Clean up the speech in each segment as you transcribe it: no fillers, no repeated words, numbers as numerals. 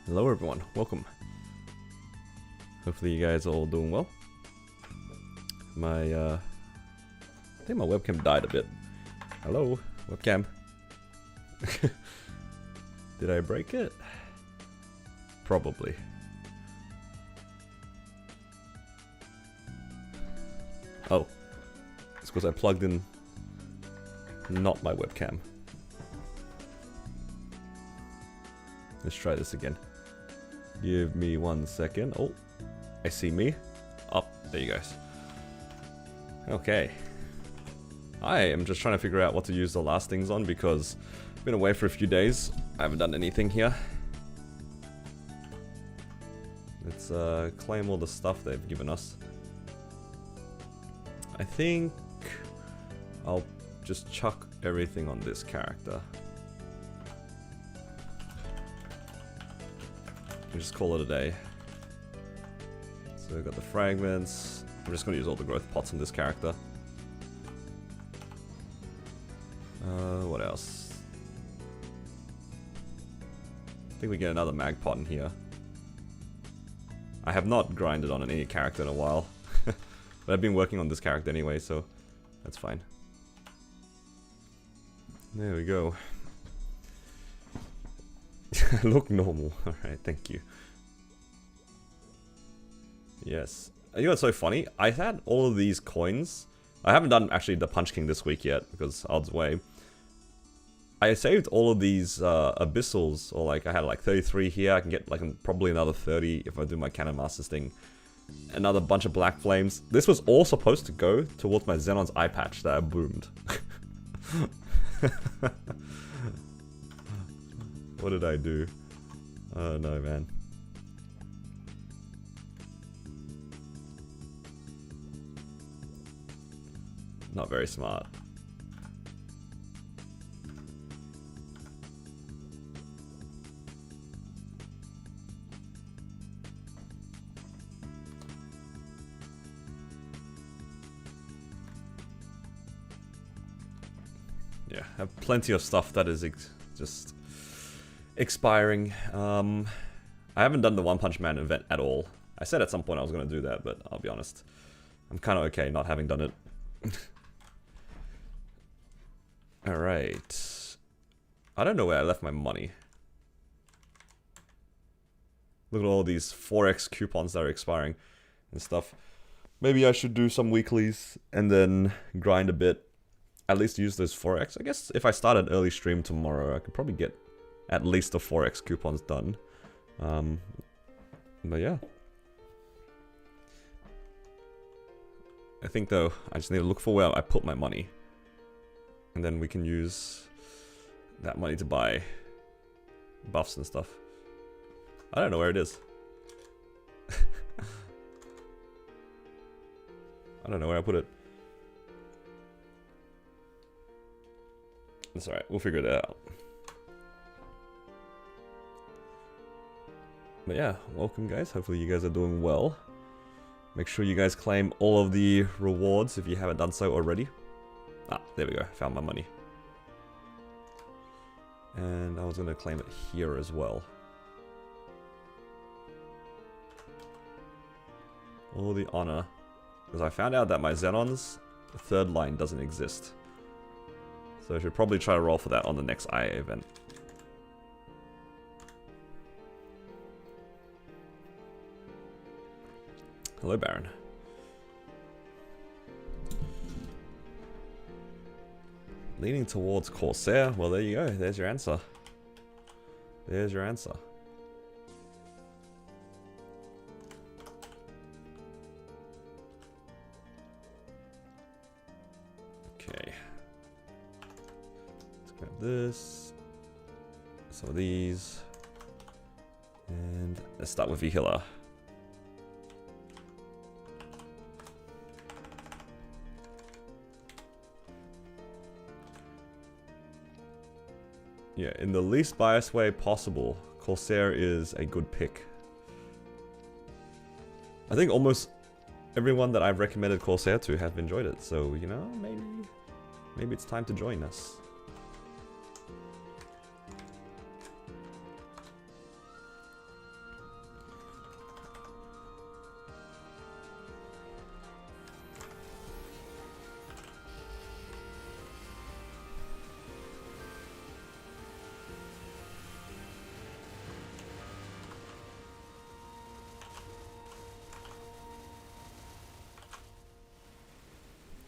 Hello everyone, welcome. Hopefully you guys are all doing well. I think my webcam died a bit. Hello, webcam. Did I break it? Probably. Oh, it's because I plugged in not my webcam. Let's try this again. Give me 1 second. Oh, I see me. Oh, there you guys. Okay. I am just trying to figure out what to use the last things on because I've been away for a few days. I haven't done anything here. Let's claim all the stuff they've given us. I think I'll just chuck everything on this character. And just call it a day. So we've got the fragments. I'm just going to use all the growth pots on this character. What else? I think we get another mag pot in here. I have not grinded on any character in a while. But I've been working on this character anyway, so that's fine. There we go. I look normal. Alright, thank you. Yes. You know what's so funny? I had all of these coins. I haven't done actually the Punch King this week yet, because odds way. I saved all of these abyssals, or like I had like 33 here. I can get like probably another 30 if I do my Cannon Masters thing. Another bunch of black flames. This was all supposed to go towards my Xenon's eye patch that I boomed. What did I do? Oh no, man. Not very smart. Yeah, I have plenty of stuff that is just expiring. I haven't done the One Punch Man event at all. I said at some point I was going to do that, but I'll be honest. I'm kind of okay not having done it. Alright. I don't know where I left my money. Look at all these 4x coupons that are expiring and stuff. Maybe I should do some weeklies and then grind a bit. At least use those 4x. I guess if I start an early stream tomorrow, I could probably get at least the 4x coupons done. But yeah. I think though, I just need to look for where I put my money. And then we can use that money to buy buffs and stuff. I don't know where it is. I don't know where I put it. That's alright, we'll figure it out. But yeah, welcome guys, hopefully you guys are doing well. Make sure you guys claim all of the rewards if you haven't done so already. Ah, there we go, found my money. And I was going to claim it here as well. All the honor. Because I found out that my Xenon's third line doesn't exist. So I should probably try to roll for that on the next IA event. Hello, Baron. Leaning towards Corsair. Well, there you go. There's your answer. There's your answer. Okay. Let's grab this. Some of these. And let's start with Vihila. Yeah, in the least biased way possible, Corsair is a good pick. I think almost everyone that I've recommended Corsair to have enjoyed it, so, you know, maybe it's time to join us.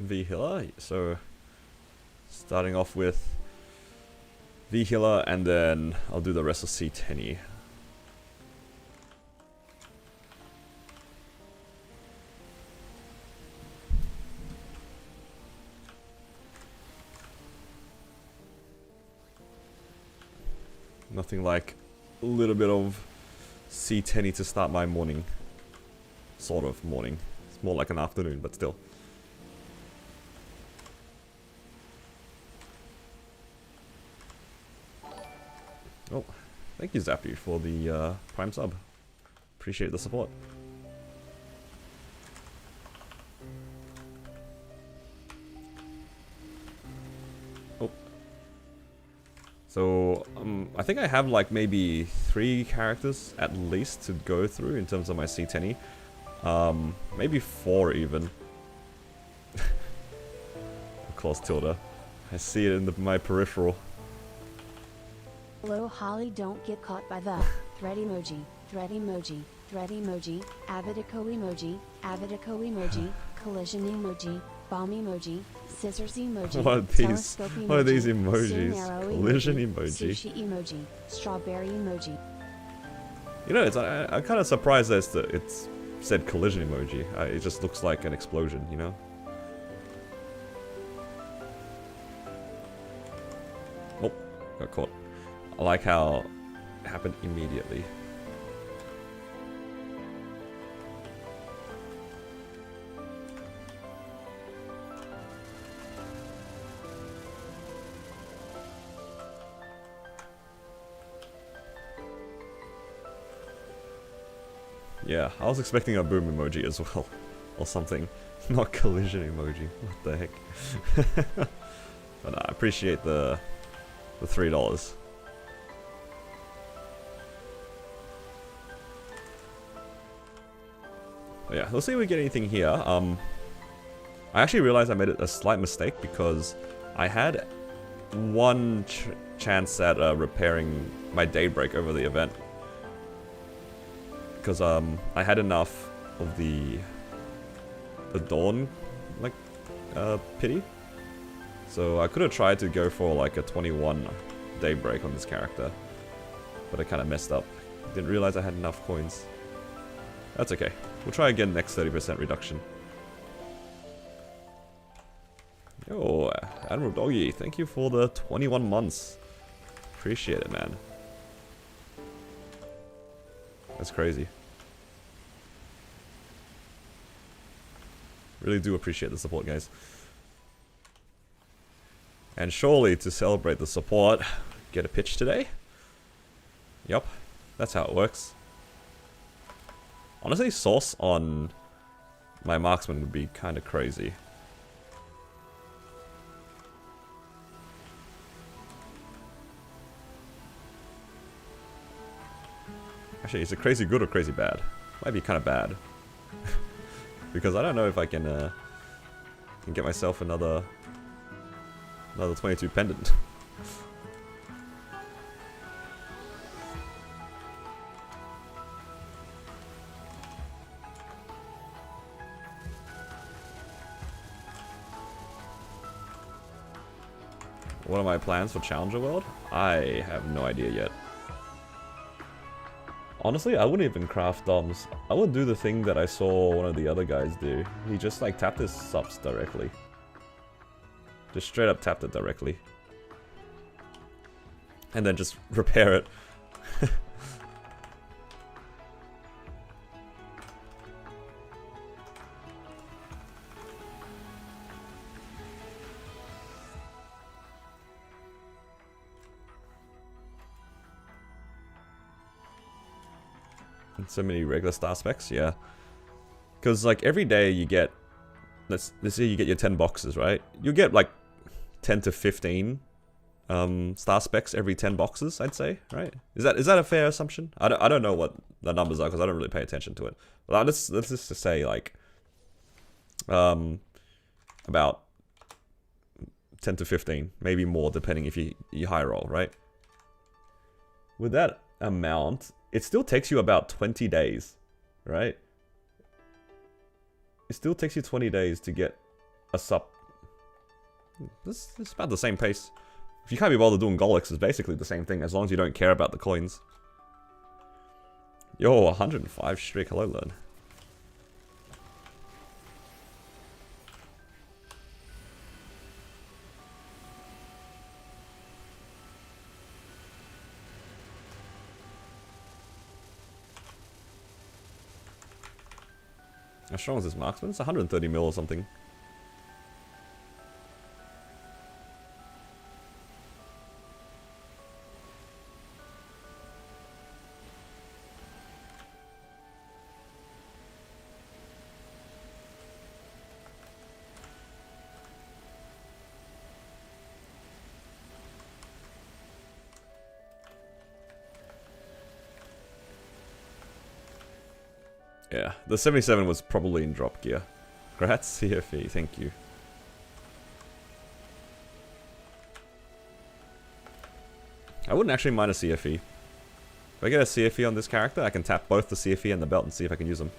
V healer. So starting off with V healer, and then I'll do the rest of C10. Nothing like a little bit of C10 to start my morning. Sort of morning. It's more like an afternoon, but still. Oh, thank you Zappy for the Prime sub. Appreciate the support. Oh. So, I think I have like maybe 3 characters at least to go through in terms of my C10. Maybe 4 even. Of course, Tilda. I see it in my peripheral. Hello Holly, don't get caught by the thread emoji, thread emoji, thread emoji, avidico emoji, collision emoji, bomb emoji, scissors emoji, telescope emoji, what are these emojis? Collision emoji. Sushi emoji, strawberry emoji. You know, I'm kind of surprised that it's said collision emoji. It just looks like an explosion, you know? Oh, got caught. I like how it happened immediately. Yeah, I was expecting a boom emoji as well, or something. Not collision emoji. What the heck? But I appreciate the $3. But yeah, let's see if we get anything here. I actually realized I made a slight mistake because I had one chance at repairing my daybreak over the event. Because I had enough of the dawn, like, pity. So I could have tried to go for like a 21 daybreak on this character. But I kind of messed up. Didn't realize I had enough coins. That's okay. We'll try again next 30% reduction. Yo, Admiral Doggy, thank you for the 21 months. Appreciate it, man. That's crazy. Really do appreciate the support, guys. And surely to celebrate the support, get a pitch today? Yup, that's how it works. Honestly, sauce on my marksman would be kind of crazy. Actually, is it crazy good or crazy bad? Might be kind of bad. Because I don't know if I can get myself another 22 pendant. What are my plans for Challenger World? I have no idea yet. Honestly, I wouldn't even craft DOMs. I would do the thing that I saw one of the other guys do. He just like tapped his subs directly. Just straight up tapped it directly. And then just repair it. So many regular star specs, yeah. Because like every day you get, let's say you get your 10 boxes, right? You get like 10 to 15 star specs every 10 boxes, I'd say, right? Is that a fair assumption? I don't know what the numbers are because I don't really pay attention to it. But let's just say like about 10 to 15, maybe more depending if you high roll, right? With that amount, it still takes you about 20 days, right? It still takes you 20 days to get a sub This is about the same pace. If you can't be bothered doing Golix, it's basically the same thing, as long as you don't care about the coins. Yo, 105 streak. Hello, Learn. How strong is this marksman? It's 130 mil or something. Yeah, the 77 was probably in drop gear. Grats, CFE, thank you. I wouldn't actually mind a CFE. If I get a CFE on this character, I can tap both the CFE and the belt and see if I can use them.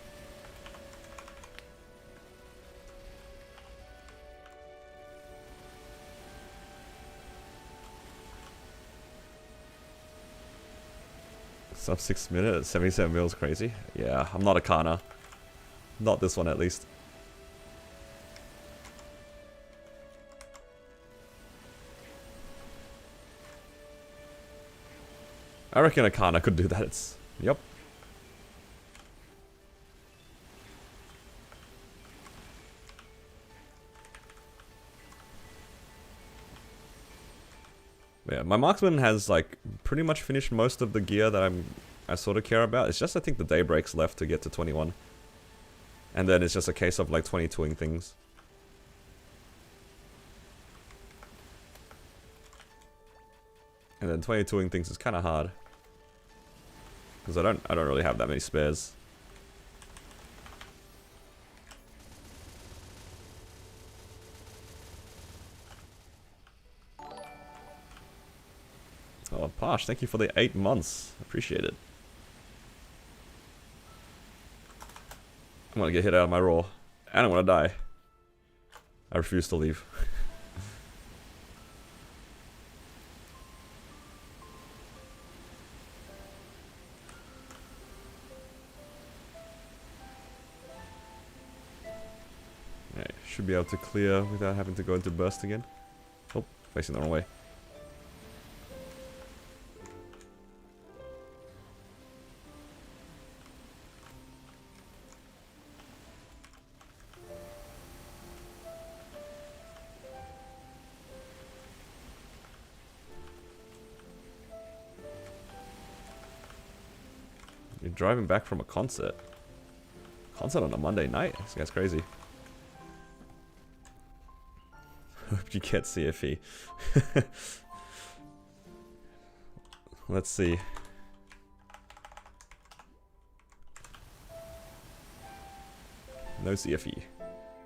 Sub 6 minutes at 77 mil is crazy. Yeah, I'm not a Kana. Not this one at least. I reckon a Kana could do that. It's... Yep. Yeah, my marksman has like pretty much finished most of the gear that I sort of care about. It's just I think the daybreak's left to get to 21. And then it's just a case of like 22ing things. And then 22ing things is kind of hard. Because I don't really have that many spares. Oh, Posh, thank you for the 8 months. Appreciate it. I'm gonna get hit out of my roll. And I'm gonna die. I refuse to leave. Alright, should be able to clear without having to go into burst again. Oh, facing the wrong way. You're driving back from a concert. Concert on a Monday night? This guy's crazy. Hope you get CFE. Let's see. No CFE.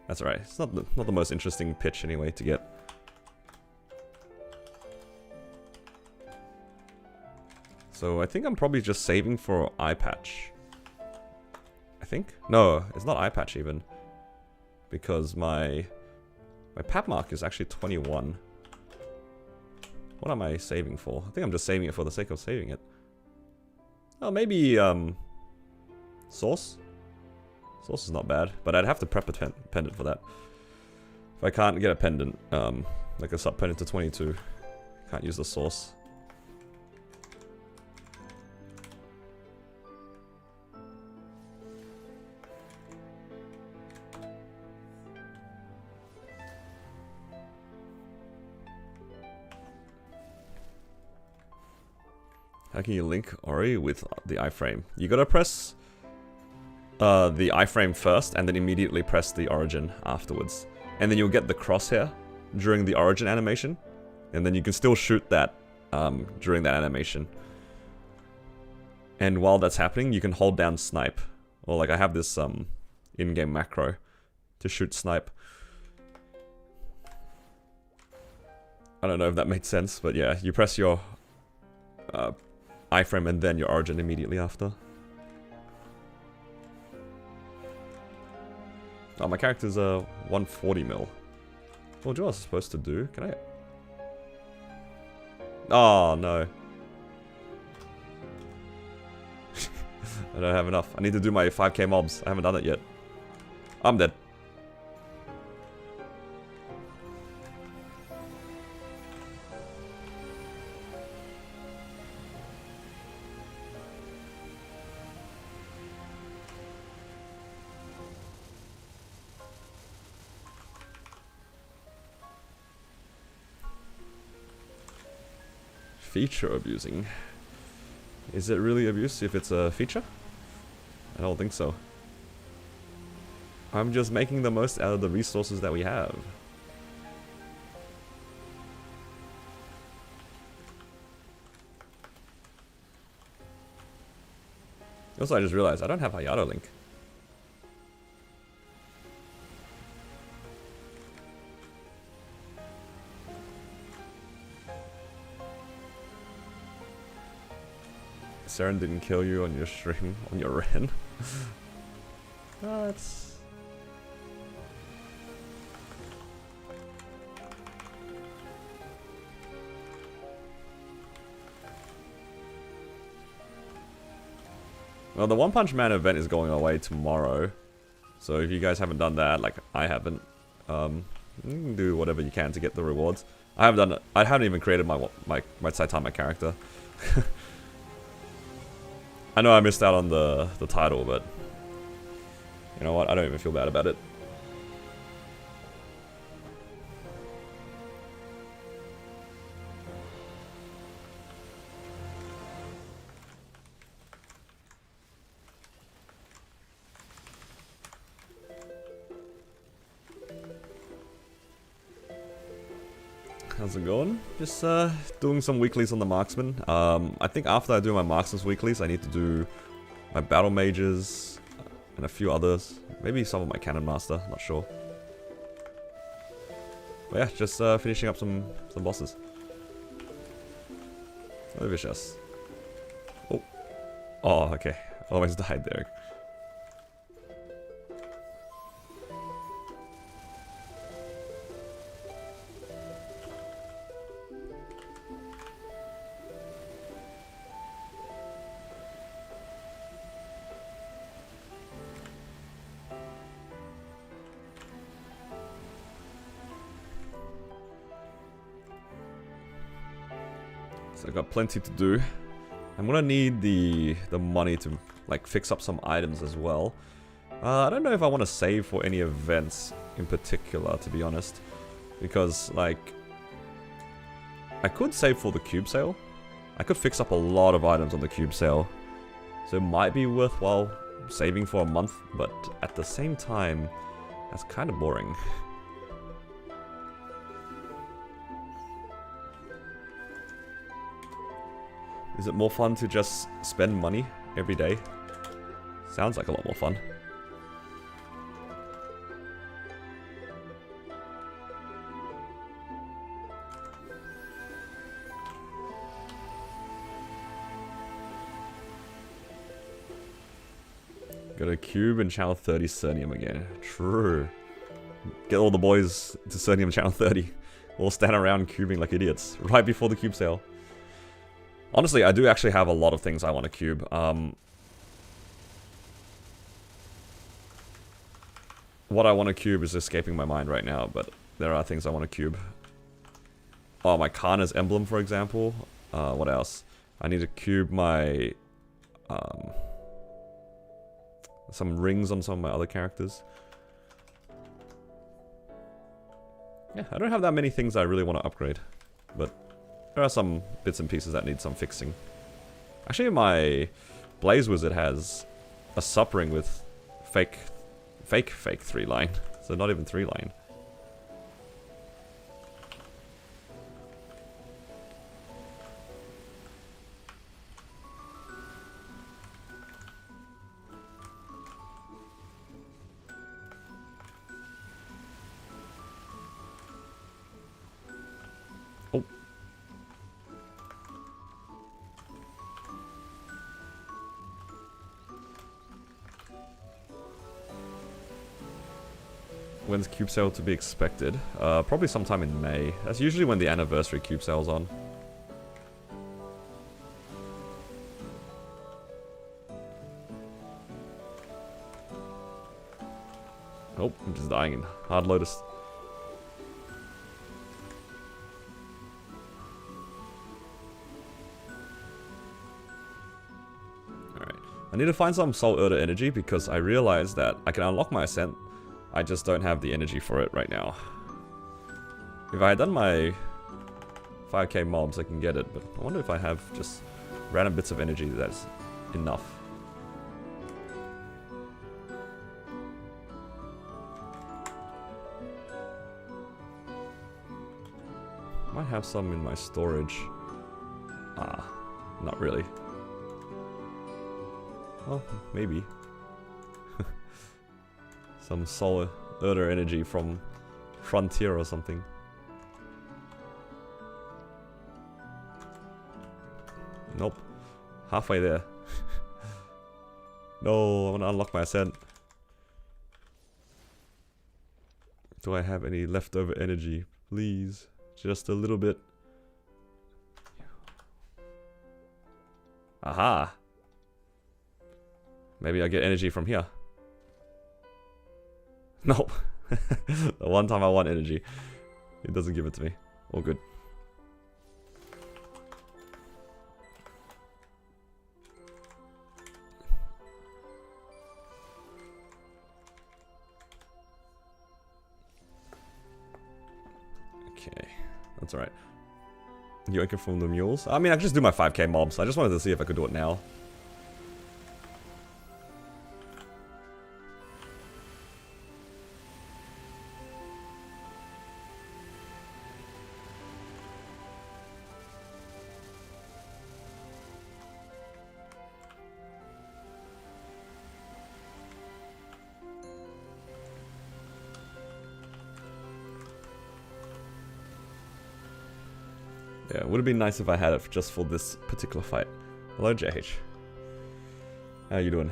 That's alright. It's not the most interesting pitch anyway to get. So I think I'm probably just saving for eye patch. I think? No, it's not eye patch even. Because my pap mark is actually 21. What am I saving for? I think I'm just saving it for the sake of saving it. Oh, maybe Source? Source is not bad, but I'd have to prep a pendant for that. If I can't get a pendant, like a sub pendant to 22, can't use the Source. How can you link Ori with the iframe? You gotta press the iframe first and then immediately press the origin afterwards. And then you'll get the crosshair during the origin animation. And then you can still shoot that during that animation. And while that's happening, you can hold down snipe. Or like I have this in-game macro to shoot snipe. I don't know if that made sense, but yeah, you press your iframe and then your origin immediately after. Oh, my character's 140 mil. What was I supposed to do? Can I... Oh, no. I don't have enough. I need to do my 5k mobs. I haven't done it yet. I'm dead. Feature abusing. Is it really abuse if it's a feature? I don't think so. I'm just making the most out of the resources that we have. Also, I just realized I don't have Hayato Link. Saren didn't kill you on your stream, on your Ren. That's... Well, the One Punch Man event is going away tomorrow. So if you guys haven't done that, like I haven't, you can do whatever you can to get the rewards. I haven't done it. I haven't even created my Saitama character. I know I missed out on the title, but you know what? I don't even feel bad about it. How's it going? Just doing some weeklies on the marksman. I think after I do my marksman's weeklies, I need to do my battle mages and a few others. Maybe some of my cannon master, not sure. But yeah, just finishing up some bosses. Oh, vicious. Oh. Oh, okay. Almost died there. So I've got plenty to do. I'm gonna need the money to like fix up some items as well. I don't know if I want to save for any events in particular, to be honest, because like I could save for the cube sale. I could fix up a lot of items on the cube sale, so it might be worthwhile saving for a month. But at the same time, that's kind of boring. Is it more fun to just spend money every day? Sounds like a lot more fun. Got a cube and channel 30 Cernium again. True. Get all the boys to Cernium channel 30. All stand around cubing like idiots right before the cube sale. Honestly, I do actually have a lot of things I want to cube. What I want to cube is escaping my mind right now, but there are things I want to cube. Oh, my Kana's emblem, for example. What else? I need to cube my... some rings on some of my other characters. Yeah, I don't have that many things I really want to upgrade, but there are some bits and pieces that need some fixing. Actually, my Blaze Wizard has a sup-ring with fake 3-line, so not even 3-line. Oh. When's cube sale to be expected? Probably sometime in May. That's usually when the anniversary cube sale's on. Oh, I'm just dying in Hard Lotus. Alright. I need to find some Soul Erda energy because I realized that I can unlock my Ascent. I just don't have the energy for it right now. If I had done my 5k mobs, I can get it, but I wonder if I have just random bits of energy that's enough. Might have some in my storage. Ah, not really. Well, maybe. Some Soul Erda energy from Frontier or something. Nope. Halfway there. No, I want to unlock my Ascent. Do I have any leftover energy? Please. Just a little bit. Aha! Maybe I get energy from here. Nope. The one time I want energy, it doesn't give it to me. All good. Okay, that's alright. You can from the mules? I mean, I could just do my 5k mobs. I just wanted to see if I could do it now. Yeah, it would have been nice if I had it just for this particular fight. Hello, JH. How you doing?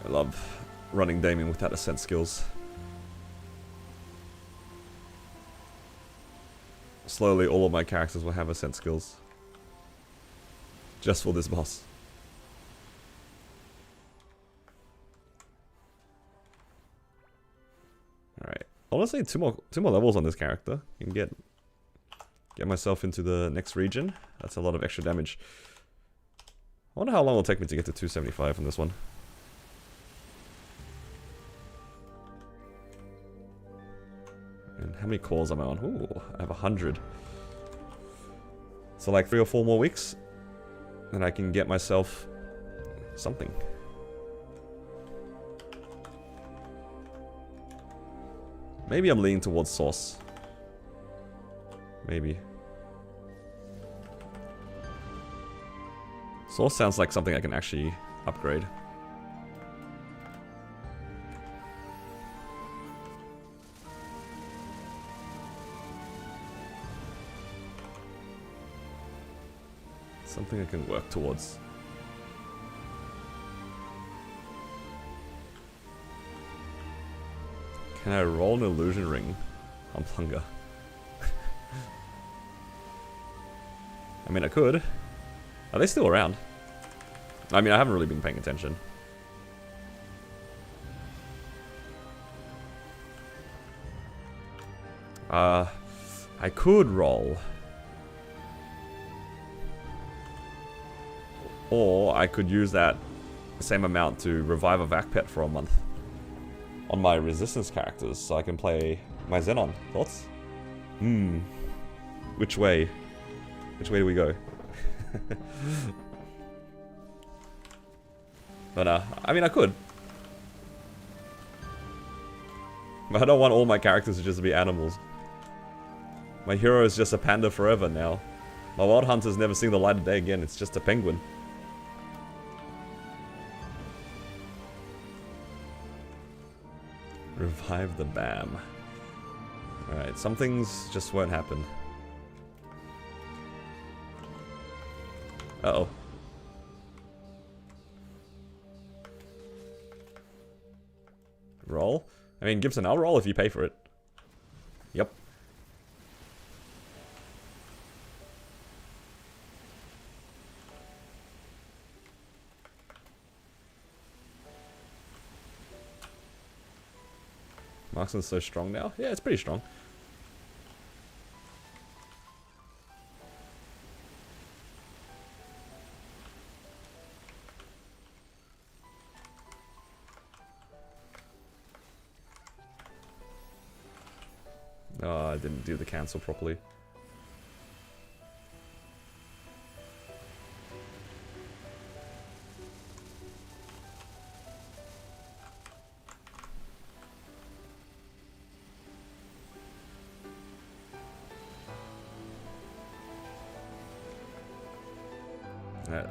I love running Damien without Ascent skills. Slowly, all of my characters will have Ascent skills. Just for this boss. Alright. Honestly, two more levels on this character. You can get myself into the next region. That's a lot of extra damage. I wonder how long it'll take me to get to 275 on this one. And how many cores am I on? Ooh, I have 100. So like 3 or 4 more weeks, and I can get myself something. Maybe I'm leaning towards Source. Maybe. Source sounds like something I can actually upgrade. Something I can work towards. Can I roll an illusion ring on Plunger? I mean, I could. Are they still around? I mean, I haven't really been paying attention. I could roll. Or I could use that same amount to revive a Vac Pet for a month on my resistance characters so I can play my Xenon. Thoughts? Which way? Which way do we go? But I mean I could. But I don't want all my characters to just be animals. My hero is just a panda forever now. My wild hunter's never seen the light of day again, it's just a penguin. Revive the BAM. Alright, some things just won't happen. Uh-oh. Roll? I mean, Gibson, I'll roll if you pay for it. Yep. Marksman's so strong now? Yeah, it's pretty strong. Oh, I didn't do the cancel properly.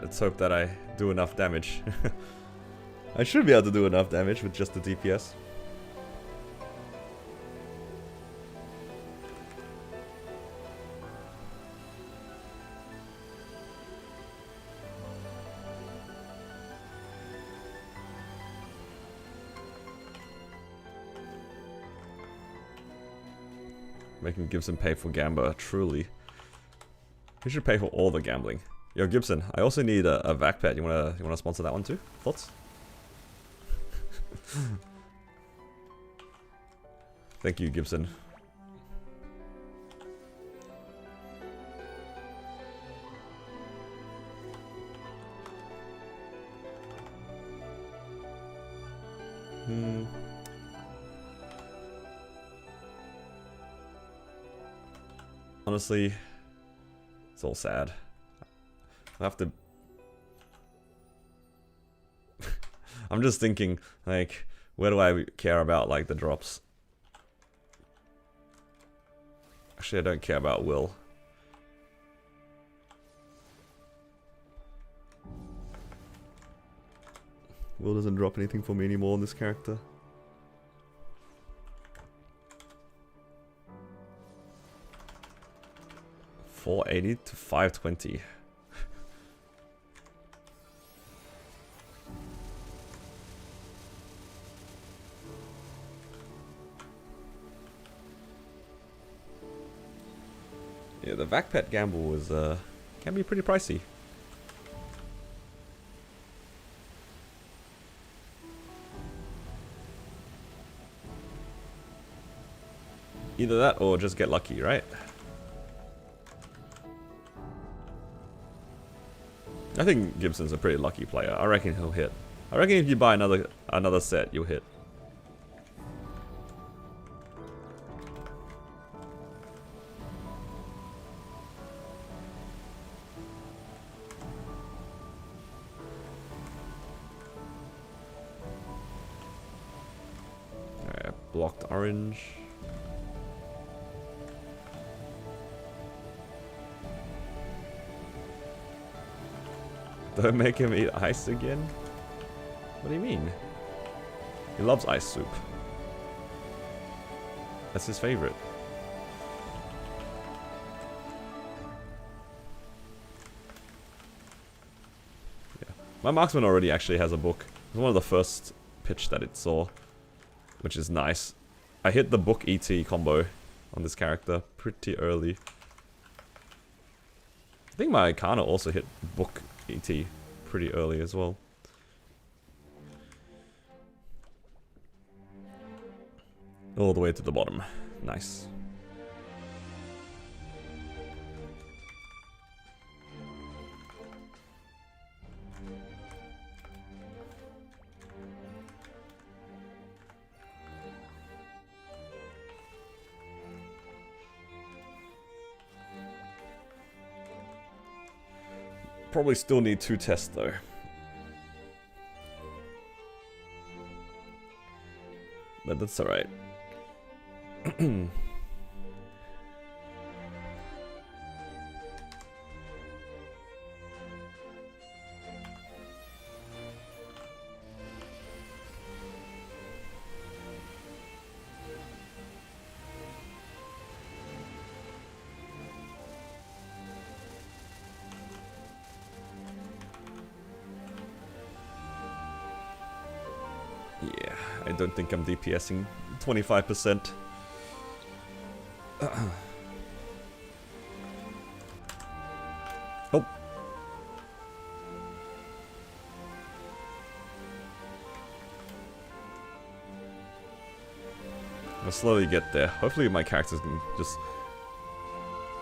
Let's hope that I do enough damage. I should be able to do enough damage with just the DPS. Making Gibson pay for Gamba, truly. He should pay for all the gambling. Yo, Gibson, I also need a vac pet. You wanna sponsor that one too? Thoughts? Thank you, Gibson. Honestly, it's all sad. I have to... I'm just thinking, like, where do I care about, like, the drops? Actually, I don't care about Will. Will doesn't drop anything for me anymore on this character. $480 to $520. Yeah, the vac pet gamble was can be pretty pricey. Either that or just get lucky, right? I think Gibson's a pretty lucky player. I reckon he'll hit. I reckon if you buy another set, you'll hit. Alright, blocked orange. Don't make him eat ice again? What do you mean? He loves ice soup. That's his favorite. Yeah. My marksman already actually has a book. It was one of the first pitch that it saw, which is nice. I hit the book ET combo on this character pretty early. I think my Kana also hit book ET pretty early as well. All the way to the bottom. Nice. Probably still need 2 tests though. But that's alright. Yeah, I don't think I'm DPSing 25%. Oh. I'll slowly get there. Hopefully my characters can just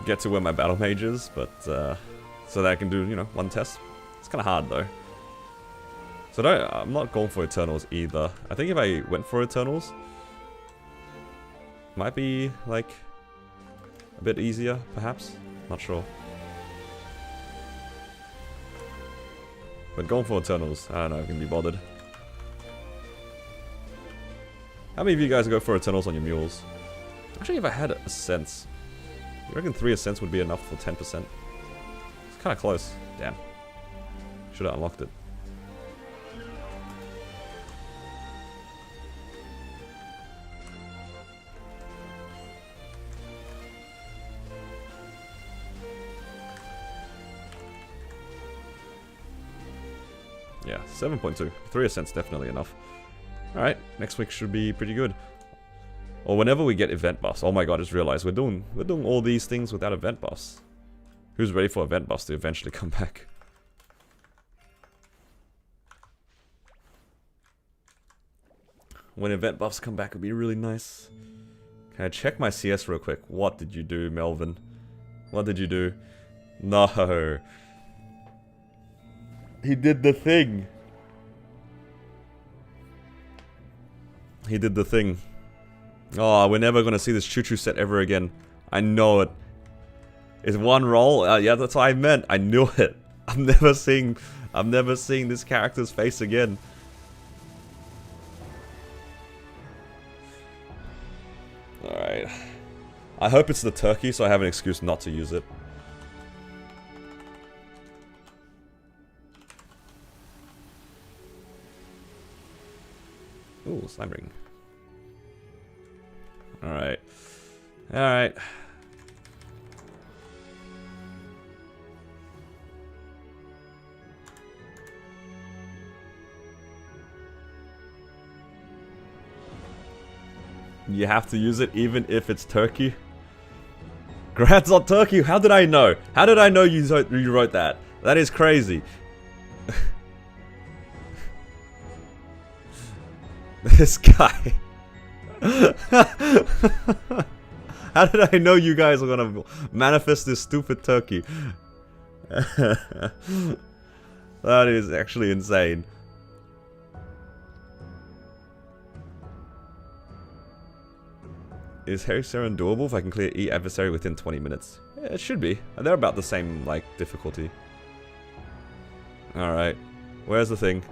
get to where my battle mage is, but so that I can do, you know, 1 test. It's kind of hard though. So I'm not going for Eternals either. I think if I went for Eternals, might be like a bit easier, perhaps. Not sure. But going for Eternals, I don't know if I can be bothered. How many of you guys go for Eternals on your mules? Actually, if I had Ascents, you reckon 3 Ascents would be enough for 10%? It's kind of close. Damn. Should have unlocked it. Yeah, 7.2. 3 Ascents definitely enough. Alright, next week should be pretty good. Or whenever we get event buffs. Oh my god, I just realized we're doing all these things without event buffs. Who's ready for event buffs to eventually come back? When event buffs come back, it'd be really nice. Can I check my CS real quick? What did you do, Melvin? What did you do? No. He did the thing. He did the thing. Oh, we're never gonna see this choo-choo set ever again. I know it. It's 1 roll. Yeah, that's what I meant. I knew it. I'm never seeing this character's face again. All right. I hope it's the turkey, so I have an excuse not to use it. Ooh, slime ring. Alright. Alright. You have to use it even if it's turkey? Grant's not turkey? How did I know? How did I know you wrote that? That is crazy. This guy. How did I know you guys are gonna manifest this stupid turkey? That is actually insane. Is Harry Saren doable if I can clear each adversary within 20 minutes? Yeah, it should be. They're about the same, like, difficulty. Alright. Where's the thing?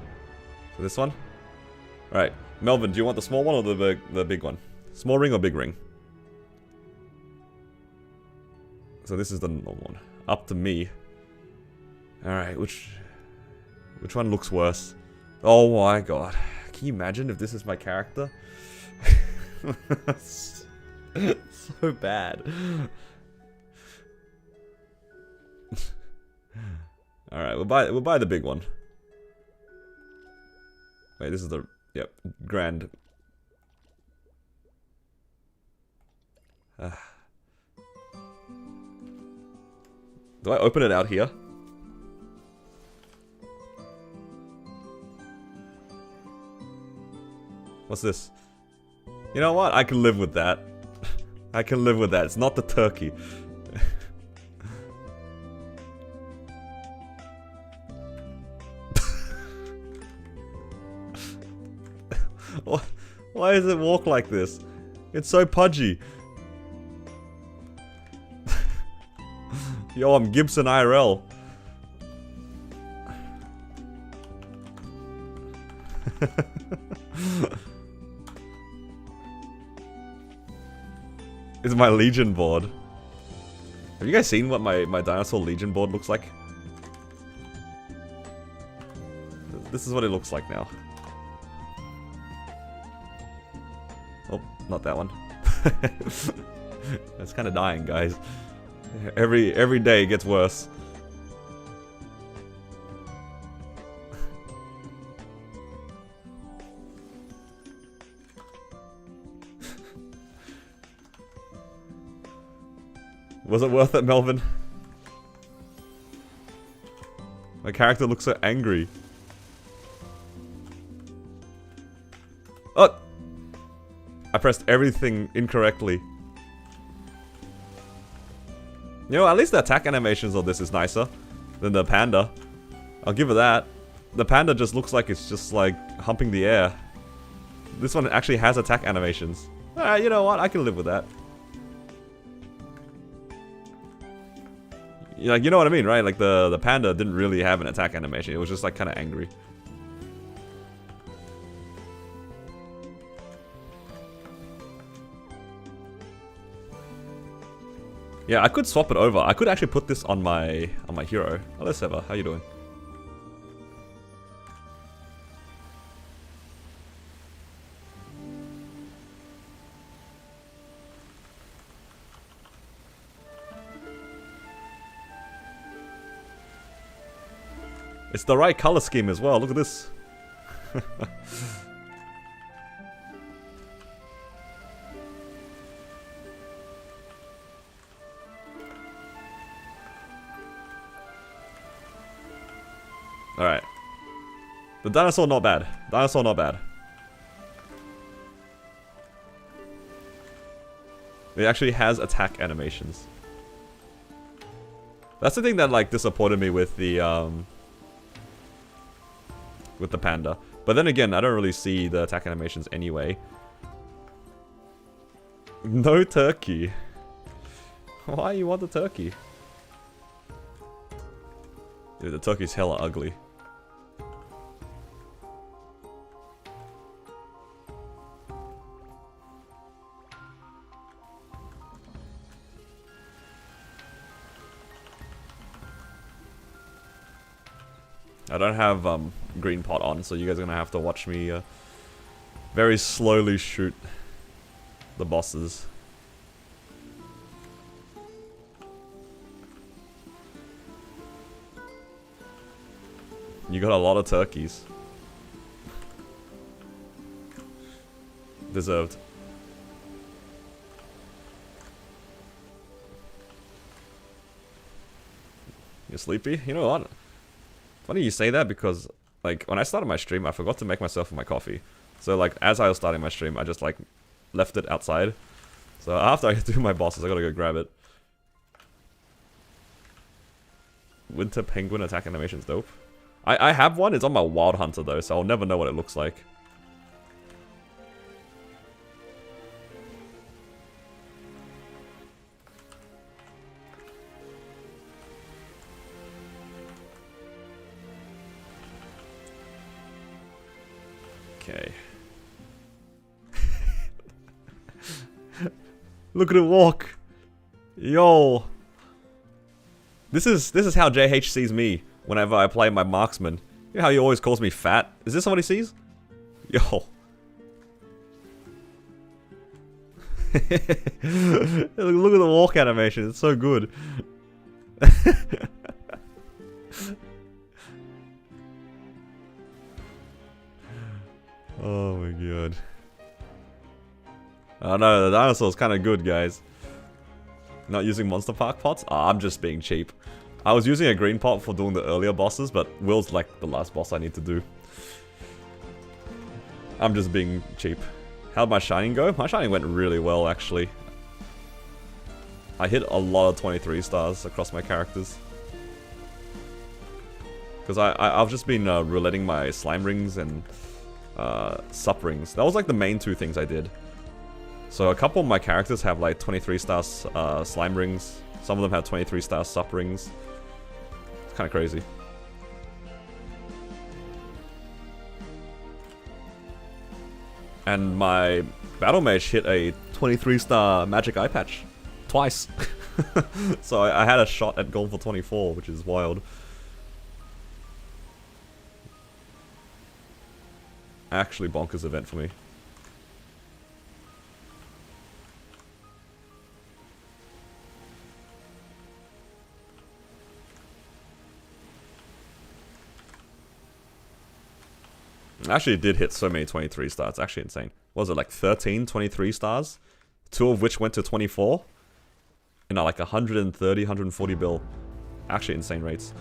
So this one? Alright. Melvin, do you want the small one or the big one? Small ring or big ring? So this is the normal one. Up to me. Alright, which one looks worse? Oh my god. Can you imagine if this is my character? So bad. Alright, we'll buy the big one. Wait, this is the yep, grand. Do I open it out here? What's this? You know what? I can live with that. I can live with that. It's not the turkey. Why does it walk like this? It's so pudgy. Yo, I'm Gibson IRL. It's my Legion board. Have you guys seen what my dinosaur Legion board looks like? This is what it looks like now. Oh, not that one. It's kind of dying, guys. Every day it gets worse. Was it worth it, Melvin? My character looks so angry. Oh! I pressed everything incorrectly. You know, at least the attack animations of this is nicer than the panda. I'll give it that. The panda just looks like it's just like humping the air. This one actually has attack animations. Alright, you know what? I can live with that. You know what I mean, right? Like the panda didn't really have an attack animation. It was just like kind of angry. Yeah, I could swap it over. I could actually put this on my hero. Hello, Seva. How you doing? It's the right color scheme as well. Look at this. Alright. The dinosaur not bad. Dinosaur not bad. It actually has attack animations. That's the thing that like disappointed me with the panda. But then again, I don't really see the attack animations anyway. No turkey. Why you want the turkey? Dude, the turkey's hella ugly. I don't have green pot on, so you guys are gonna have to watch me very slowly shoot the bosses. You got a lot of turkeys. Deserved. You sleepy? You know what? Funny you say that because, like, when I started my stream, I forgot to make myself my coffee. So, like, as I was starting my stream, I just, like, left it outside. So, after I do my bosses, I gotta go grab it. Winter Penguin attack animation's dope. I have one, it's on my Wild Hunter, though, so I'll never know what it looks like. Okay. Look at it walk. Yo. This is how JH sees me whenever I play my marksman. You know how he always calls me fat? Is this what he sees? Yo. Look at the walk animation. It's so good. Oh my god. Oh no, the dinosaur's kind of good, guys. Not using Monster Park pots? Oh, I'm just being cheap. I was using a green pot for doing the earlier bosses, but Will's like the last boss I need to do. I'm just being cheap. How'd my shining go? My shining went really well, actually. I hit a lot of 23 stars across my characters. Because I've just been rouletting my slime rings and sup rings. That was like the main two things I did. So a couple of my characters have like 23 stars slime rings. Some of them have 23 star sup rings. It's kind of crazy. And my battle mage hit a 23-star magic eye patch. Twice. So I had a shot at gold for 24, which is wild. Actually bonkers event for me. Actually, it did hit so many 23 stars. It's actually insane. What was it, like 13 23 stars? 2 of which went to 24? And like 130, 140 bill. Actually insane rates.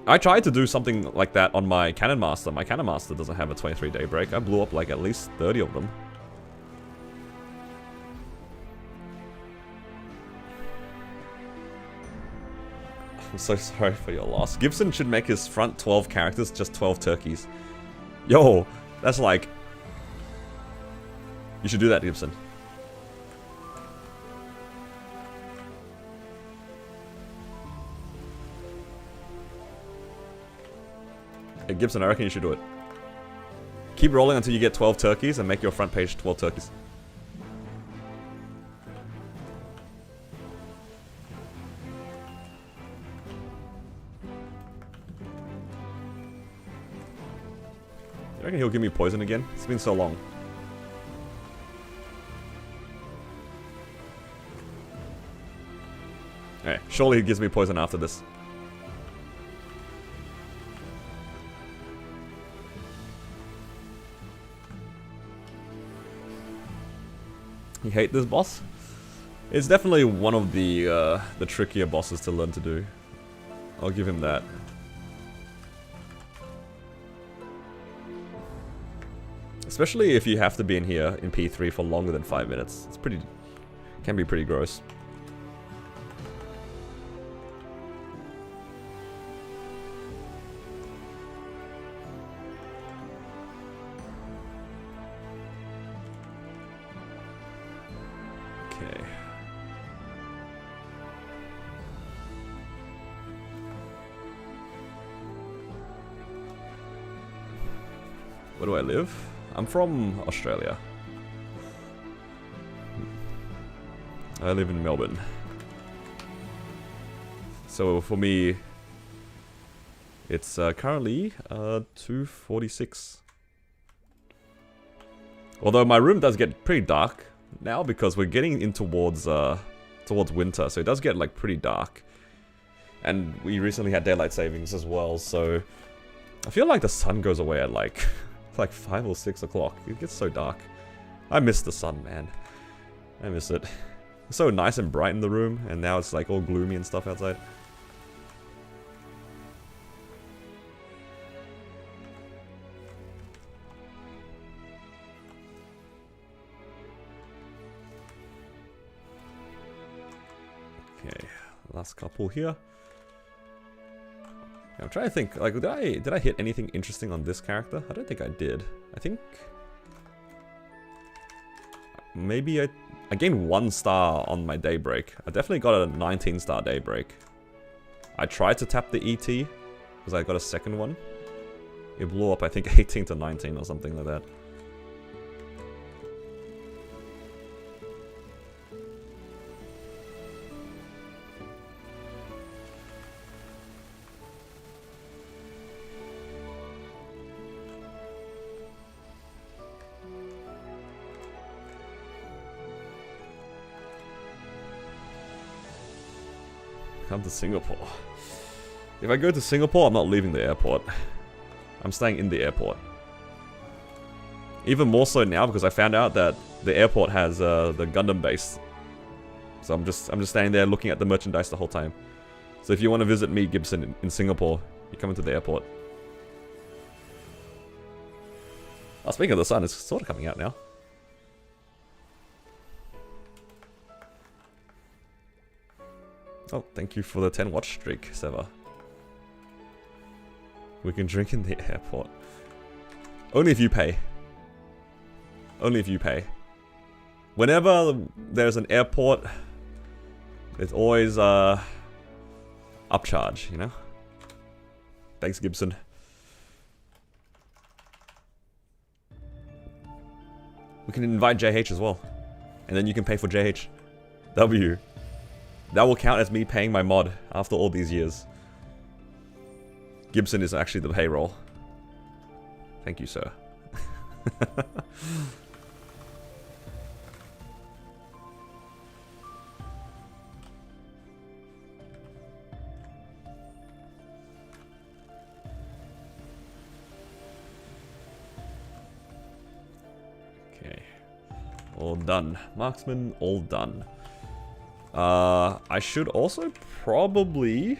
I tried to do something like that on my Cannon Master. My Cannon Master doesn't have a 23 day break. I blew up like at least 30 of them. I'm so sorry for your loss. Gibson should make his front 12 characters just 12 turkeys. Yo, that's like... You should do that, Gibson. Hey, Gibson, I reckon you should do it. Keep rolling until you get 12 turkeys and make your front page 12 turkeys. You reckon he'll give me poison again? It's been so long. Hey, surely he gives me poison after this. You hate this boss? It's definitely one of the trickier bosses to learn to do. I'll give him that. Especially if you have to be in here in P3 for longer than 5 minutes. It's pretty... can be pretty gross. Okay. Where do I live? I'm from Australia. I live in Melbourne. So for me, it's currently 2:46. Although my room does get pretty dark now because we're getting in towards winter, so it does get like pretty dark. And we recently had daylight savings as well, so I feel like the sun goes away at like 5 or 6 o'clock. It gets so dark. I miss the sun, man. I miss it. It's so nice and bright in the room, and now it's like all gloomy and stuff outside. Okay, last couple here. I'm trying to think, like, did I hit anything interesting on this character? I don't think I did. I think... maybe I gained 1 star on my daybreak. I definitely got a 19-star daybreak. I tried to tap the ET, because I got a second one. It blew up, I think, 18 to 19 or something like that. Come to Singapore. If I go to Singapore, I'm not leaving the airport. I'm staying in the airport. Even more so now because I found out that the airport has the Gundam base. So I'm just staying there looking at the merchandise the whole time. So if you want to visit me, Gibson, in Singapore, you come into the airport. Oh, speaking of the sun, it's sort of coming out now. Oh, thank you for the 10 watch streak, Seva. We can drink in the airport. Only if you pay. Only if you pay. Whenever there's an airport, there's always upcharge, you know? Thanks, Gibson. We can invite JH as well. And then you can pay for JH. W. That will count as me paying my mod after all these years. Gibson is actually the payroll. Thank you, sir. Okay. All done. Marksman, all done. I should also probably...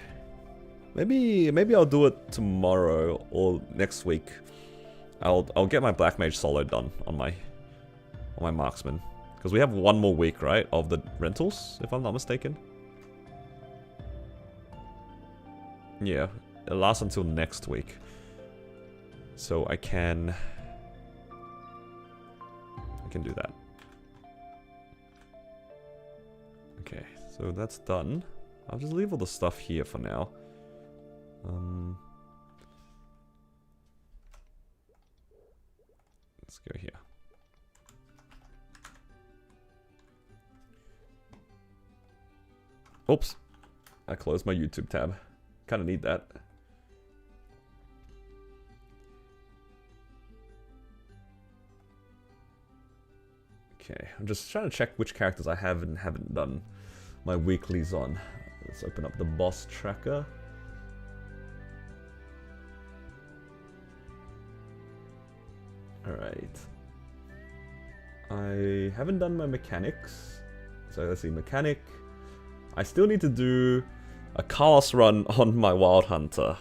Maybe I'll do it tomorrow or next week. I'll get my Black Mage solo done on my marksman. Because we have one more week, right, of the rentals, if I'm not mistaken. Yeah, it lasts until next week. So I can do that. Okay, so that's done. I'll just leave all the stuff here for now. Let's go here. Oops. I closed my YouTube tab. Kind of need that. Okay, I'm just trying to check which characters I have and haven't done my weeklies on. Let's open up the boss tracker. Alright. I haven't done my mechanics. So let's see, mechanic. I still need to do a Carlos run on my Wild Hunter.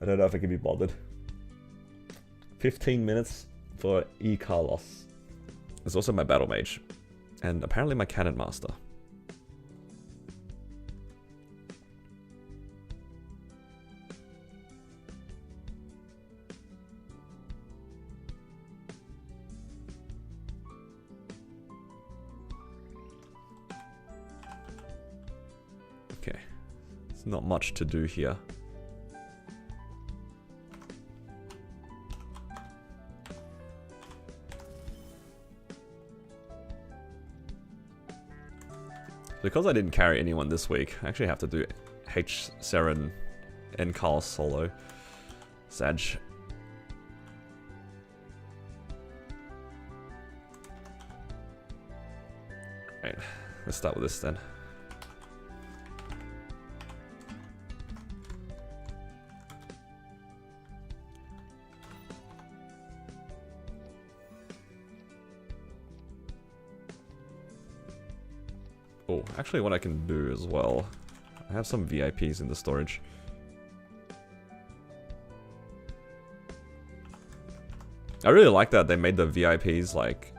I don't know if I can be bothered. 15 minutes for E-Carlos. There's also my Battle Mage. And apparently my Cannon Master. Okay. There's not much to do here. Because I didn't carry anyone this week, I actually have to do H. Seren and Carl solo. Sag. Right, let's start with this then. Oh, actually what I can do as well, I have some VIPs in the storage. I really like that they made the VIPs like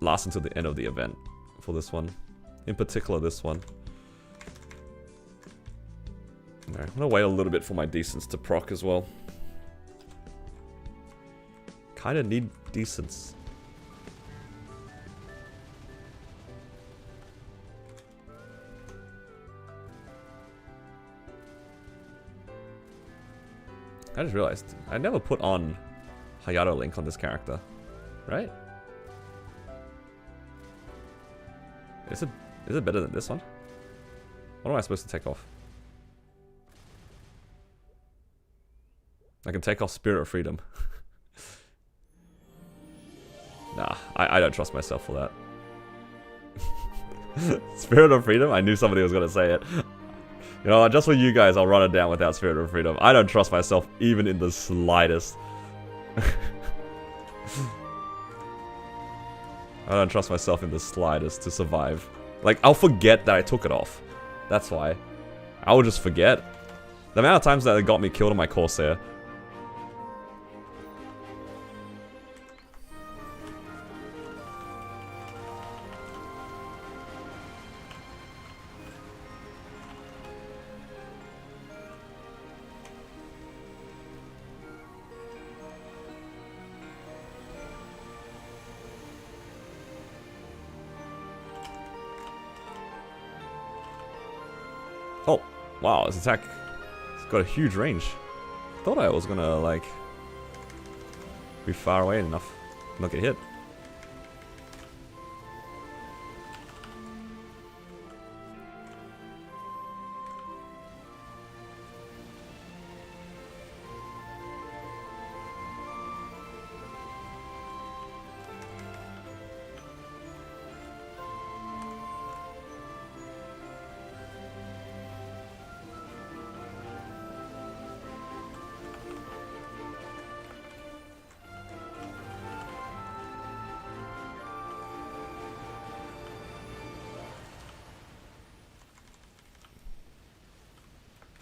last until the end of the event for this one. In particular this one. Okay, I'm gonna wait a little bit for my decents to proc as well. Kinda need decents. I just realized, I never put on Hayato Link on this character, right? Is it better than this one? What am I supposed to take off? I can take off Spirit of Freedom. Nah, I don't trust myself for that. Spirit of Freedom? I knew somebody was gonna say it. You know, just for you guys, I'll run it down without Spirit of Freedom. I don't trust myself even in the slightest. I don't trust myself in the slightest to survive. Like, I'll forget that I took it off. That's why. I will just forget. The amount of times that it got me killed on my Corsair. Oh, wow, this attack, it's got a huge range. Thought I was gonna, like, be far away enough, not get hit.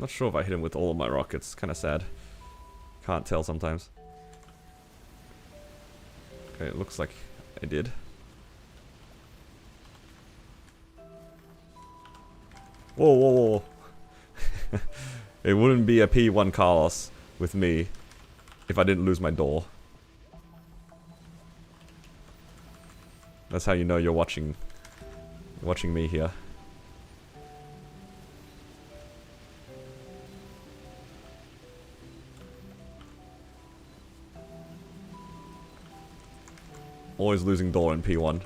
Not sure if I hit him with all of my rockets. Kind of sad. Can't tell sometimes. Okay, it looks like I did. Whoa, whoa, whoa. It wouldn't be a P1 Carlos with me if I didn't lose my door. That's how you know you're watching me here. Always losing door in P1.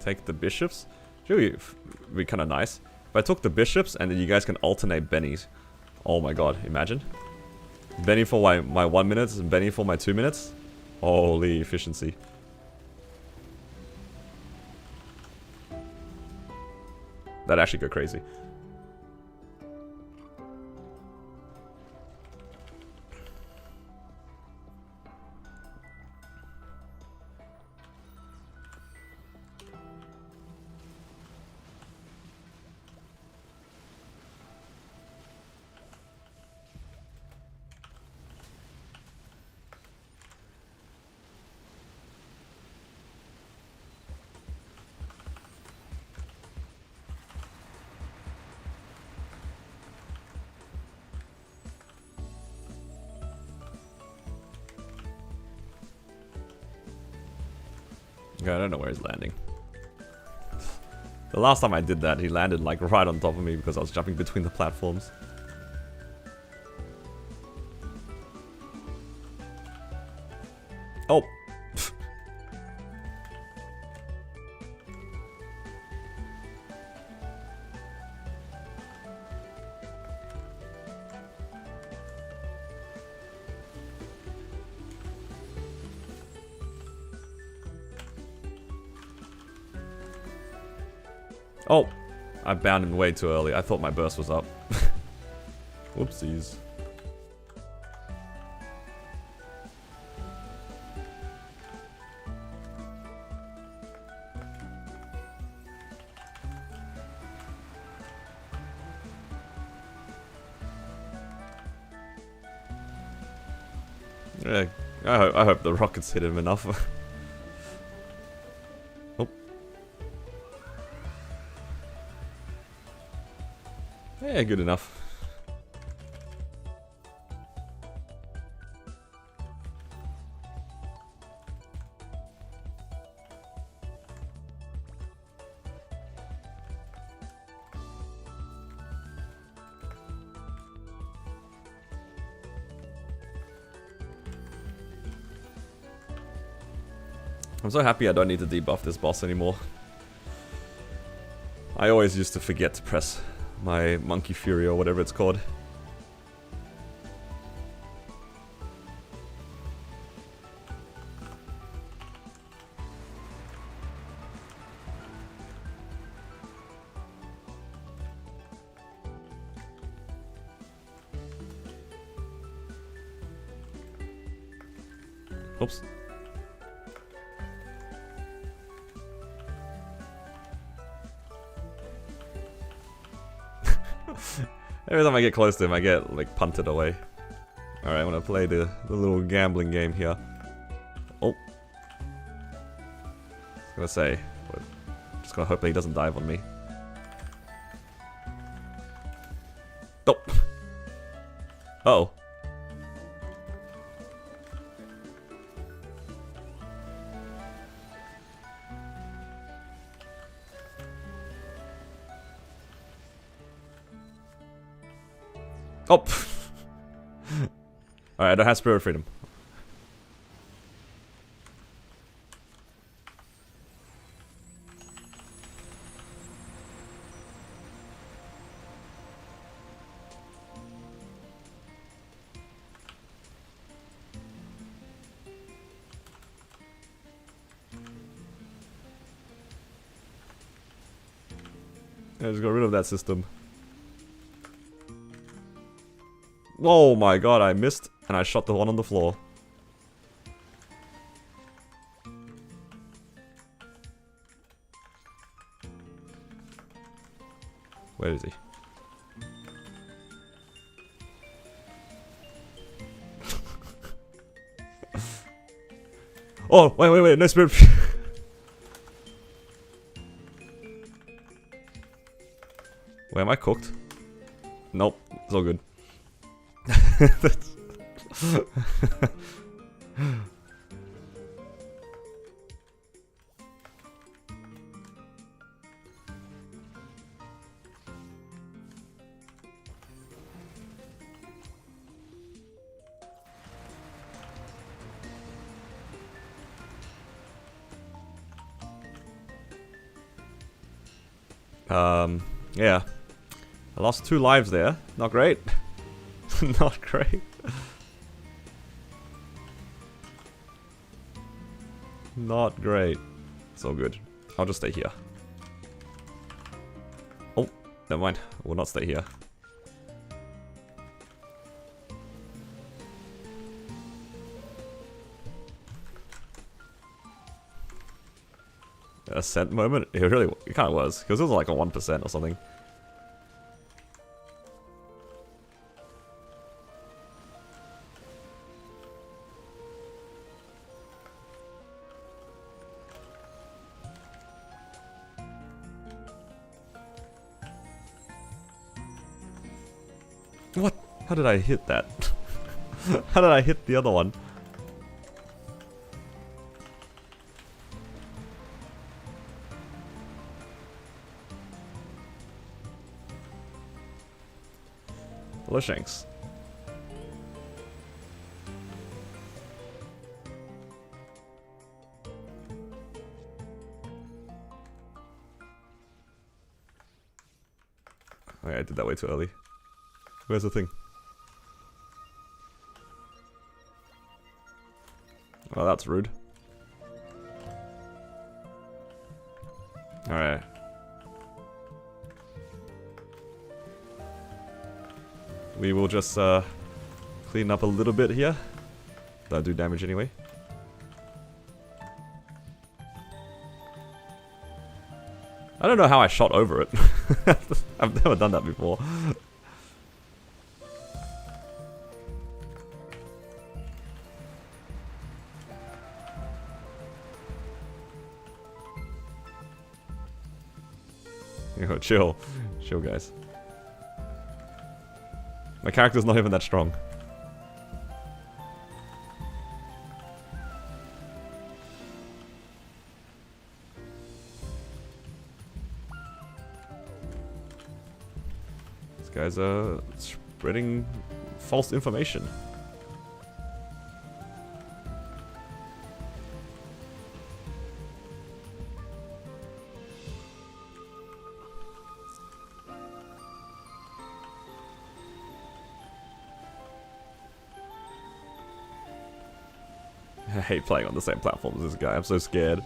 Take the bishops? Should be kind of nice. If I took the bishops and then you guys can alternate Bennies. Oh my god, imagine. Benny for my 1 minute and Benny for my 2 minutes. Holy efficiency. That'd actually go crazy. Okay, I don't know where he's landing. The last time I did that, he landed like right on top of me because I was jumping between the platforms. Oh! Oh! I bound him way too early. I thought my burst was up. Whoopsies. Yeah, I hope the rockets hit him enough. Oh. Yeah, good enough. I'm so happy I don't need to debuff this boss anymore. I always used to forget to press my Monkey Fury or whatever it's called. Oops. Every time I get close to him, I get, like, punted away. Alright, I'm gonna play the little gambling game here. Oh. I was gonna say, but just gonna hope that he doesn't dive on me. Oh. Uh-oh. Oh! Alright, I don't have Spirit of Freedom. I just got rid of that system. Oh my god, I missed and I shot the one on the floor. Where is he? Oh, wait, no spirit. Wait, am I cooked? Nope, it's all good. Yeah. I lost 2 lives there. Not great. Not great. Not great. It's all good. I'll just stay here. Oh, never mind. We'll not stay here. A cent moment? It kind of was. Because it was like a 1% or something. What? How did I hit that? How did I hit the other one? Hello, Shanks. Okay, I did that way too early. Where's the thing? Oh, that's rude. Alright. We will just clean up a little bit here. Don't do damage anyway. I don't know how I shot over it. I've never done that before. Yo, chill. Chill, guys. My character's not even that strong. These guys are spreading false information. I hate playing on the same platform as this guy, I'm so scared.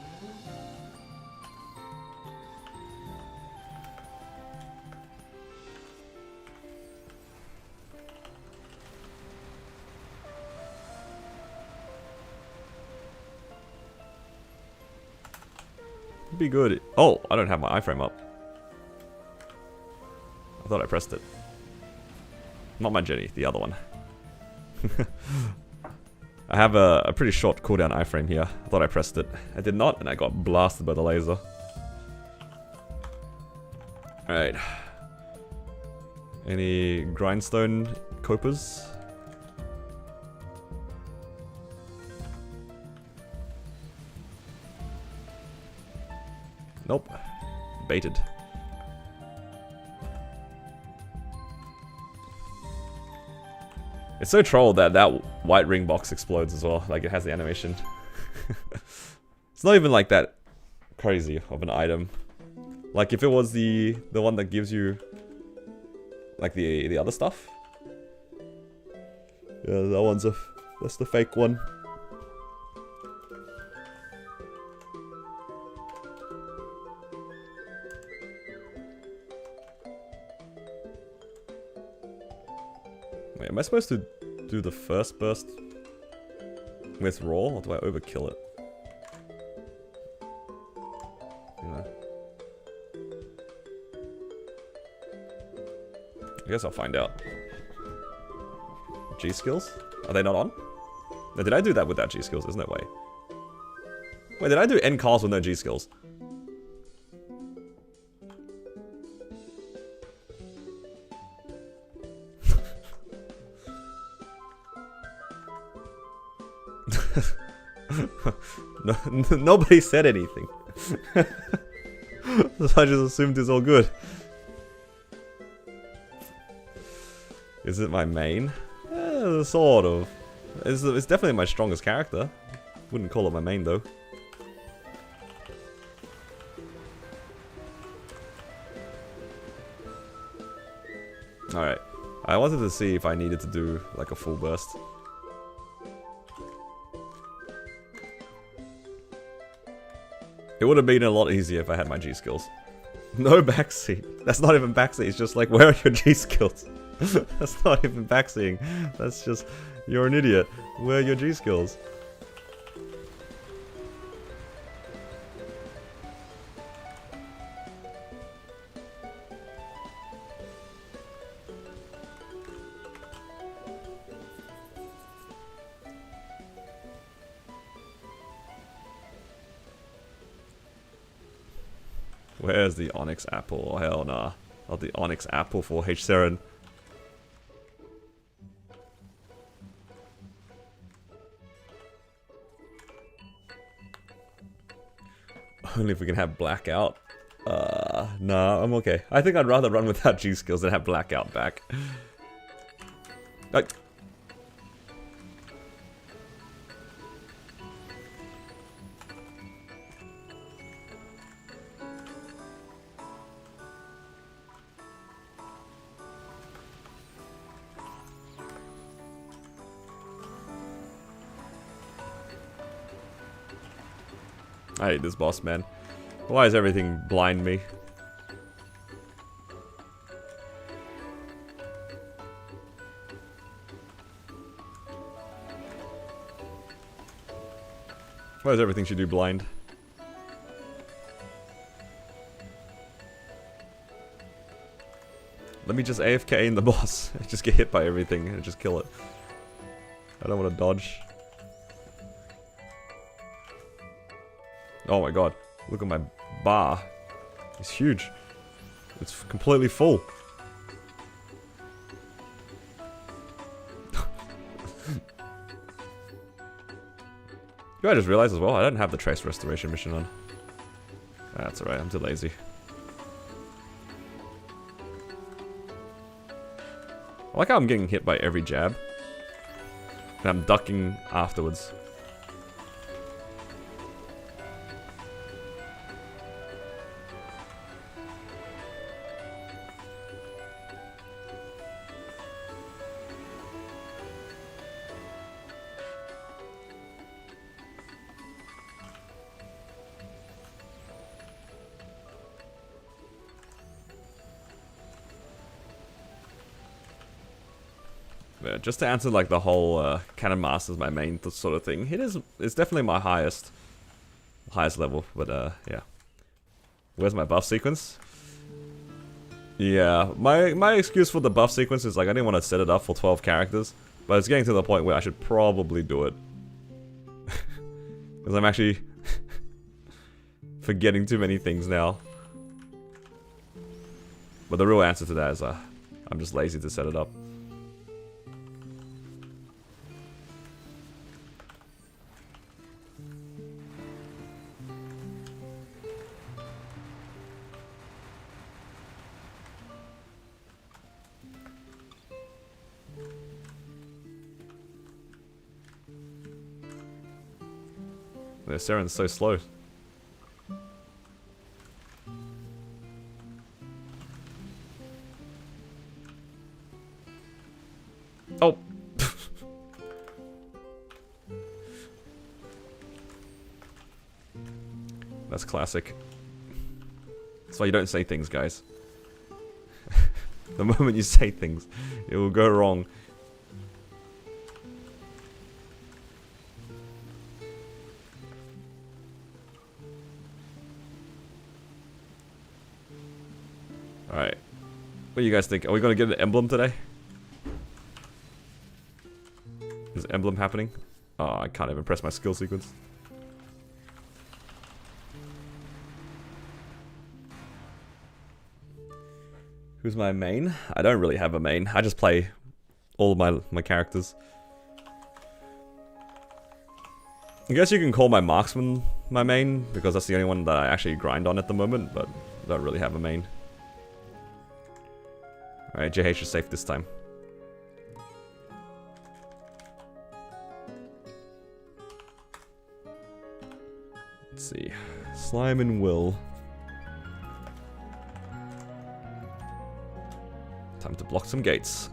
Be good. Oh, I don't have my iframe up. I thought I pressed it. Not my Jenny, the other one. I have a pretty short cooldown iframe here. I thought I pressed it. I did not, and I got blasted by the laser. Alright. Any grindstone copers? Nope. Baited. It's so troll that that white ring box explodes as well. Like, it has the animation. It's not even like that crazy of an item. Like, if it was the one that gives you like the other stuff. Yeah, that one's that's the fake one. Wait, am I supposed to do the first burst with raw, or do I overkill it? Yeah. I guess I'll find out. G skills? Are they not on? No, did I do that without G skills? There's no way. Wait, did I do end calls with no G skills? No, nobody said anything. So I just assumed it's all good. Is it my main? Sort of. It's definitely my strongest character. Wouldn't call it my main though. Alright. I wanted to see if I needed to do like a full burst. It would have been a lot easier if I had my G skills. No backseat. That's not even backseat. It's just like, where are your G skills? That's not even backseating. That's just, you're an idiot. Where are your G skills? Where's the Onyx Apple? Hell nah. Not the Onyx Apple for H-Seren. Only if we can have Blackout. Nah, I'm okay. I think I'd rather run without G-Skills than have Blackout back. I hate this boss, man. Why is everything blind me? Why is everything she do blind? Let me just AFK in the boss. Just get hit by everything and just kill it. I don't want to dodge. Oh my god, look at my bar. It's huge. It's completely full. You know, I just realized as well, I don't have the Trace Restoration mission on. That's alright, I'm too lazy. I like how I'm getting hit by every jab. And I'm ducking afterwards. Yeah, just to answer like the whole Cannon Master's my main sort of thing. It's definitely my highest level, but yeah. Where's my buff sequence? Yeah, my excuse for the buff sequence is like I didn't want to set it up for 12 characters, but it's getting to the point where I should probably do it. Because I'm actually forgetting too many things now. But the real answer to that is I'm just lazy to set it up. Seren's so slow. Oh! That's classic. That's why you don't say things, guys. The moment you say things, it will go wrong Alright. What do you guys think? Are we gonna get an emblem today? Is emblem happening? Oh, I can't even press my skill sequence. Who's my main? I don't really have a main. I just play all of my characters. I guess you can call my marksman my main, because that's the only one that I actually grind on at the moment, but I don't really have a main. Alright, JH is safe this time. Let's see. Slime and Will. Time to block some gates.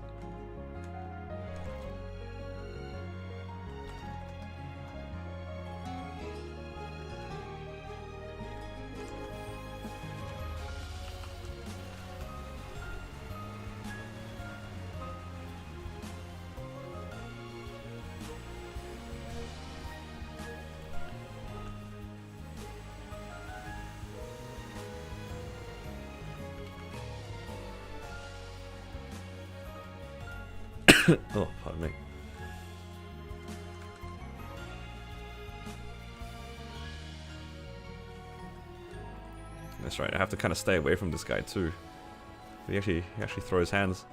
Oh, pardon me. That's right, I have to kind of stay away from this guy too. He actually throws hands.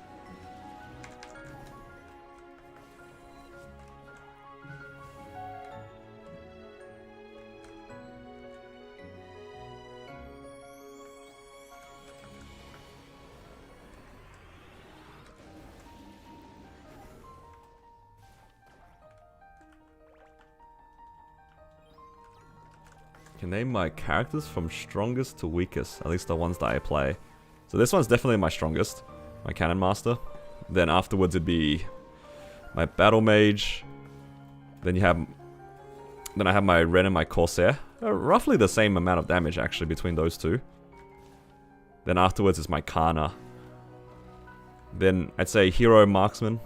Can name my characters from strongest to weakest, at least the ones that I play. So this one's definitely my strongest, my Cannon Master. Then afterwards it'd be my Battle Mage. Then I have my Ren and my Corsair. Roughly the same amount of damage actually between those two. Then afterwards is my Kana. Then I'd say Hero Marksman.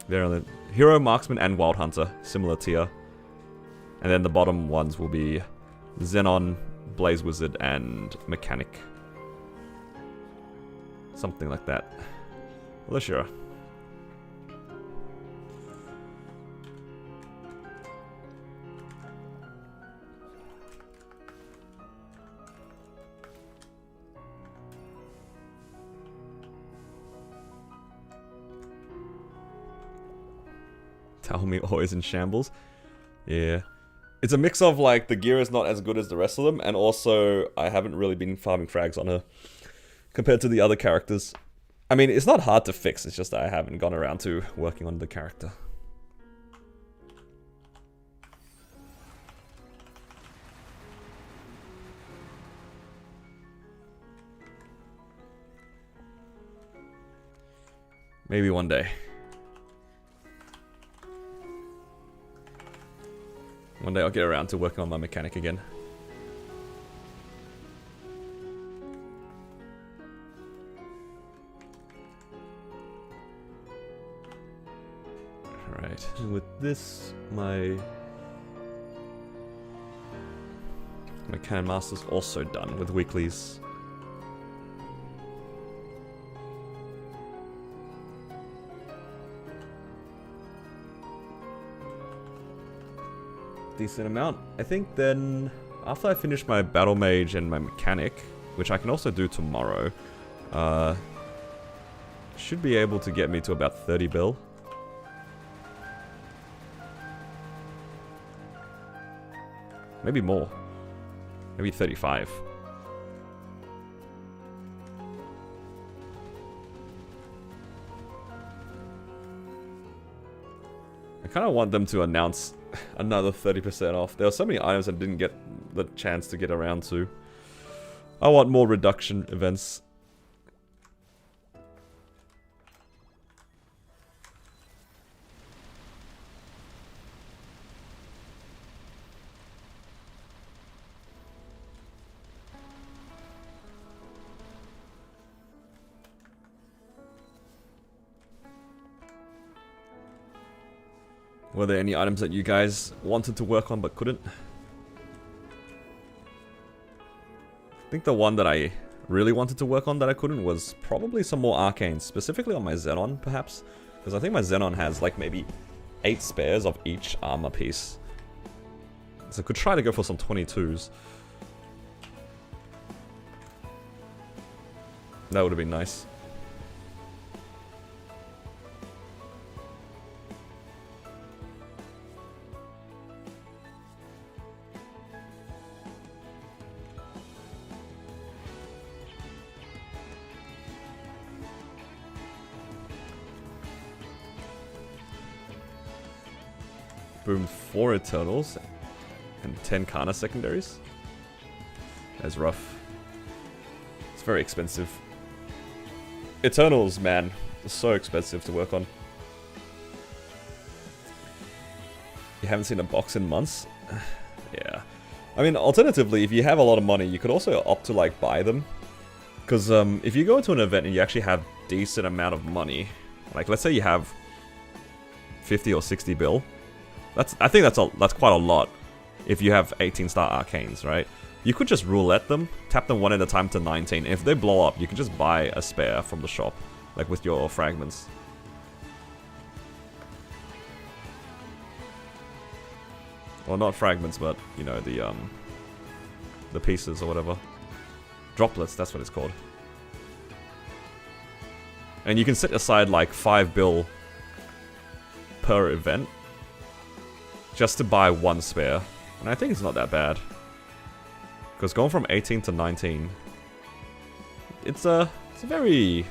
Hero Marksman and Wild Hunter, similar tier. And then the bottom ones will be Xenon, Blaze Wizard, and Mechanic. Something like that. Alicia. Tell me always in shambles. Yeah. It's a mix of like the gear is not as good as the rest of them, and also I haven't really been farming frags on her compared to the other characters. I mean, it's not hard to fix, it's just that I haven't gone around to working on the character. Maybe one day. One day I'll get around to working on my mechanic again. Alright, with this, my Cannon Master's also done with weeklies. Decent amount. I think then after I finish my Battle Mage and my Mechanic, which I can also do tomorrow, should be able to get me to about 30 bill. Maybe more. Maybe 35. I kind of want them to announce another 30% off. There are so many items I didn't get the chance to get around to. I want more reduction events. Were there any items that you guys wanted to work on but couldn't? I think the one that I really wanted to work on that I couldn't was probably some more arcanes, specifically on my Xenon, perhaps. Because I think my Xenon has like maybe 8 spares of each armor piece. So I could try to go for some 22s. That would have been nice. Boom, 4 Eternals and 10 Kana secondaries. That's rough. It's very expensive. Eternals, man, are so expensive to work on. You haven't seen a box in months? Yeah. I mean, alternatively, if you have a lot of money, you could also opt to, like, buy them. Because if you go into an event and you actually have decent amount of money, like, let's say you have 50 or 60 bill, I think that's quite a lot if you have 18-star arcanes, right? You could just roulette them, tap them one at a time to 19. If they blow up, you can just buy a spare from the shop, like with your fragments. Well, not fragments, but, you know, the pieces or whatever. Droplets, that's what it's called. And you can set aside like 5 bill per event just to buy 1 spare. And I think it's not that bad. Because going from 18 to 19, it's a very,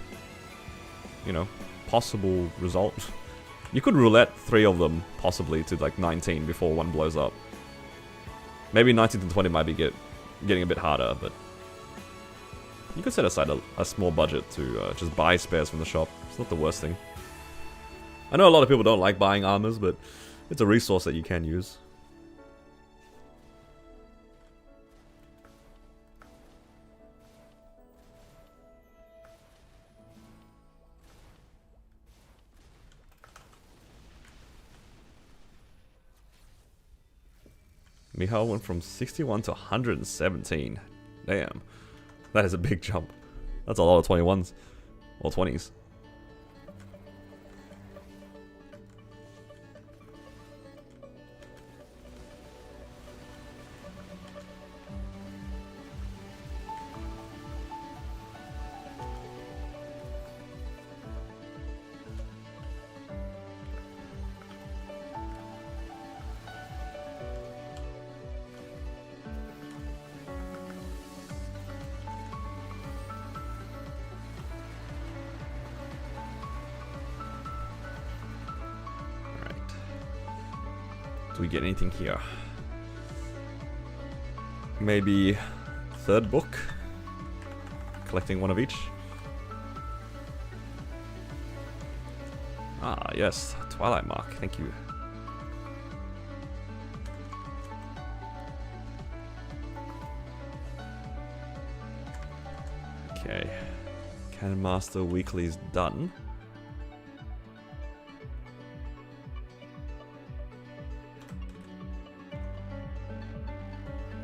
you know, possible result. You could roulette 3 of them, possibly, to like 19 before one blows up. Maybe 19 to 20 might be getting a bit harder, but you could set aside a small budget to just buy spares from the shop. It's not the worst thing. I know a lot of people don't like buying armors, but it's a resource that you can use. Michal went from 61 to 117. Damn. That is a big jump. That's a lot of 21s. Or 20s. Do we get anything here? Maybe 3rd book? Collecting 1 of each? Ah, yes. Twilight Mark. Thank you. Okay. Cannon Master Weekly is done.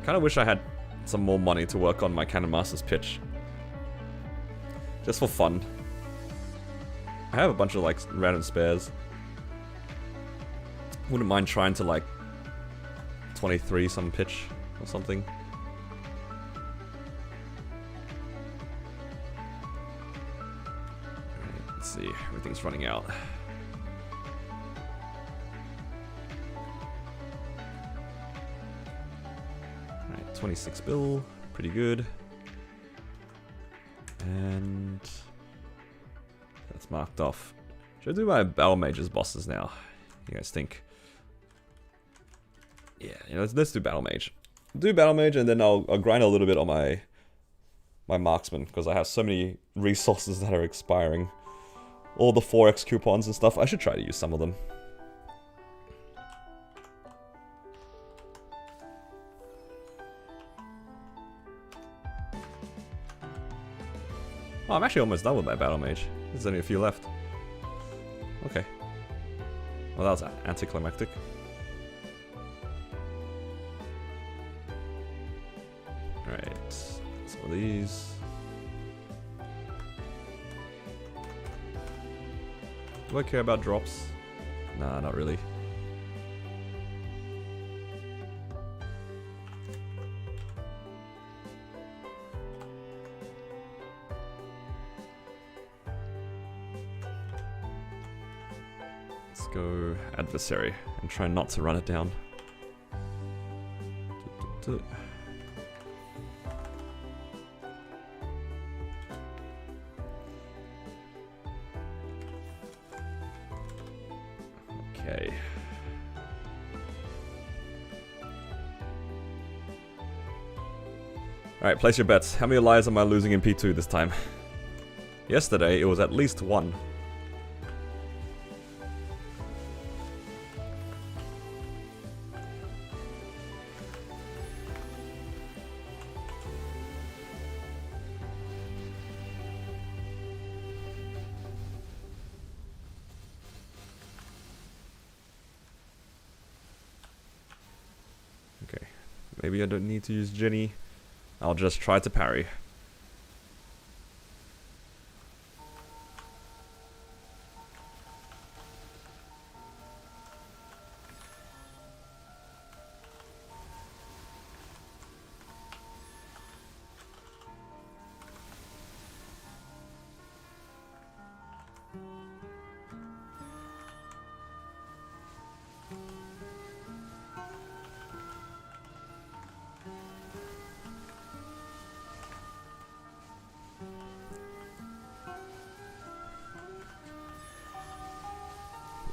Kind of wish I had some more money to work on my Cannon Master's pitch. Just for fun. I have a bunch of like random spares. Wouldn't mind trying to like 23 some pitch or something. Right, let's see, everything's running out. 26 bill, pretty good. And that's marked off. Should I do my Battle Mages bosses now? You guys think? Yeah, you know, let's do Battle Mage. Do Battle Mage and then I'll grind a little bit on my Marksman because I have so many resources that are expiring. All the 4x coupons and stuff. I should try to use some of them. Oh, I'm actually almost done with my Battle Mage. There's only a few left. Okay. Well, that was anticlimactic. Alright. Some of these. Do I care about drops? Nah, not really. Let's go adversary and try not to run it down. Okay. Alright, place your bets. How many lives am I losing in P2 this time? Yesterday, it was at least 1. Okay, maybe I don't need to use Jenny. I'll just try to parry.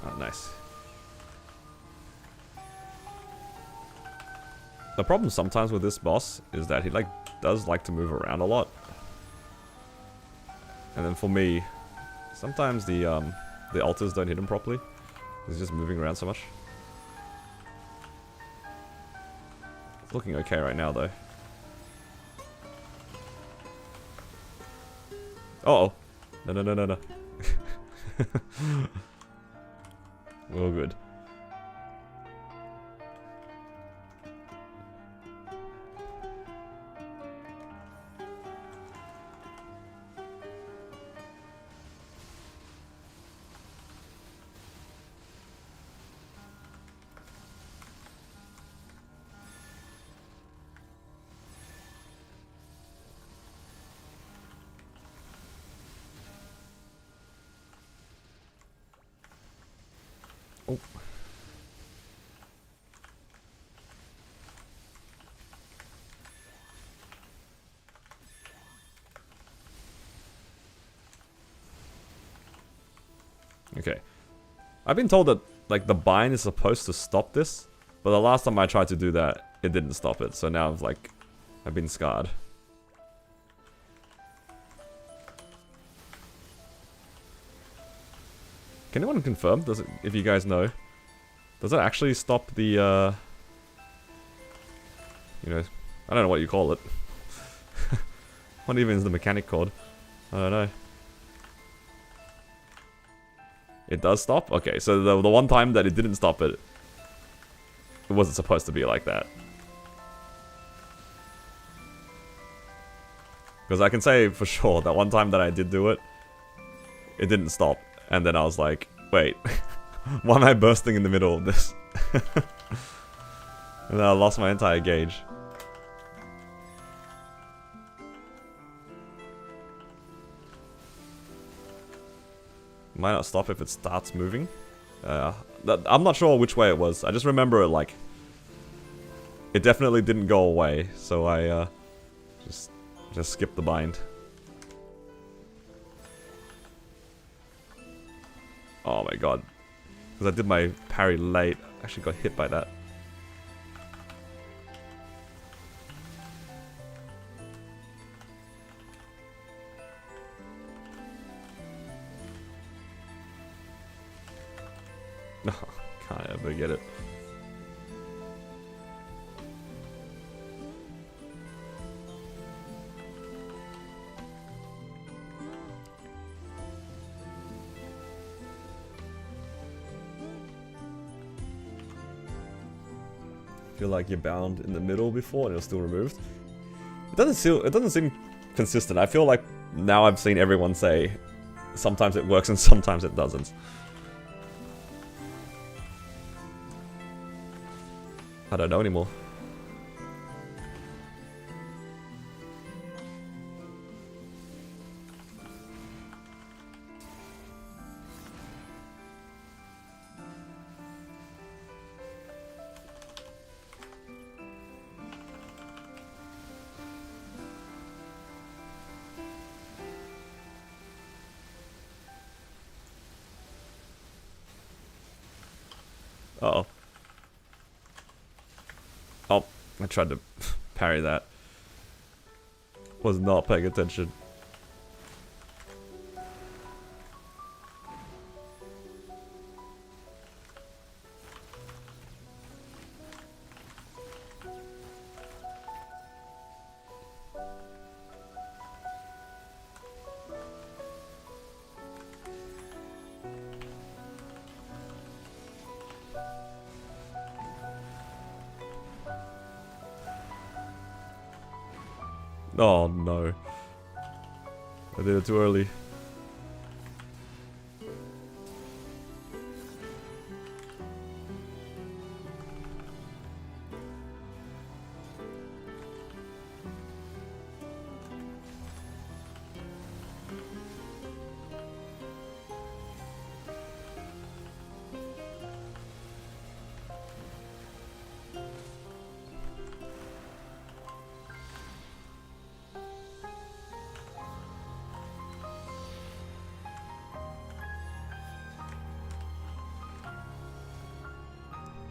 Oh, nice. The problem sometimes with this boss is that he does like to move around a lot. And then for me, sometimes the altars don't hit him properly. He's just moving around so much. It's looking okay right now though. Uh-oh. No. We're all good. Oh. Okay. I've been told that like the bind is supposed to stop this, but the last time I tried to do that, it didn't stop it. So now I've been scarred. Can anyone confirm? Does it, if you guys know, does it actually stop the, you know, I don't know what you call it. What even is the mechanic called? I don't know. It does stop? Okay, so the one time that it didn't stop it, it wasn't supposed to be like that. Because I can say for sure that one time that I did do it, it didn't stop. And then I was like, wait, why am I bursting in the middle of this? And then I lost my entire gauge. Might not stop if it starts moving. I'm not sure which way it was. I just remember it it definitely didn't go away. So I just skipped the bind. Oh my god. Because I did my parry late. I actually got hit by that. No, can't ever get it. Feel like you're bound in the middle before and you're still removed. It doesn't seem consistent. I feel like now I've seen everyone say sometimes it works and sometimes it doesn't. I don't know anymore. Uh-oh. Oh, I tried to parry that. Was not paying attention. Oh no. I did it too early.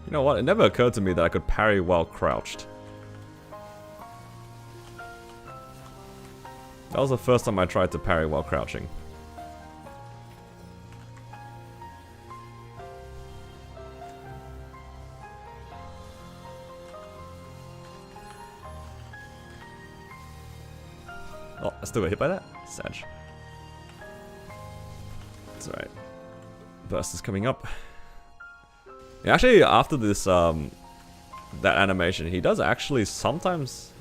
You know what? It never occurred to me that I could parry while crouched. That was the first time I tried to parry while crouching. Oh, I still got hit by that? Sad. It's alright. Burst is coming up. Yeah, actually, after this, that animation, he does actually sometimes...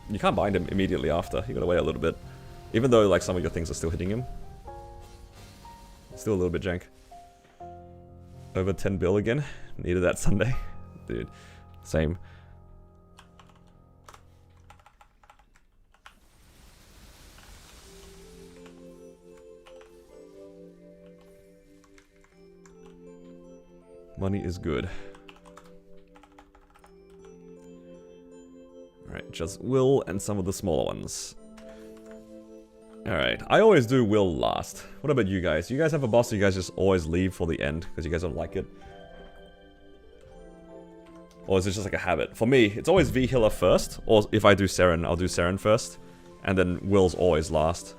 You can't bind him immediately after. You gotta wait a little bit. Even though, like, some of your things are still hitting him. Still a little bit jank. Over 10 bill again. Needed that Sunday. Dude, same. Money is good. Alright, just Will and some of the smaller ones. Alright, I always do Will last. What about you guys? Do you guys have a boss or you guys just always leave for the end because you guys don't like it? Or is it just like a habit? For me, it's always V healer first, or if I do Seren, I'll do Seren first, and then Will's always last.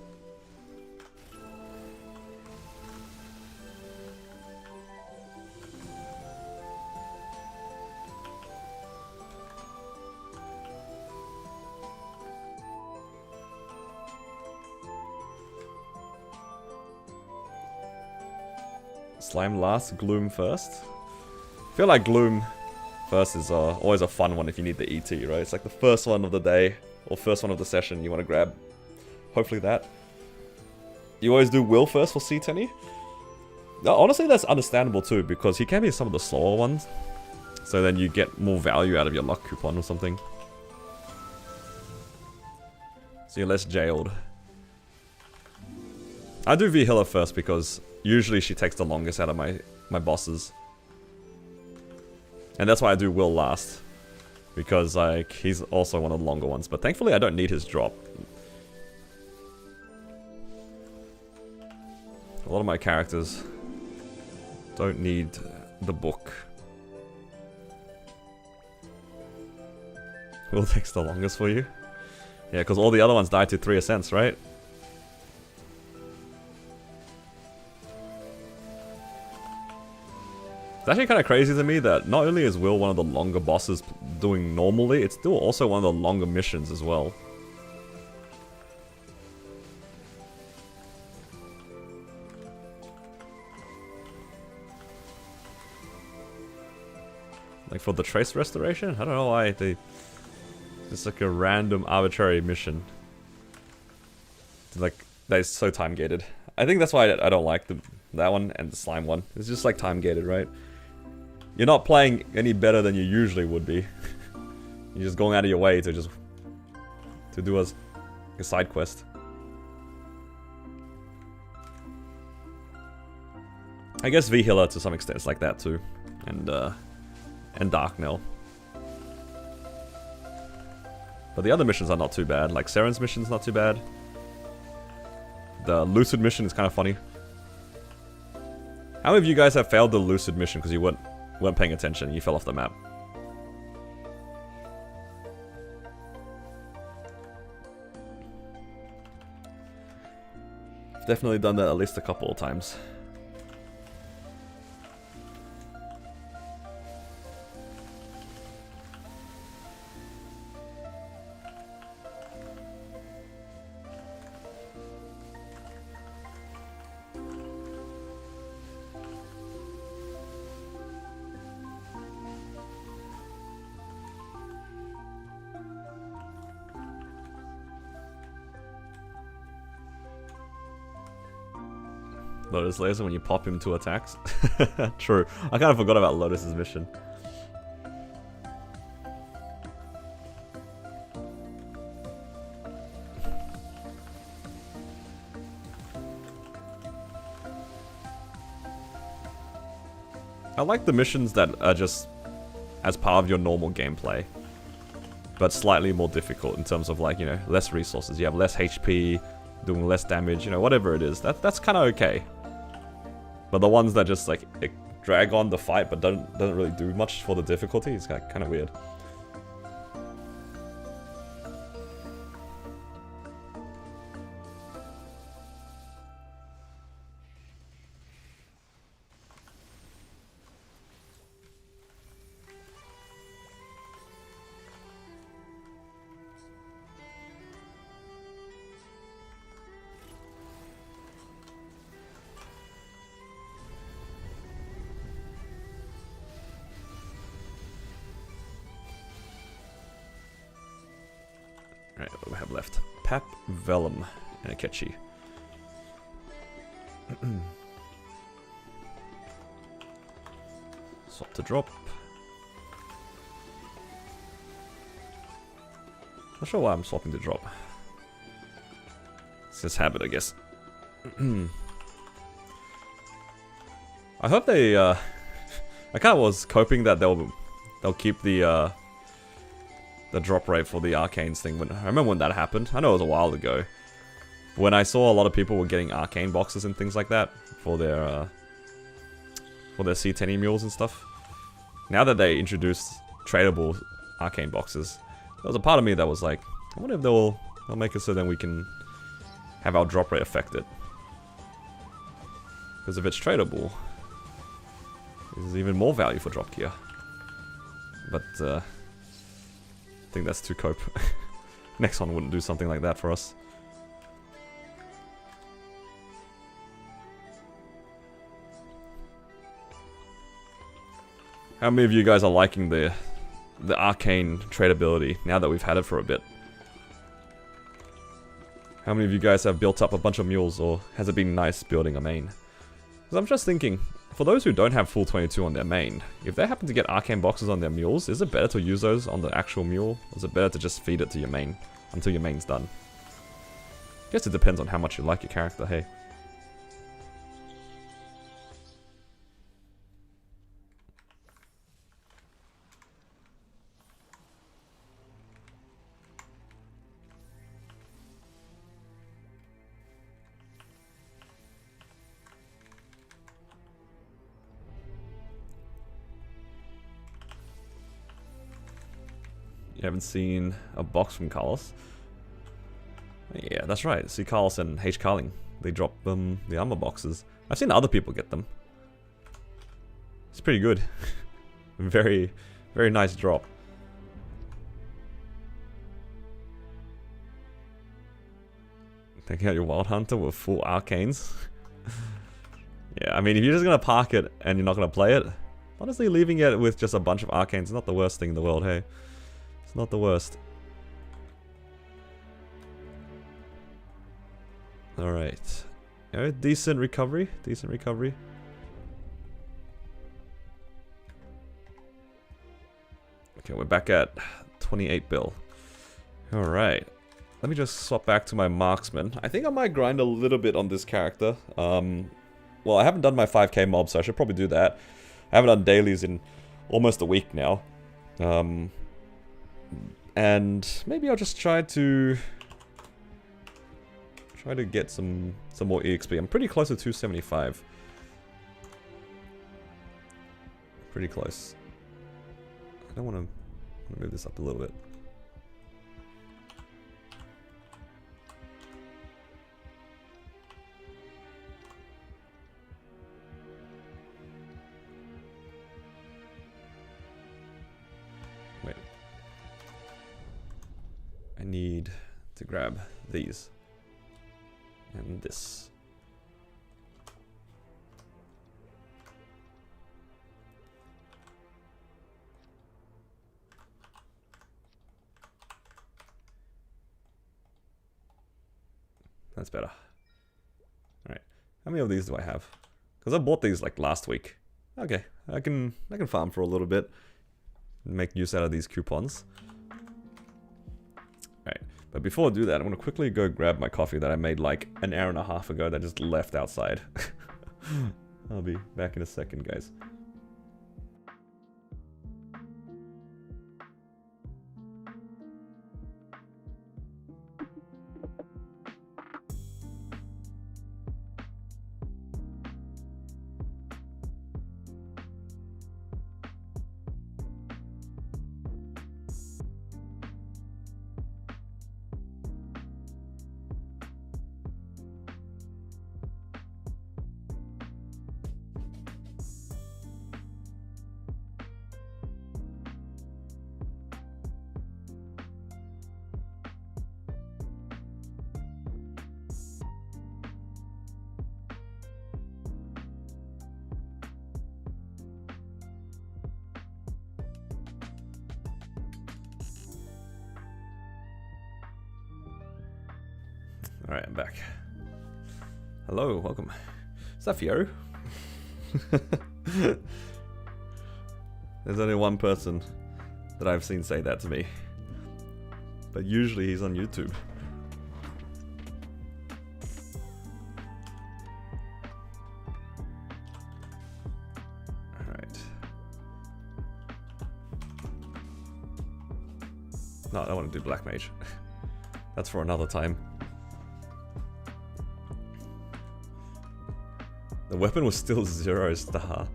Slime last, Gloom first. I feel like Gloom first is always a fun one if you need the ET, right? It's like the first one of the day, or first one of the session you want to grab. Hopefully that. You always do Will first for C10? Honestly, that's understandable too, because he can be some of the slower ones. So then you get more value out of your luck coupon or something. So you're less jailed. I do V healer first because usually she takes the longest out of my bosses. And that's why I do Will last. Because like he's also one of the longer ones. But thankfully I don't need his drop. A lot of my characters don't need the book. Will takes the longest for you. Yeah, because all the other ones died to 3 ascents, right? It's actually kind of crazy to me that not only is Will one of the longer bosses doing normally, it's still also one of the longer missions as well. Like for the trace restoration? I don't know why they... It's like a random arbitrary mission. Like, that is so time gated. I think that's why I don't like that one and the slime one. It's just like time gated, right? You're not playing any better than you usually would be. You're just going out of your way to just... to do a side quest. I guess V-Healer to some extent is like that too. And Dark Knell. But the other missions are not too bad. Like Seren's mission's not too bad. The Lucid mission is kind of funny. How many of you guys have failed the Lucid mission because you weren't paying attention and you fell off the map? I've definitely done that at least a couple of times. Lotus Laser when you pop him 2 attacks. True. I kind of forgot about Lotus's mission. I like the missions that are just as part of your normal gameplay, but slightly more difficult in terms of, like, you know, less resources. You have less HP, doing less damage, you know, whatever it is. That's kind of okay. But the ones that just, like, drag on the fight but doesn't really do much for the difficulty is kind of weird. Alright, what do we have left? Pap, Vellum, and a Ketchy. Swap to drop. Not sure why I'm swapping to drop. It's just habit, I guess. I hope they, I kind of was hoping that they'll keep the drop rate for the Arcanes thing. I remember when that happened. I know it was a while ago. When I saw a lot of people were getting Arcane boxes and things like that for their C10 mules and stuff. Now that they introduced tradable Arcane boxes, there was a part of me that was like, I wonder if they'll make it so then we can have our drop rate affected. Because if it's tradable, there's even more value for drop gear. But I think that's too cope. Next one wouldn't do something like that for us. How many of you guys are liking the Arcane tradability now that we've had it for a bit? How many of you guys have built up a bunch of mules, or has it been nice building a main? Because I'm just thinking, for those who don't have full 22 on their main, if they happen to get Arcane boxes on their mules, is it better to use those on the actual mule? Or is it better to just feed it to your main until your main's done? I guess it depends on how much you like your character, hey. You haven't seen a box from Carlos? Yeah, that's right. See Carlos and H. Carling. They drop the armor boxes. I've seen other people get them. It's pretty good. Very, very nice drop. Taking out your Wild Hunter with full Arcanes. Yeah, I mean, if you're just gonna park it and you're not gonna play it, honestly, leaving it with just a bunch of Arcanes is not the worst thing in the world, hey? It's not the worst. Alright. Decent recovery. Decent recovery. Okay, we're back at 28 bill. Alright. Let me just swap back to my marksman. I think I might grind a little bit on this character. Well, I haven't done my 5k mob, so I should probably do that. I haven't done dailies in almost a week now. And maybe I'll just try to get some more EXP. I'm pretty close to 275. Pretty close. I don't want to move this up a little bit. Wait. I need to grab these. And this. That's better. Alright. How many of these do I have? Because I bought these like last week. Okay, I can farm for a little bit. Make use out of these coupons. Alright, but before I do that, I'm gonna quickly go grab my coffee that I made like an hour and a half ago that just left outside. I'll be back in a second, guys. Alright, I'm back. Hello, welcome. Is that Fio? There's only one person that I've seen say that to me. But usually he's on YouTube. Alright. No, I don't want to do Black Mage. That's for another time. The weapon was still 0 star.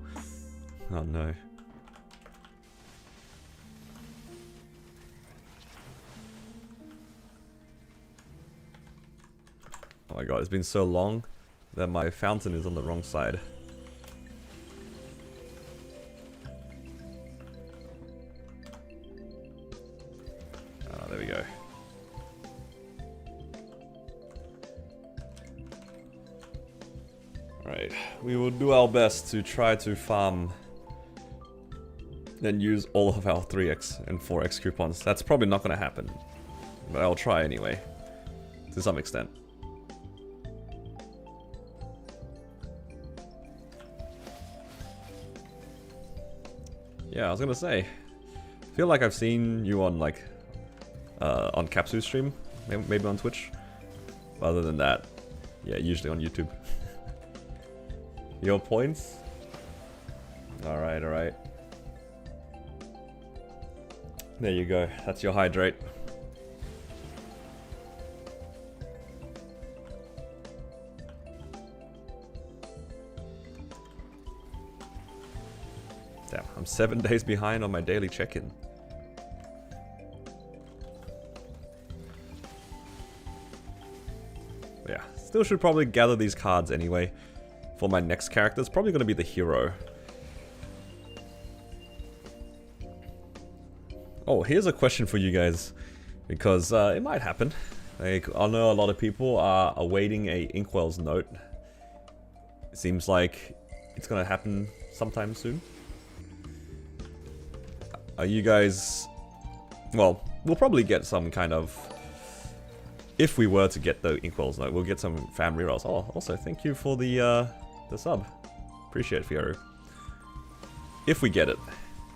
Oh no. Oh my god, it's been so long that my fountain is on the wrong side. Ah, there we go. Alright, we will do our best to try to farm and use all of our 3x and 4x coupons. That's probably not going to happen, but I'll try anyway, to some extent. Yeah, I was gonna say, I feel like I've seen you on like, on Capsu's stream, maybe on Twitch. But other than that, yeah, usually on YouTube. Your points? Alright, alright. There you go, that's your hydrate. Damn, I'm 7 days behind on my daily check-in. Yeah, still should probably gather these cards anyway. For my next character, it's probably going to be the hero. Oh, here's a question for you guys. Because it might happen. Like, I know a lot of people are awaiting a Inkwell's note. It seems like it's going to happen sometime soon. Are you guys... Well, we'll probably get some kind of... If we were to get the Inkwell's note, we'll get some fam rerolls. Oh, also, thank you for the sub. Appreciate it, Fiero. If we get it,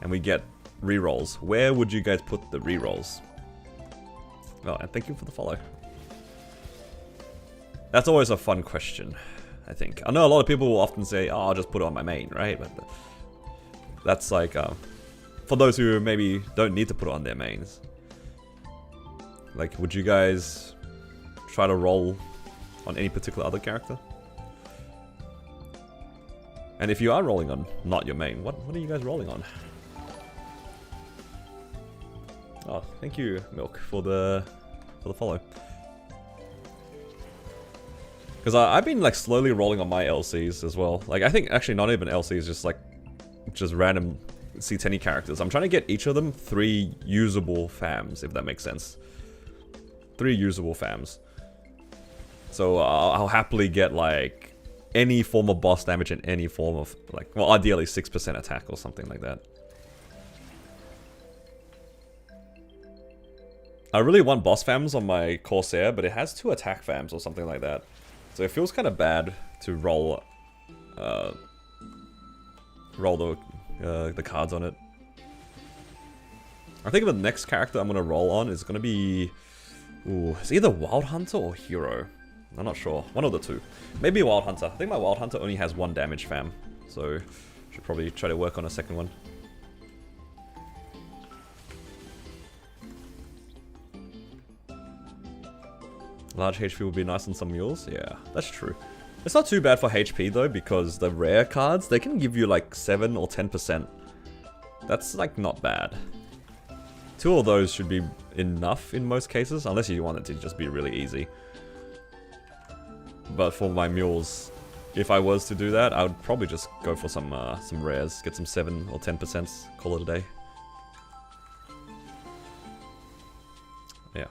and we get rerolls, where would you guys put the rerolls? Oh, and thank you for the follow. That's always a fun question, I think. I know a lot of people will often say, oh, I'll just put it on my main, right? But that's like, for those who maybe don't need to put it on their mains. Like, would you guys try to roll on any particular other character? And if you are rolling on not your main, what are you guys rolling on? Oh, thank you, Milk, for the follow. Because I've been like slowly rolling on my LCs as well. Like I think actually not even LCs, just random C10 characters. I'm trying to get each of them 3 usable fams, if that makes sense. 3 usable fams. So I'll happily get like any form of boss damage and any form of like, well, ideally 6% attack or something like that. I really want boss fams on my Corsair, but it has 2 attack fams or something like that. So it feels kind of bad to roll the cards on it. I think the next character I'm gonna roll on is gonna be, it's either Wild Hunter or Hero. I'm not sure. One of the 2. Maybe Wild Hunter. I think my Wild Hunter only has 1 damage fam, so should probably try to work on a second one. Large HP would be nice on some mules. Yeah, that's true. It's not too bad for HP though, because the rare cards, they can give you like 7 or 10%. That's like not bad. 2 of those should be enough in most cases, unless you want it to just be really easy. But for my mules, if I was to do that, I would probably just go for some rares, get some 7 or 10%, call it a day. Yeah.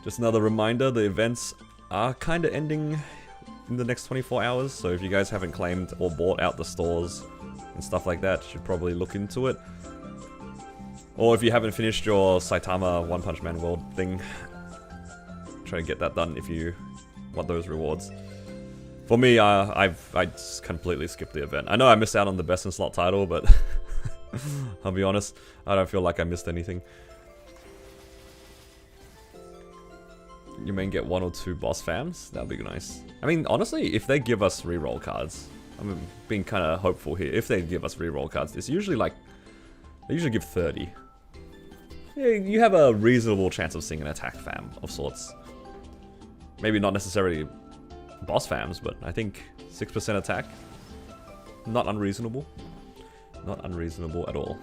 Just another reminder, the events are kind of ending in the next 24 hours, so if you guys haven't claimed or bought out the stores and stuff like that, you should probably look into it. Or if you haven't finished your Saitama One Punch Man World thing, try to get that done if you want those rewards. For me, I just completely skipped the event. I know I missed out on the best in slot title, but I'll be honest, I don't feel like I missed anything. You may get 1 or 2 boss fams, that'd be nice. I mean, honestly, if they give us reroll cards, I'm being kind of hopeful here. If they give us reroll cards, it's usually like, they usually give 30. Yeah, you have a reasonable chance of seeing an attack fam of sorts. Maybe not necessarily boss fams, but I think 6% attack, not unreasonable. Not unreasonable at all.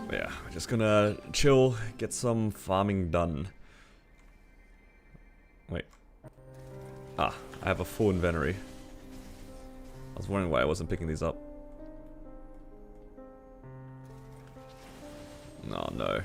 Yeah, we're just gonna chill, get some farming done. Wait. Ah, I have a full inventory. I was wondering why I wasn't picking these up. Oh no.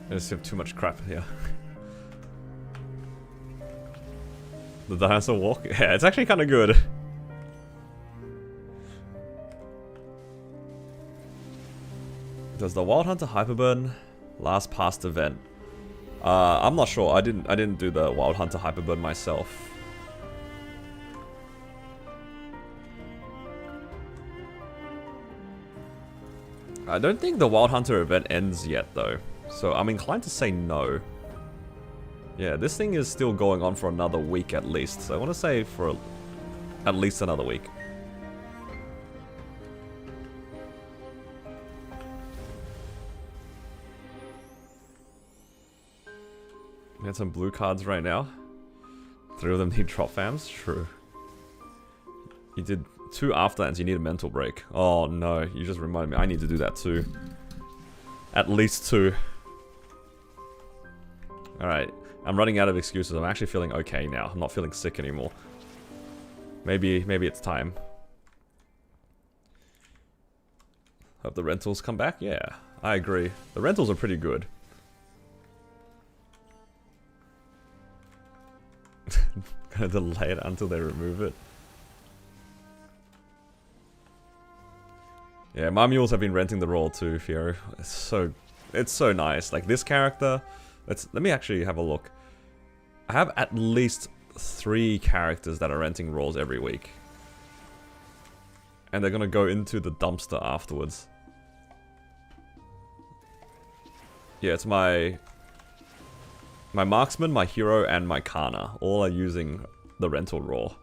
I just have too much crap here. The dinosaur walk? Yeah, it's actually kind of good. Does the Wild Hunter Hyperburn last past event? I'm not sure. I didn't do the Wild Hunter Hyperburn myself. I don't think the Wild Hunter event ends yet though. So I'm inclined to say no. Yeah, this thing is still going on for another week at least. So I want to say for at least another week. We had some blue cards right now. 3 of them need drop fams. True. You did 2 after and you need a mental break. Oh no, you just reminded me. I need to do that too. At least 2. Alright, I'm running out of excuses. I'm actually feeling okay now. I'm not feeling sick anymore. Maybe it's time. Hope the rentals come back? Yeah, I agree. The rentals are pretty good. gonna delay it until they remove it. Yeah, my mules have been renting the role too, Fiero. It's so nice. Like this character, let me actually have a look. I have at least 3 characters that are renting roles every week. And they're gonna go into the dumpster afterwards. Yeah, it's my marksman, my hero, and my Kana. All are using the rental role.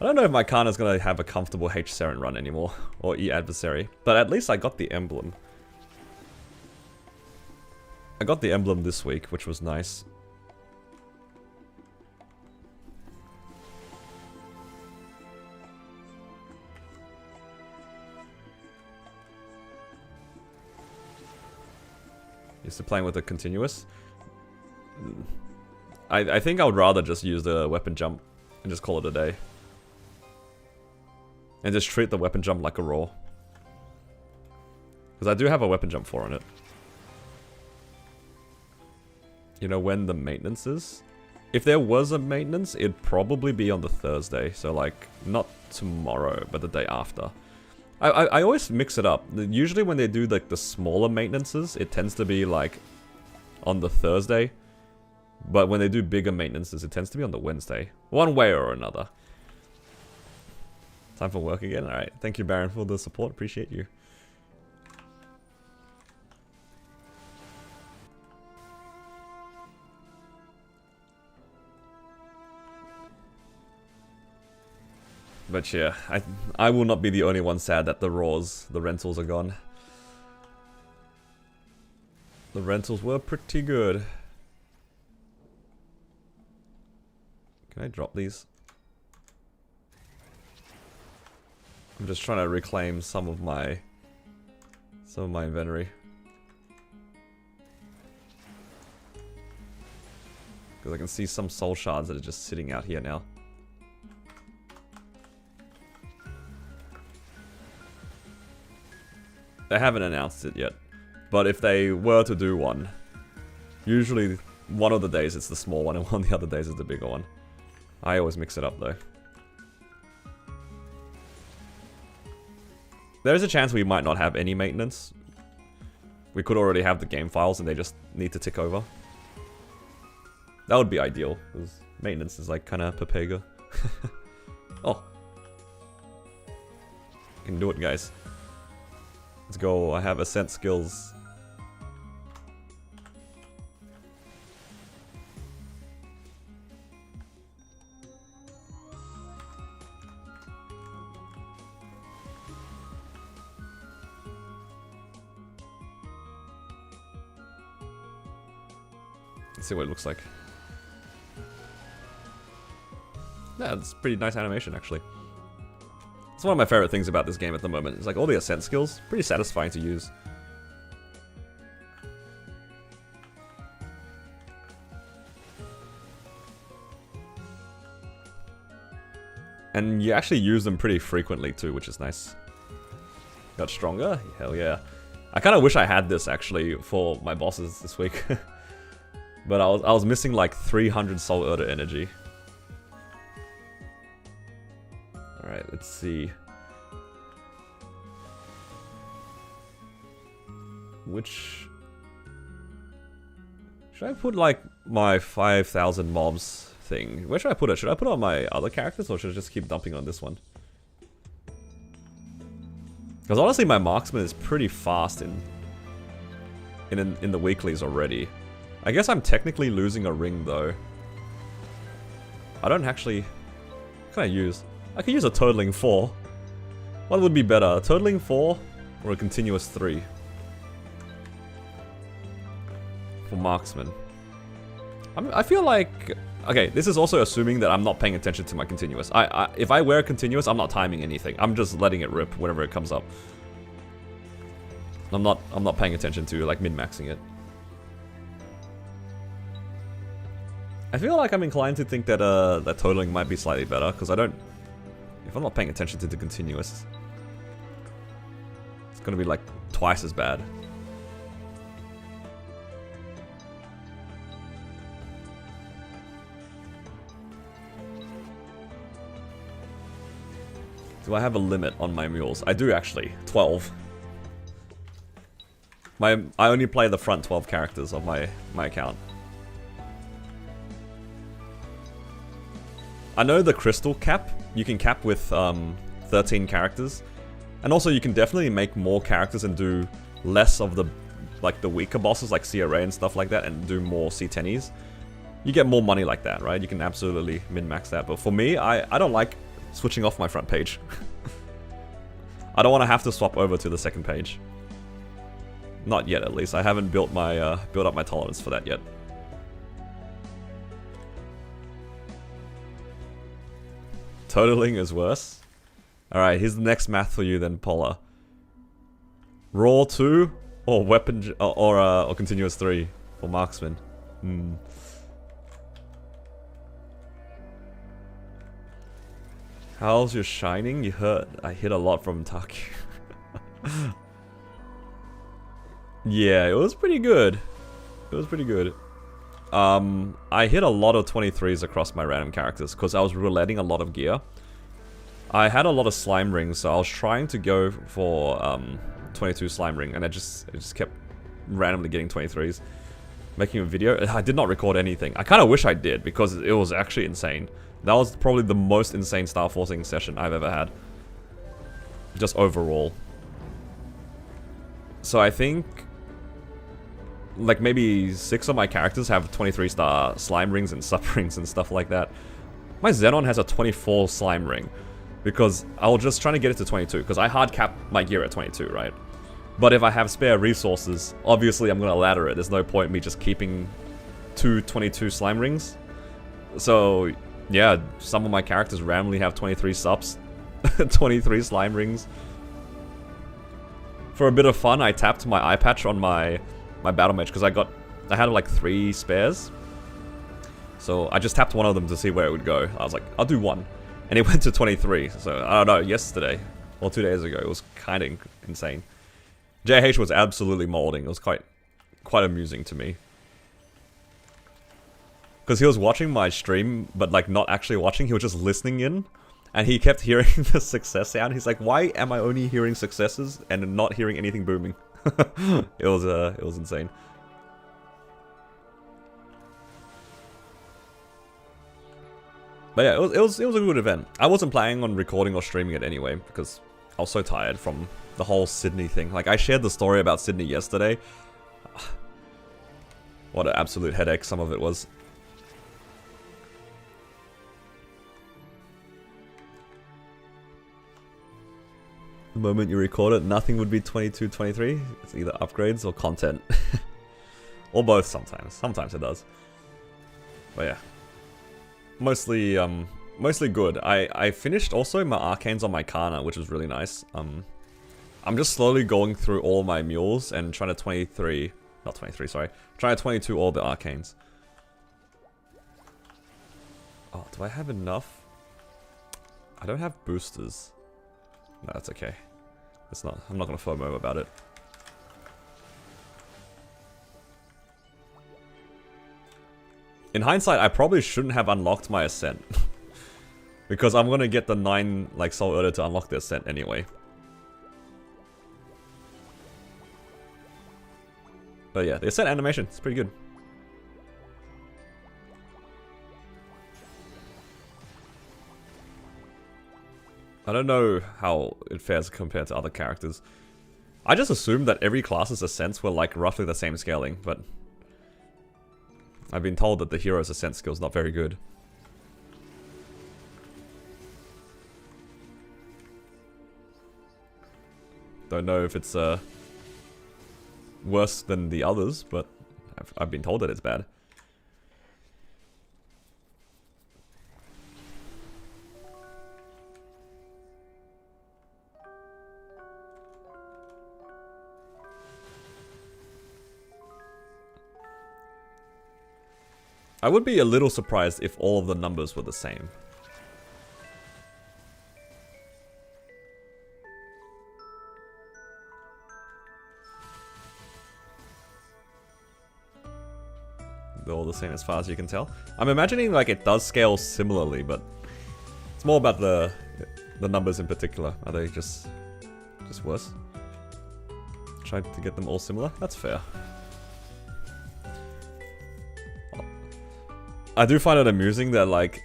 I don't know if my Kana's gonna have a comfortable H Seren run anymore, or E adversary, but at least I got the emblem. I got the emblem this week, which was nice. Used to playing with a continuous. I think I would rather just use the weapon jump and just call it a day. And just treat the weapon jump like a roll. Because I do have a weapon jump 4 on it. You know when the maintenance is? If there was a maintenance, it'd probably be on the Thursday. So like, not tomorrow, but the day after. I always mix it up. Usually when they do like the smaller maintenances, it tends to be like on the Thursday. But when they do bigger maintenances, it tends to be on the Wednesday. One way or another. Time for work again? Alright. Thank you, Baron, for the support. Appreciate you. But yeah, I will not be the only one sad that the rentals are gone. The rentals were pretty good. Can I drop these? I'm just trying to reclaim some of my inventory. Because I can see some soul shards that are just sitting out here now. They haven't announced it yet, but if they were to do one, usually one of the days it's the small one and one of the other days is the bigger one. I always mix it up though. There is a chance we might not have any maintenance. We could already have the game files and they just need to tick over. That would be ideal, because maintenance is like kinda Pepega. Oh. You can do it, guys. Let's go, I have ascent skills. Let's see what it looks like. Yeah, it's pretty nice animation actually. It's one of my favorite things about this game at the moment. It's like all the ascent skills, pretty satisfying to use. And you actually use them pretty frequently too, which is nice. Got stronger? Hell yeah. I kind of wish I had this actually for my bosses this week. But I was missing like 300 Soul Eater energy. Alright, let's see. Which... should I put like my 5,000 mobs thing? Where should I put it? Should I put it on my other characters or should I just keep dumping on this one? Because honestly my marksman is pretty fast in the weeklies already. I guess I'm technically losing a ring though. I don't actually... what can I use? I can use a totaling 4. What would be better? A totaling 4 or a continuous 3? For marksman. I feel like... okay, this is also assuming that I'm not paying attention to my continuous. If I wear a continuous, I'm not timing anything. I'm just letting it rip whenever it comes up. I'm not paying attention to like min-maxing it. I feel like I'm inclined to think that that totaling might be slightly better, because I don't... if I'm not paying attention to the continuous, it's gonna be like twice as bad. Do I have a limit on my mules? I do actually. 12. I only play the front 12 characters of my account. I know the crystal cap, you can cap with 13 characters. And also you can definitely make more characters and do less of the weaker bosses like CRA and stuff like that and do more C10Es. You get more money like that, right? You can absolutely min-max that. But for me, I don't like switching off my front page. I don't want to have to swap over to the second page. Not yet, at least. I haven't built up my tolerance for that yet. Totaling is worse. Alright, here's the next math for you then, Polar. Raw 2 or weapon or continuous 3 for marksman. How's your shining? You hurt. I hit a lot from Taki. Yeah, it was pretty good. It was pretty good. I hit a lot of 23s across my random characters because I was rouletting a lot of gear. I had a lot of slime rings, so I was trying to go for 22 slime ring, and I just kept randomly getting 23s. Making a video, I did not record anything. I kind of wish I did because it was actually insane. That was probably the most insane Starforcing session I've ever had. Just overall. So I think like maybe 6 of my characters have 23-star slime rings and sub rings and stuff like that. My Xenon has a 24 slime ring because I was just trying to get it to 22 because I hard cap my gear at 22, right? But if I have spare resources, obviously I'm gonna ladder it. There's no point in me just keeping 22 slime rings. So yeah, some of my characters randomly have 23 subs, 23 slime rings. For a bit of fun, I tapped my eye patch on my battle mage because I had like 3 spares. So I just tapped one of them to see where it would go. I was like, I'll do one. And it went to 23. So I don't know, yesterday or 2 days ago, it was kind of insane. JH was absolutely molding. It was quite amusing to me. Because he was watching my stream, but like not actually watching, he was just listening in. And he kept hearing the success sound. He's like, why am I only hearing successes and not hearing anything booming? It was insane. But yeah, it was a good event. I wasn't planning on recording or streaming it anyway, because I was so tired from the whole Sydney thing. Like, I shared the story about Sydney yesterday. What an absolute headache some of it was. The moment you record it, nothing would be 22, 23. It's either upgrades or content. Or both sometimes. Sometimes it does. But yeah. Mostly good. I finished also my arcanes on my Kana, which was really nice. I'm just slowly going through all my mules and trying to trying to 22 all the arcanes. Oh, do I have enough? I don't have boosters. No, that's okay. I'm not gonna FOMO about it. In hindsight, I probably shouldn't have unlocked my Ascent. Because I'm gonna get the 9 like Soul Eater to unlock the Ascent anyway. But yeah, the Ascent animation, it's pretty good. I don't know how it fares compared to other characters. I just assumed that every class's Ascents were like roughly the same scaling, but I've been told that the hero's Ascent skill is not very good. Don't know if it's worse than the others, but I've been told that it's bad. I would be a little surprised if all of the numbers were the same. They're all the same as far as you can tell. I'm imagining like it does scale similarly, but it's more about the The numbers in particular, are they just worse? Tried to get them all similar? That's fair. I do find it amusing that, like,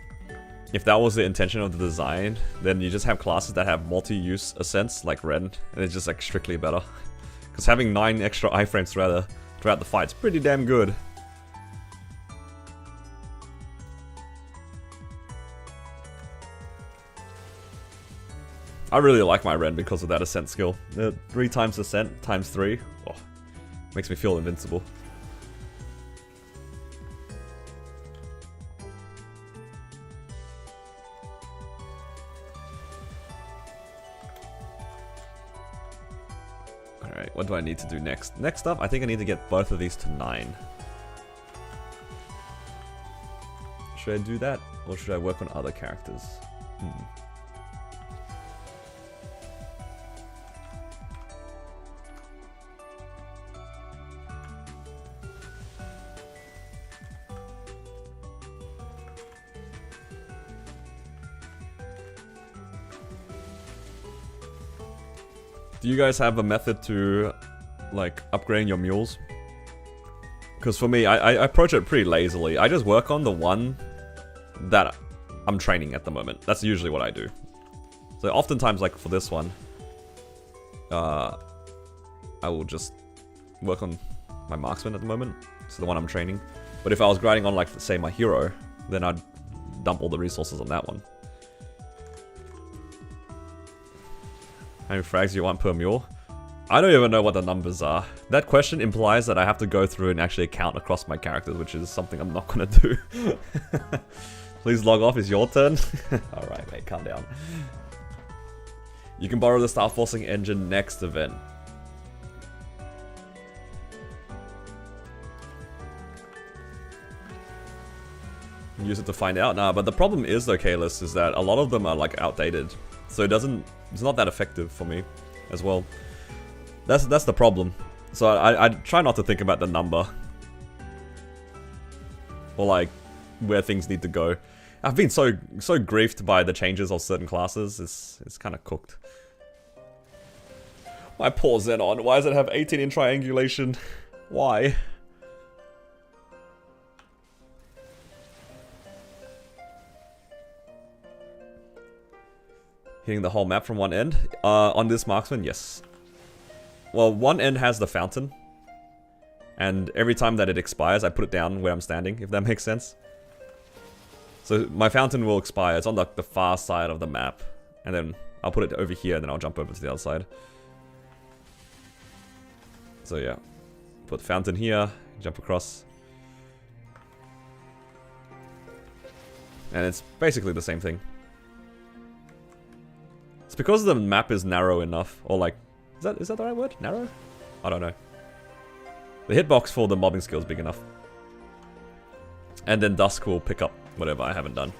if that was the intention of the design, then you just have classes that have multi-use ascents, like Ren, and it's just, like, strictly better. Because having 9 extra iframes throughout the fight is pretty damn good. I really like my Ren because of that ascent skill. 3 times ascent times 3. Oh, makes me feel invincible. Alright, what do I need to do next? Next up, I think I need to get both of these to 9. Should I do that? Or should I work on other characters? Do you guys have a method to, like, upgrading your mules? Because for me, I approach it pretty lazily. I just work on the one that I'm training at the moment. That's usually what I do. So oftentimes, like for this one, I will just work on my marksman at the moment. So the one I'm training. But if I was grinding on, like, say, my hero, then I'd dump all the resources on that one. How many frags do you want per mule? I don't even know what the numbers are. That question implies that I have to go through and actually count across my characters, which is something I'm not gonna do. Please log off, it's your turn. Alright, mate, calm down. You can borrow the Starforcing engine next event. Use it to find out. Nah, but the problem is though, Kalis, is that a lot of them are, like, outdated. So it's not that effective for me as well. That's the problem. So I try not to think about the number. Or, like, where things need to go. I've been so griefed by the changes of certain classes, it's kind of cooked. My poor Xenon, why does it have 18 in triangulation? Why? Hitting the whole map from one end? On this marksman, yes. Well, one end has the fountain. And every time that it expires, I put it down where I'm standing, if that makes sense. So my fountain will expire. It's on the far side of the map. And then I'll put it over here, and then I'll jump over to the other side. So yeah. Put the fountain here, jump across. And it's basically the same thing. It's because the map is narrow enough, or like, is that the right word? Narrow? I don't know. The hitbox for the mobbing skill is big enough. And then Dusk will pick up whatever I haven't done.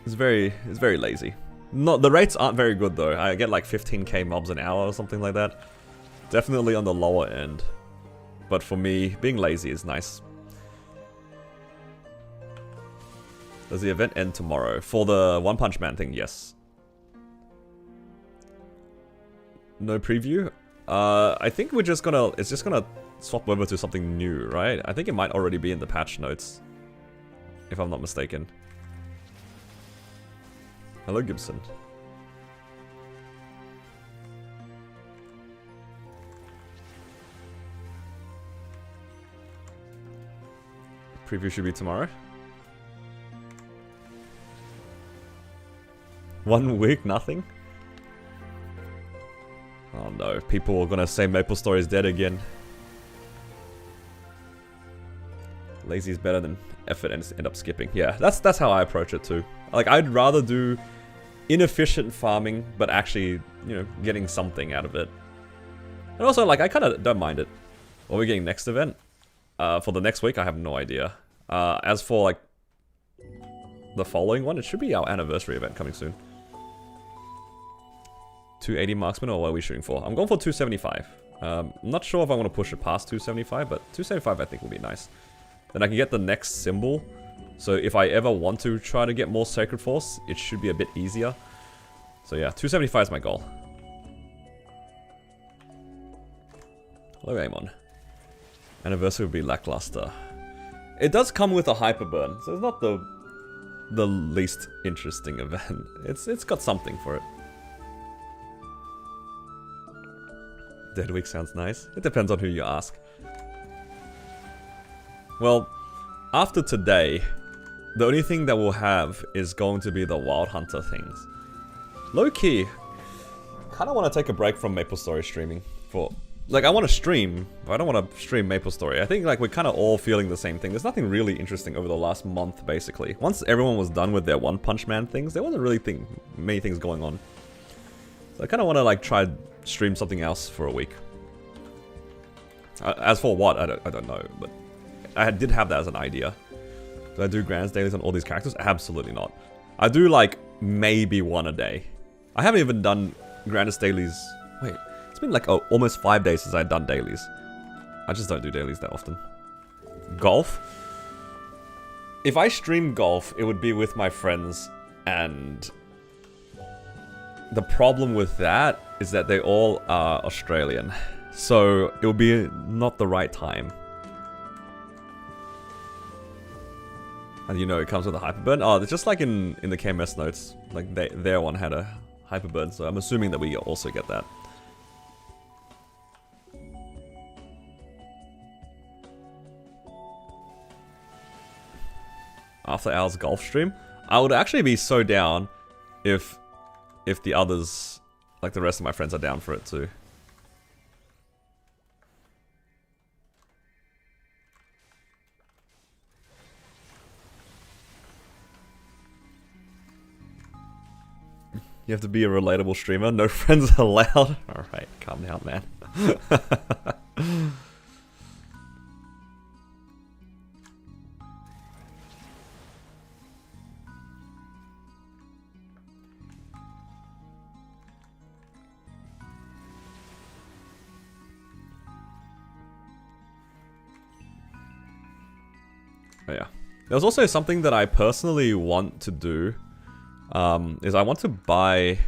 It's very lazy. The rates aren't very good though. I get like 15k mobs an hour or something like that. Definitely on the lower end. But for me, being lazy is nice. Does the event end tomorrow? For the One Punch Man thing, yes. No preview? I think we're just gonna... It's just gonna swap over to something new, right? I think it might already be in the patch notes. If I'm not mistaken. Hello, Gibson. Preview should be tomorrow. 1 week, nothing? Oh no, people are gonna say Maple Story is dead again. Lazy is better than effort and end up skipping. Yeah, that's how I approach it too. Like, I'd rather do inefficient farming, but actually, you know, getting something out of it. And also, like, I kind of don't mind it. What are we getting next event? For the next week, I have no idea. As for, like, the following one, it should be our anniversary event coming soon. 280 marksman, or what are we shooting for? I'm going for 275. I'm not sure if I want to push it past 275, but 275 I think will be nice. Then I can get the next symbol. So if I ever want to try to get more Sacred Force, it should be a bit easier. So yeah, 275 is my goal. Hello, Amon. Anniversary would be lackluster. It does come with a hyper burn, so it's not the least interesting event. It's got something for it. Dead Week sounds nice. It depends on who you ask. Well, after today, the only thing that we'll have is going to be the Wild Hunter things. Low-key, kind of want to take a break from MapleStory streaming. Like, I want to stream, but I don't want to stream MapleStory. I think, like, we're kind of all feeling the same thing. There's nothing really interesting over the last month, basically. Once everyone was done with their One Punch Man things, there wasn't really many things going on. So I kind of want to, like, try stream something else for a week. As for what, I don't know, but I did have that as an idea. Do I do Grand's dailies on all these characters? Absolutely not. I do, like, maybe one a day. I haven't even done Grandest dailies. Wait, it's been like almost 5 days since I've done dailies. I just don't do dailies that often. Golf? If I stream golf, it would be with my friends, and the problem with that is that they all are Australian. So it will be not the right time. And you know it comes with a hyperburn. Oh, it's just like in the KMS notes. Like their one had a hyperburn, so I'm assuming that we also get that. After hours golf stream, I would actually be so down if the others, like the rest of my friends, are down for it too. You have to be a relatable streamer. No friends allowed. Alright, calm down, man. Oh, yeah. There's also something that I personally want to do. Is I want to buy...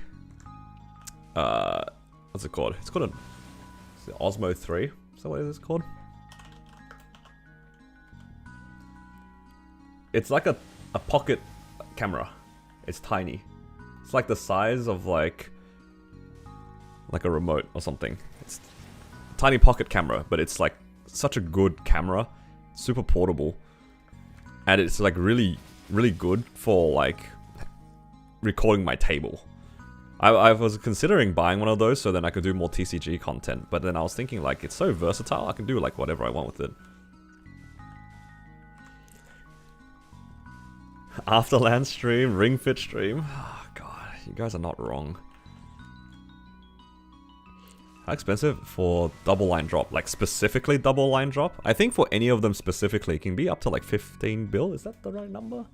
what's it called? It's called an Osmo 3. Is that what it is called? It's like a pocket camera. It's tiny. It's like the size of like a remote or something. It's a tiny pocket camera, but it's like such a good camera. Super portable. And it's like really, really good for like recording my table. I was considering buying one of those so then I could do more TCG content, but then I was thinking like it's so versatile, I can do like whatever I want with it. Afterland stream, Ring Fit stream. Oh god, you guys are not wrong. How expensive for double line drop? Like specifically double line drop? I think for any of them specifically it can be up to like 15 bill. Is that the right number?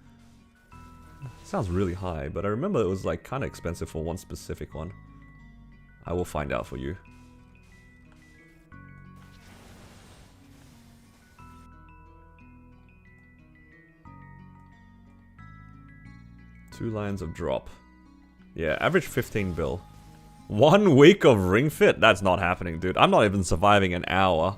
Sounds really high, but I remember it was like kind of expensive for one specific one. I will find out for you. Two lines of drop. Yeah, average 15 bill. 1 week of Ring Fit? That's not happening, dude. I'm not even surviving an hour.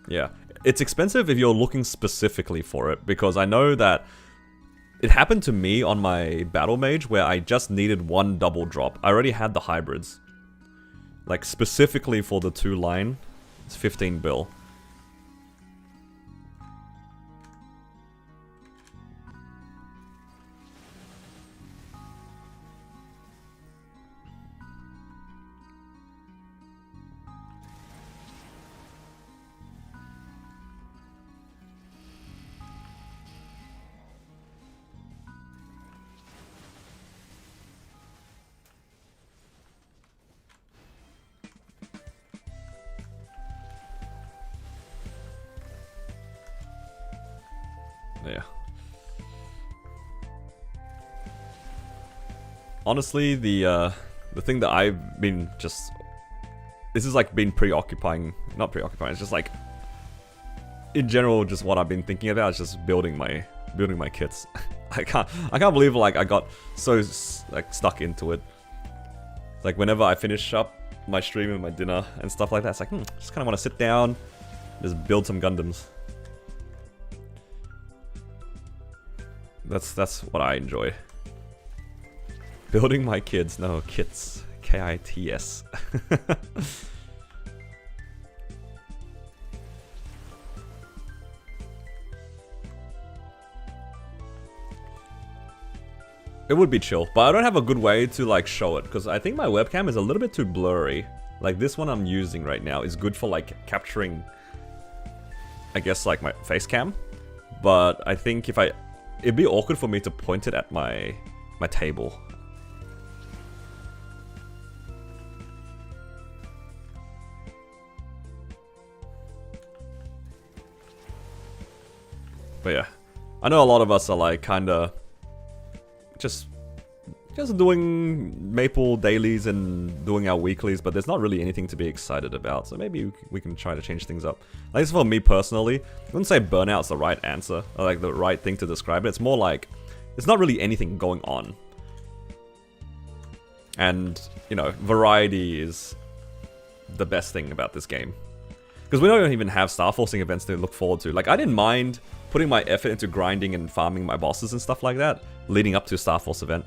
Yeah, it's expensive if you're looking specifically for it, because I know that it happened to me on my Battle Mage where I just needed one double drop. I already had the hybrids. Like specifically for the 2 line, it's 15 bill. Yeah. honestly, the thing that I've been just... This is like been preoccupying... Not preoccupying, it's just like... In general, just what I've been thinking about is just building my kits. I can't believe like I got so like stuck into it. Like whenever I finish up my stream and my dinner and stuff like that, it's like, just kind of want to sit down, just build some Gundams. That's what I enjoy. Building my kids, no kits, K-I-T-S. It would be chill, but I don't have a good way to like show it because I think my webcam is a little bit too blurry. Like this one I'm using right now is good for like capturing, I guess like my face cam, but I think if it'd be awkward for me to point it at my table. But yeah, I know a lot of us are like kinda just doing Maple dailies and doing our weeklies, but there's not really anything to be excited about. So maybe we can try to change things up. At least for me personally, I wouldn't say burnout's the right answer, or like the right thing to describe it. It's more like, there's not really anything going on. And, you know, variety is the best thing about this game. Because we don't even have Starforcing events to look forward to. Like, I didn't mind putting my effort into grinding and farming my bosses and stuff like that, leading up to a Starforce event,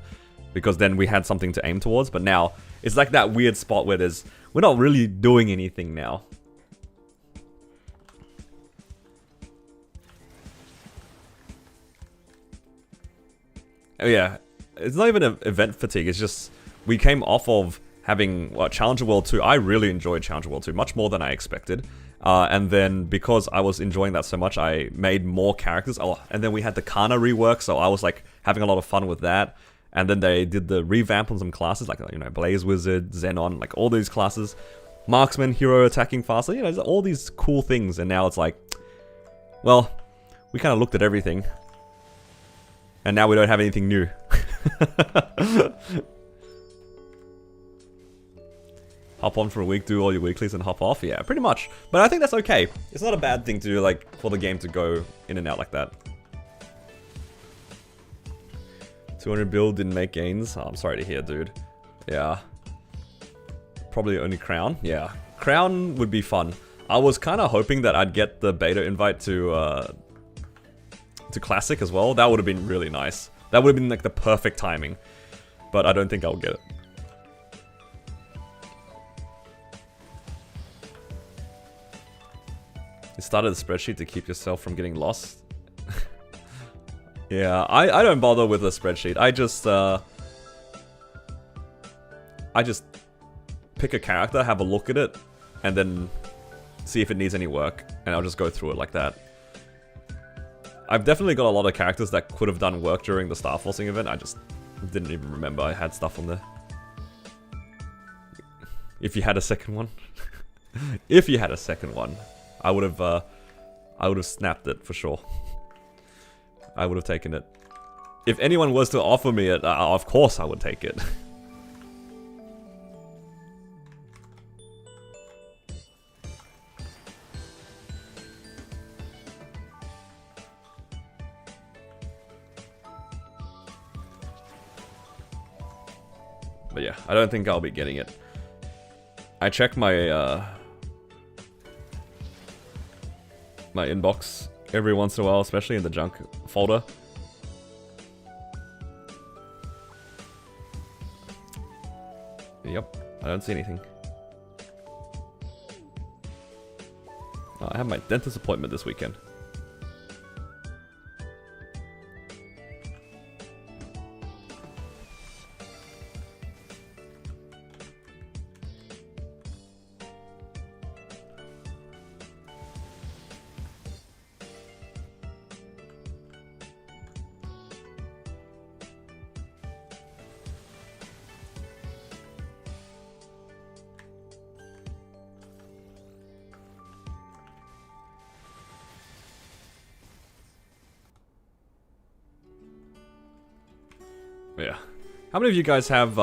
because then we had something to aim towards. But now, it's like that weird spot where we're not really doing anything now. Oh yeah, it's not even an event fatigue, it's just, we came off of having, Challenger World 2, I really enjoyed Challenger World 2, much more than I expected. And then, because I was enjoying that so much, I made more characters. Oh, and then we had the Kana rework, so I was like having a lot of fun with that. And then they did the revamp on some classes, like, you know, Blaze Wizard, Xenon, like all these classes. Marksman, hero attacking faster, you know, all these cool things. And now it's like, well, we kind of looked at everything. And now we don't have anything new. Hop on for a week, do all your weeklies, and hop off. Yeah, pretty much. But I think that's okay. It's not a bad thing to do, like, for the game to go in and out like that. 200 build didn't make gains. Oh, I'm sorry to hear, dude. Yeah. Probably only Crown. Yeah. Crown would be fun. I was kind of hoping that I'd get the beta invite to Classic as well. That would have been really nice. That would have been, like, the perfect timing. But I don't think I'll get it. You started a spreadsheet to keep yourself from getting lost. Yeah, I don't bother with a spreadsheet. I just pick a character, have a look at it, and then see if it needs any work, and I'll just go through it like that. I've definitely got a lot of characters that could have done work during the Starforcing event. I just didn't even remember I had stuff on there. If you had a second one. If you had a second one. I would have snapped it for sure. I would have taken it. If anyone was to offer me it, of course I would take it. But yeah, I don't think I'll be getting it. I check my my inbox every once in a while, especially in the junk folder. Yep, I don't see anything. Oh, I have my dentist appointment this weekend. How many of you guys have,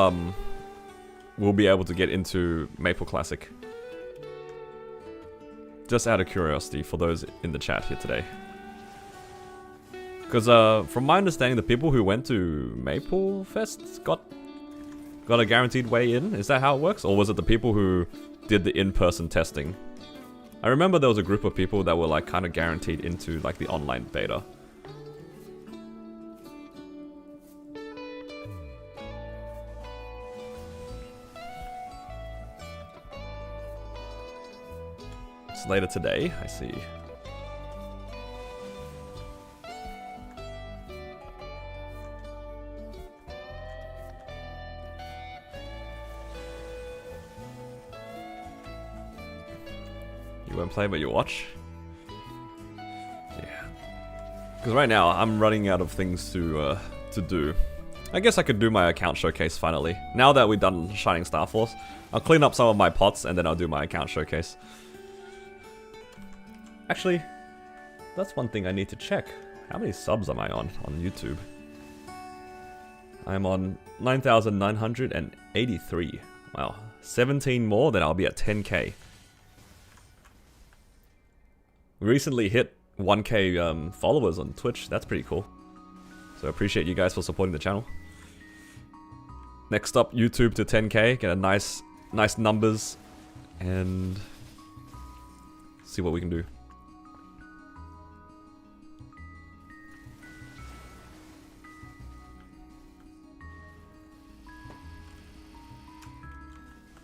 will be able to get into Maple Classic? Just out of curiosity for those in the chat here today. Because from my understanding, the people who went to Maple Fest got a guaranteed way in. Is that how it works? Or was it the people who did the in-person testing? I remember there was a group of people that were like kind of guaranteed into like the online beta. It's later today, I see. You won't play, but you watch? Yeah. Because right now, I'm running out of things to do. I guess I could do my account showcase finally. Now that we've done Shining Starforce, I'll clean up some of my pots and then I'll do my account showcase. Actually, that's one thing I need to check. How many subs am I on YouTube? I'm on 9,983. Wow. 17 more, then I'll be at 10k. We recently hit 1k followers on Twitch. That's pretty cool. So I appreciate you guys for supporting the channel. Next up, YouTube to 10k. Get a nice numbers. And see what we can do.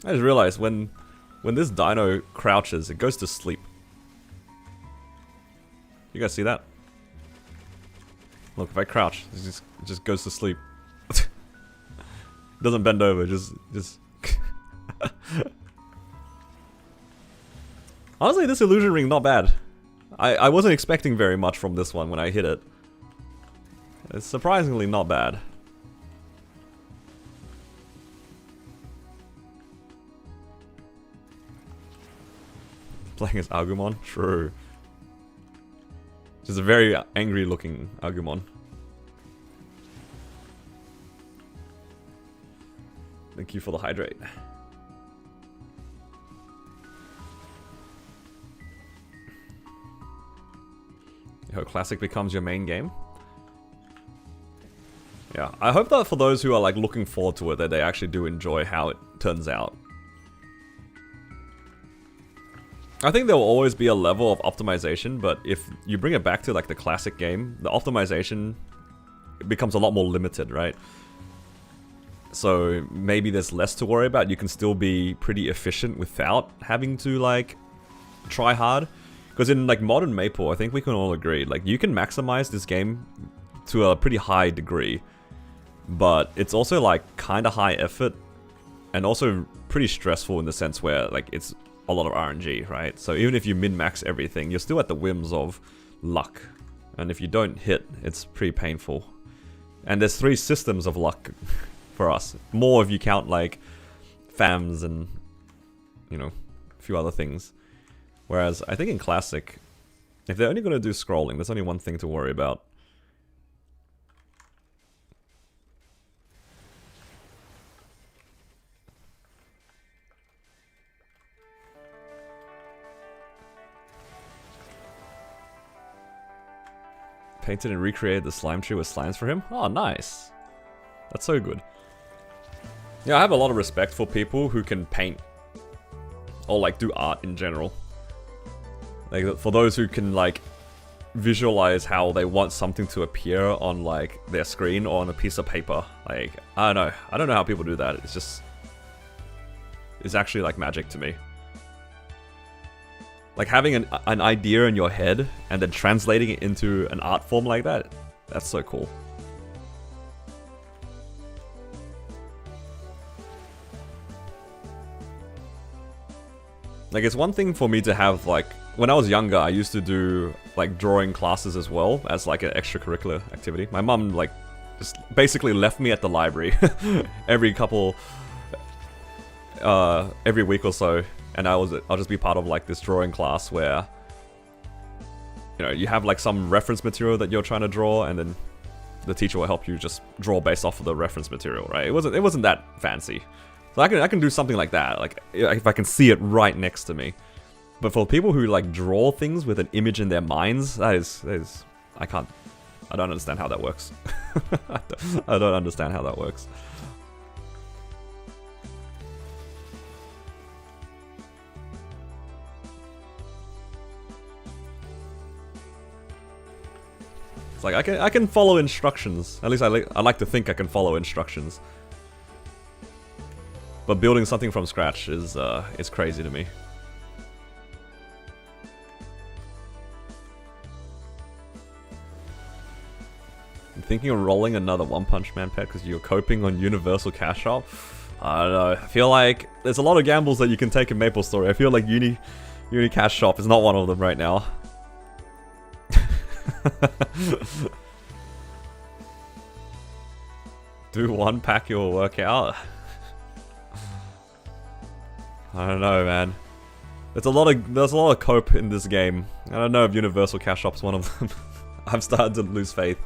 I just realized when this dino crouches, it goes to sleep. You guys see that? Look, if I crouch, it just goes to sleep. Doesn't bend over, just Honestly, this illusion ring not bad. I wasn't expecting very much from this one when I hit it. It's surprisingly not bad. Playing as Agumon? True. Just a very angry looking Agumon. Thank you for the hydrate. I hope Classic becomes your main game. Yeah, I hope that for those who are like looking forward to it, that they actually do enjoy how it turns out. I think there will always be a level of optimization, but if you bring it back to like the classic game, the optimization becomes a lot more limited, right? So maybe there's less to worry about. You can still be pretty efficient without having to like try hard. Because in like modern Maple, I think we can all agree, like you can maximize this game to a pretty high degree, but it's also like kind of high effort and also pretty stressful in the sense where like it's a lot of RNG, right? So even if you min-max everything, you're still at the whims of luck. And if you don't hit, it's pretty painful. And there's 3 systems of luck for us. More if you count like FAMs and, you know, a few other things. Whereas I think in Classic, if they're only going to do scrolling, there's only one thing to worry about. Painted and recreated the slime tree with slimes for him? Oh, nice. That's so good. Yeah, I have a lot of respect for people who can paint. Or like do art in general. Like for those who can like visualize how they want something to appear on like their screen or on a piece of paper. Like, I don't know how people do that. It's just, it's actually like magic to me. Like having an idea in your head and then translating it into an art form like that, that's so cool. Like it's one thing for me to have like, when I was younger, I used to do like drawing classes as well as like an extracurricular activity. My mum like just basically left me at the library every week or so. And I'll just be part of like this drawing class where, you know, you have like some reference material that you're trying to draw, and then the teacher will help you just draw based off of the reference material, right? It wasn't that fancy. So I can do something like that, like if I can see it right next to me. But for people who like draw things with an image in their minds, that is I don't understand how that works. I don't understand how that works. It's like I can follow instructions. At least I like to think I can follow instructions. But building something from scratch is crazy to me. I'm thinking of rolling another One Punch Man pet because you're coping on Universal Cash Shop. I don't know. I feel like there's a lot of gambles that you can take in Maple Story. I feel like Uni Cash Shop is not one of them right now. Do one pack, you'll work out. I don't know, man. There's a lot of cope in this game. I don't know if Universal Cash Shop's one of them. I'm starting to lose faith.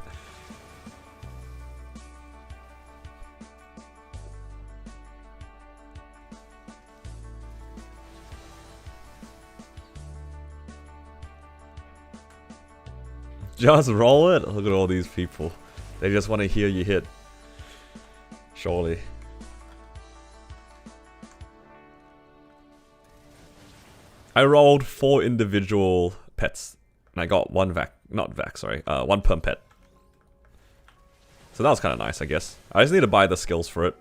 Just roll it? Look at all these people. They just want to hear you hit. Surely. I rolled 4 individual pets. And I got one one perm pet. So that was kind of nice, I guess. I just need to buy the skills for it.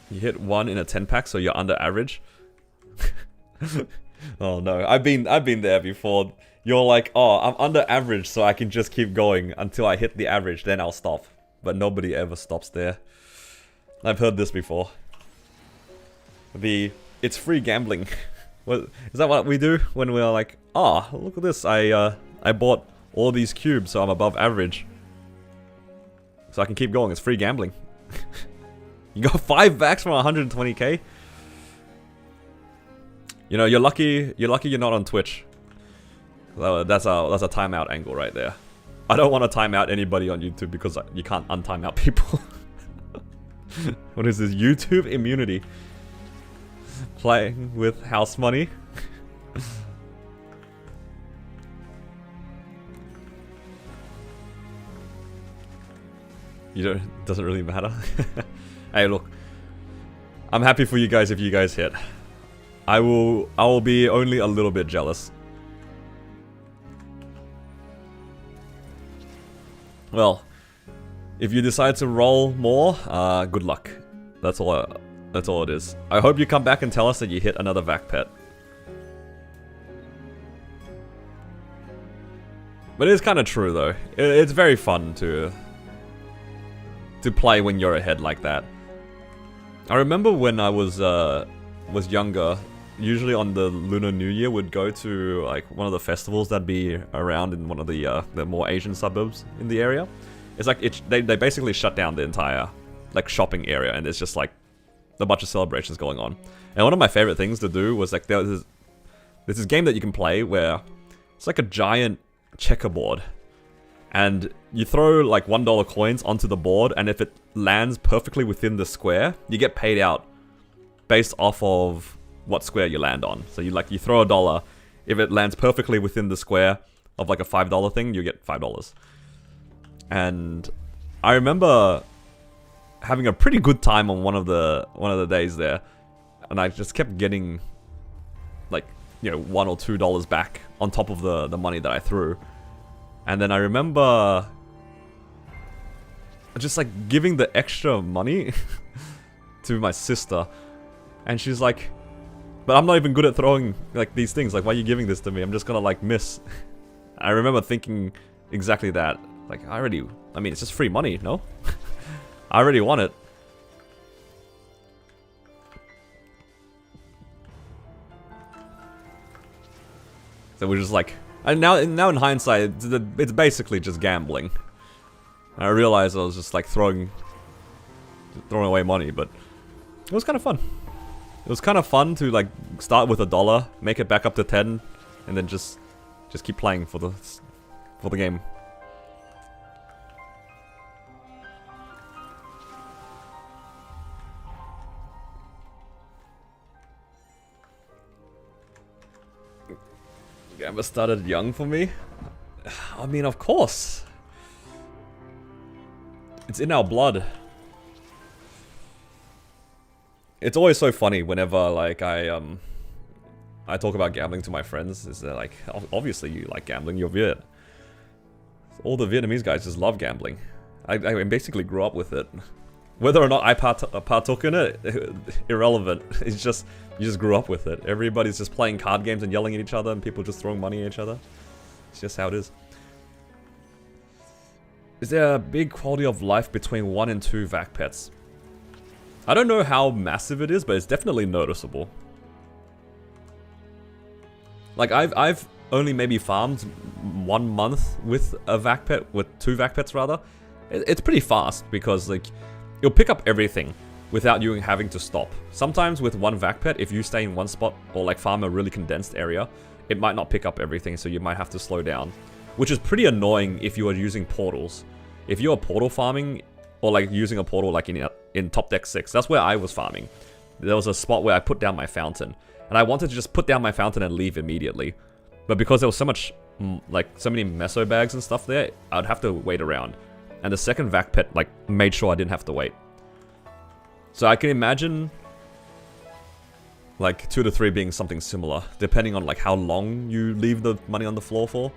You hit 1 in a 10 pack, so you're under average. Oh no, I've been there before. You're like, oh, I'm under average, so I can just keep going until I hit the average, then I'll stop. But nobody ever stops there. I've heard this before. It's free gambling. What, is that what we do when we're like, oh, look at this, I bought all these cubes, so I'm above average. So I can keep going, it's free gambling. You got 5 backs from 120k? You know, you're lucky you're not on Twitch. That's a timeout angle right there. I don't want to time out anybody on YouTube because you can't untime out people. What is this? YouTube immunity? Playing with house money? It doesn't really matter. Hey, look. I'm happy for you guys if you guys hit. I will be only a little bit jealous. Well, if you decide to roll more, good luck. That's all it is. I hope you come back and tell us that you hit another vac pet. But it is kind of true though. It's very fun to play when you're ahead like that. I remember when I was younger, usually on the Lunar New Year, would go to like one of the festivals that'd be around in one of the more Asian suburbs in the area. It's like they basically shut down the entire like shopping area, and there's just like a bunch of celebrations going on. And one of my favorite things to do was like there's this game that you can play where it's like a giant checkerboard, and you throw like $1 coins onto the board, and if it lands perfectly within the square, you get paid out based off of what square you land on. So you throw $1, if it lands perfectly within the square of like a $5 thing, you get $5. And I remember having a pretty good time on one of the days there, and I just kept getting like, you know, $1 or $2 back on top of the money that I threw. And then I remember just like giving the extra money to my sister, and she's like, but I'm not even good at throwing like these things, like why are you giving this to me? I'm just gonna like miss. I remember thinking exactly that. Like, I mean, it's just free money, no? I already want it. So we're just like, and now in hindsight, it's basically just gambling. I realized I was just like throwing away money, but it was kind of fun. It was kind of fun to like start with $1, make it back up to 10, and then just Just keep playing for the game. Gamma started young for me. I mean, of course. It's in our blood. It's always so funny whenever like I talk about gambling to my friends. Is that like, obviously you like gambling, you're Viet. All the Vietnamese guys just love gambling. I basically grew up with it. Whether or not I partook in it, irrelevant. It's just, you just grew up with it. Everybody's just playing card games and yelling at each other and people just throwing money at each other. It's just how it is. Is there a big quality of life between 1 and 2 vac pets? I don't know how massive it is, but it's definitely noticeable. Like, I've only maybe farmed 1 month with a vac pet, with 2 vac pets rather. It's pretty fast because, like, you'll pick up everything without you having to stop. Sometimes with 1 vac pet, if you stay in one spot or like farm a really condensed area, it might not pick up everything, so you might have to slow down. Which is pretty annoying if you are using portals. If you're portal farming, or like using a portal like in Top Deck 6, that's where I was farming. There was a spot where I put down my fountain. And I wanted to just put down my fountain and leave immediately. But because there was so much, like, so many meso bags and stuff there, I'd have to wait around. And the second vac pet, like, made sure I didn't have to wait. So I can imagine, like, 2 to 3 being something similar, depending on, like, how long you leave the money on the floor for.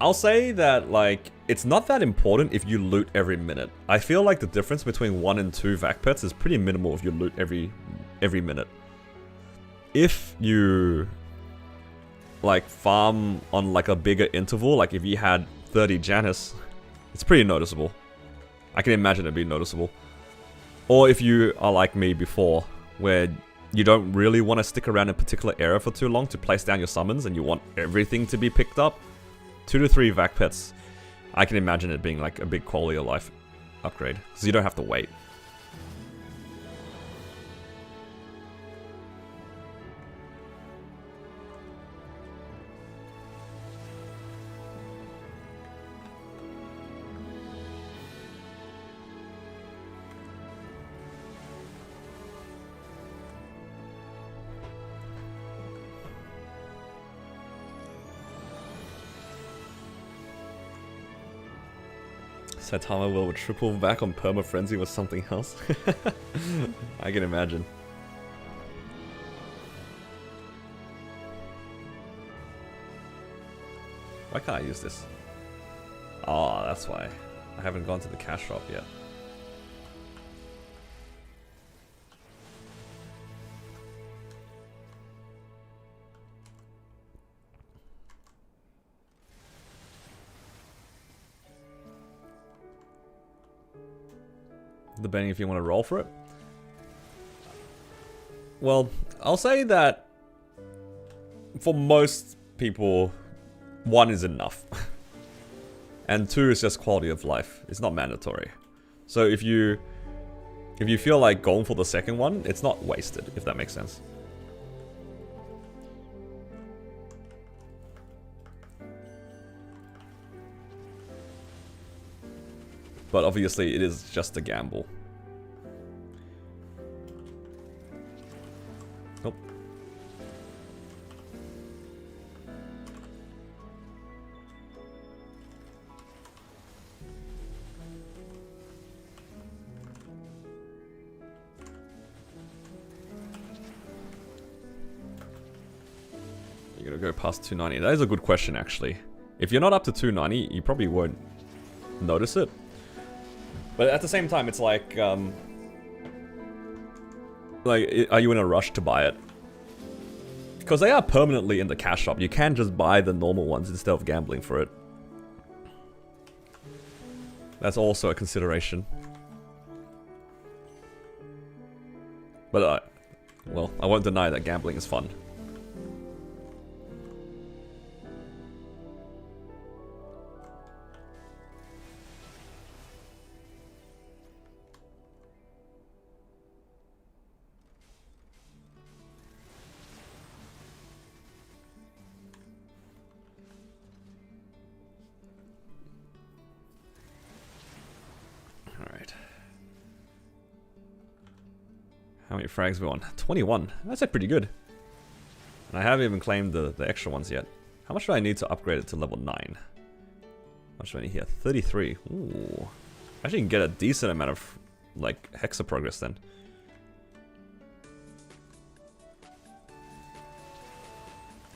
I'll say that, like, it's not that important if you loot every minute. I feel like the difference between 1 and 2 vac pets is pretty minimal if you loot every minute. If you, like, farm on, like, a bigger interval, like if you had 30 Janus, it's pretty noticeable. I can imagine it'd be noticeable. Or if you are like me before, where you don't really want to stick around a particular area for too long to place down your summons and you want everything to be picked up, 2 to 3 vac pets, I can imagine it being like a big quality of life upgrade, so you don't have to wait. Saitama will triple back on Perma Frenzy was something else. I can imagine. Why can't I use this? Oh, that's why. I haven't gone to the cash shop yet. Depending if you want to roll for it. Well, I'll say that for most people, 1 is enough. And 2 is just quality of life. It's not mandatory. So if you feel like going for the second one, it's not wasted, if that makes sense. But obviously it is just a gamble. Nope. You're gonna go past 290. That is a good question, actually. If you're not up to 290, you probably won't notice it. But at the same time, it's like, are you in a rush to buy it? Because they are permanently in the cash shop. You can just buy the normal ones instead of gambling for it. That's also a consideration. But, well, I won't deny that gambling is fun. Alright. How many frags we on? 21. That's pretty good. And I haven't even claimed the extra ones yet. How much do I need to upgrade it to level 9? How much do I need here? 33. Ooh. Actually can get a decent amount of, like, hexa progress then.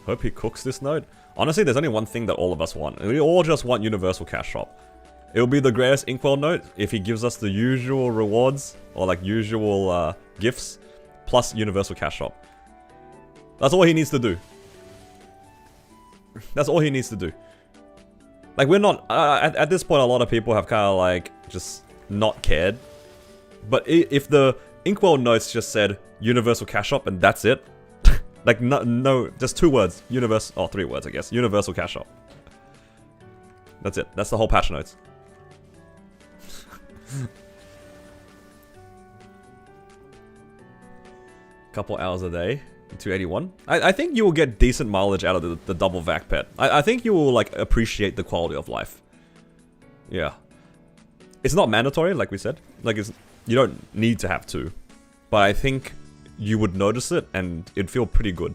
Hope he cooks this node. Honestly, there's only one thing that all of us want. We all just want Universal Cash Shop. It will be the greatest Inkwell node if he gives us the usual rewards, or like usual gifts, plus Universal Cash Shop. That's all he needs to do. That's all he needs to do. Like, we're not... at this point, a lot of people have kind of, like, just not cared. But if the Inkwell notes just said Universal Cash Shop and that's it... like, no, just 2 words. Oh, 3 words, I guess. Universal Cash Shop. That's it. That's the whole patch notes. Couple hours a day. 281. I think you will get decent mileage out of the double vac pet. I think you will, like, appreciate the quality of life. Yeah. It's not mandatory, like we said. Like, you don't need to have 2. But I think you would notice it, and it'd feel pretty good.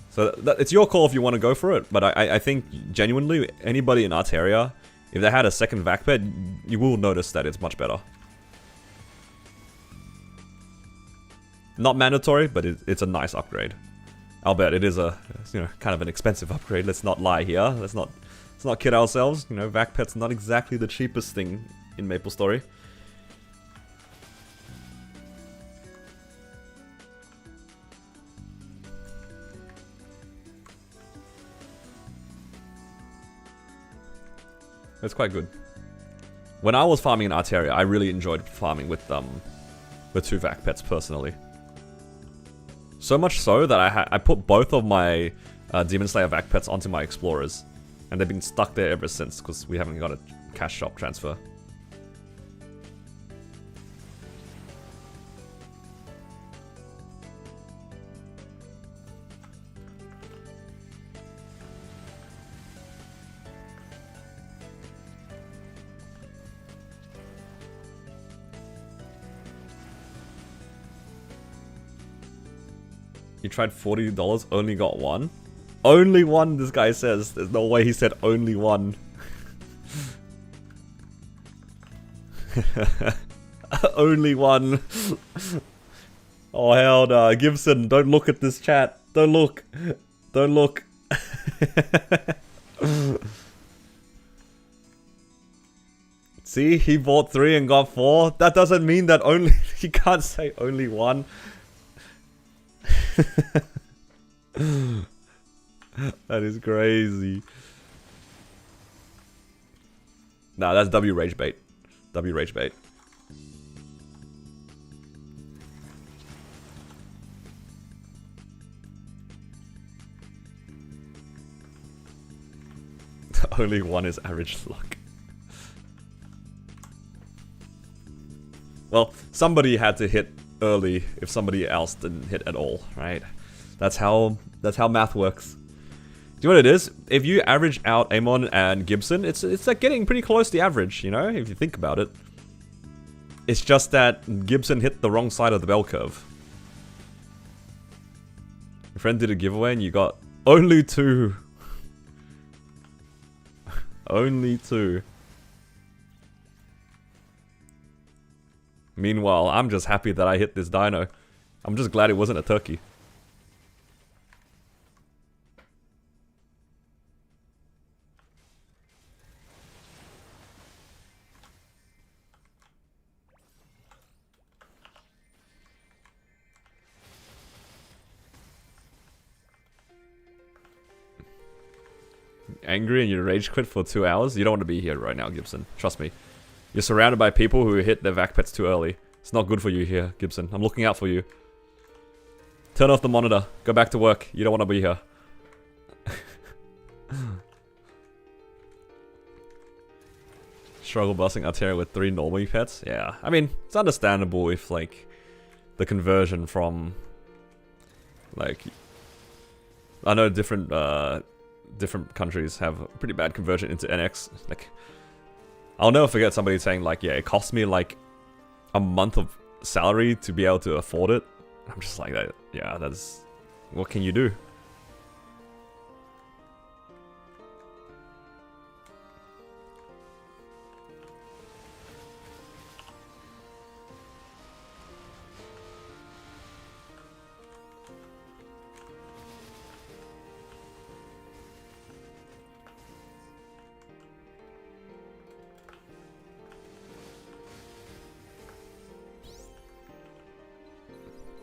So, it's your call if you want to go for it, but I think, genuinely, anybody in Arteria, if they had a second vac pet, you will notice that it's much better. Not mandatory, but it's a nice upgrade. I'll bet it is a, you know, kind of an expensive upgrade. Let's not lie here. Let's not kid ourselves. You know, vac pet's not exactly the cheapest thing in MapleStory. It's quite good. When I was farming in Arteria, I really enjoyed farming with 2 vac pets personally. So much so that I put both of my Demon Slayer vac pets onto my explorers, and they've been stuck there ever since because we haven't got a cash shop transfer. You tried $40, only got 1? Only 1, this guy says. There's no way he said only 1. Only 1. Oh, hell no. Gibson, don't look at this chat. Don't look. Don't look. See, he bought 3 and got 4. That doesn't mean that only... He can't say only 1. That is crazy. Nah, that's W rage bait. W rage bait. Only 1 is average luck. Well, somebody had to hit early if somebody else didn't hit at all, right? That's how math works. Do you know what it is? If you average out Amon and Gibson, it's like getting pretty close to the average, you know, if you think about it. It's just that Gibson hit the wrong side of the bell curve. Your friend did a giveaway and you got only 2. Only 2. Meanwhile, I'm just happy that I hit this dino. I'm just glad it wasn't a turkey. Angry and you rage quit for 2 hours? You don't want to be here right now, Gibson. Trust me. You're surrounded by people who hit their vac pets too early. It's not good for you here, Gibson. I'm looking out for you. Turn off the monitor. Go back to work. You don't want to be here. Struggle busting Arteria with 3 normal pets? Yeah. I mean, it's understandable if, like, the conversion from, like... I know different countries have a pretty bad conversion into NX. Like, I'll never forget somebody saying like, yeah, it cost me like a month of salary to be able to afford it. I'm just like that. Yeah, that's what can you do?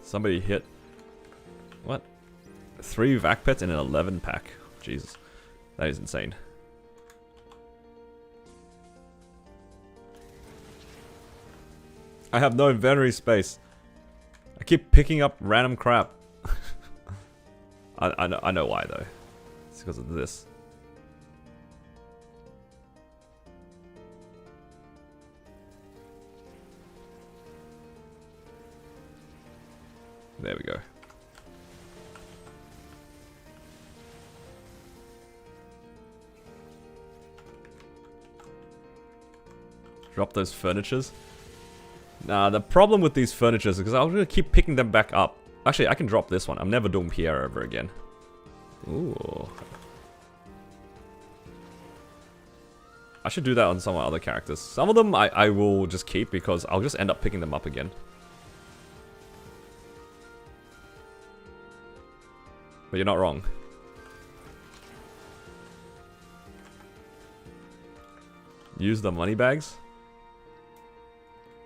Somebody hit what? 3 vac pets in an 11 pack. Jesus, that is insane. I have no inventory space. I keep picking up random crap. I know why though. It's because of this. There we go. Drop those furnitures. Nah, the problem with these furnitures is because I'm gonna keep picking them back up. Actually, I can drop this one. I'm never doing Pierre ever again. Ooh. I should do that on some of my other characters. Some of them I will just keep because I'll just end up picking them up again. But you're not wrong. Use the money bags.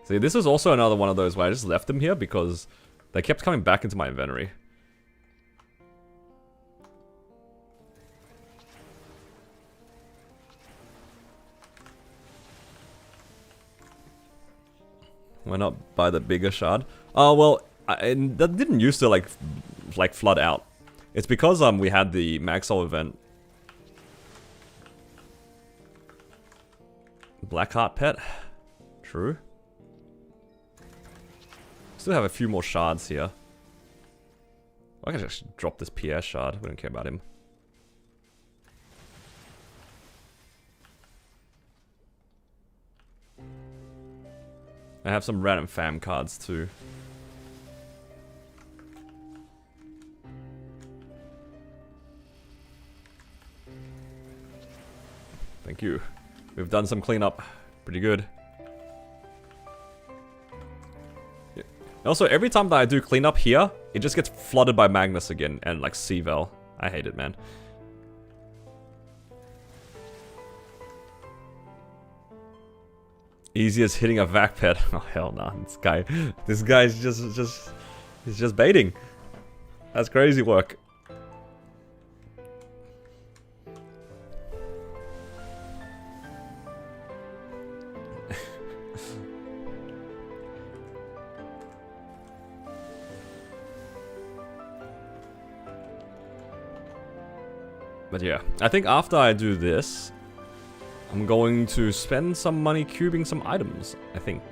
See, this is also another one of those where I just left them here because they kept coming back into my inventory. Why not buy the bigger shard? Oh, well, that didn't used to like flood out. It's because we had the Maxwell event. Blackheart pet? True. Still have a few more shards here. I can just drop this Pierre shard. We don't care about him. I have some random fam cards too. Thank you. We've done some cleanup. Pretty good. Yeah. Also, every time that I do cleanup here, it just gets flooded by Magnus again and like Seavel. I hate it, man. Easy as hitting a vac pet. Oh hell nah, this guy's he's just baiting. That's crazy work. But yeah, I think after I do this, I'm going to spend some money cubing some items, I think.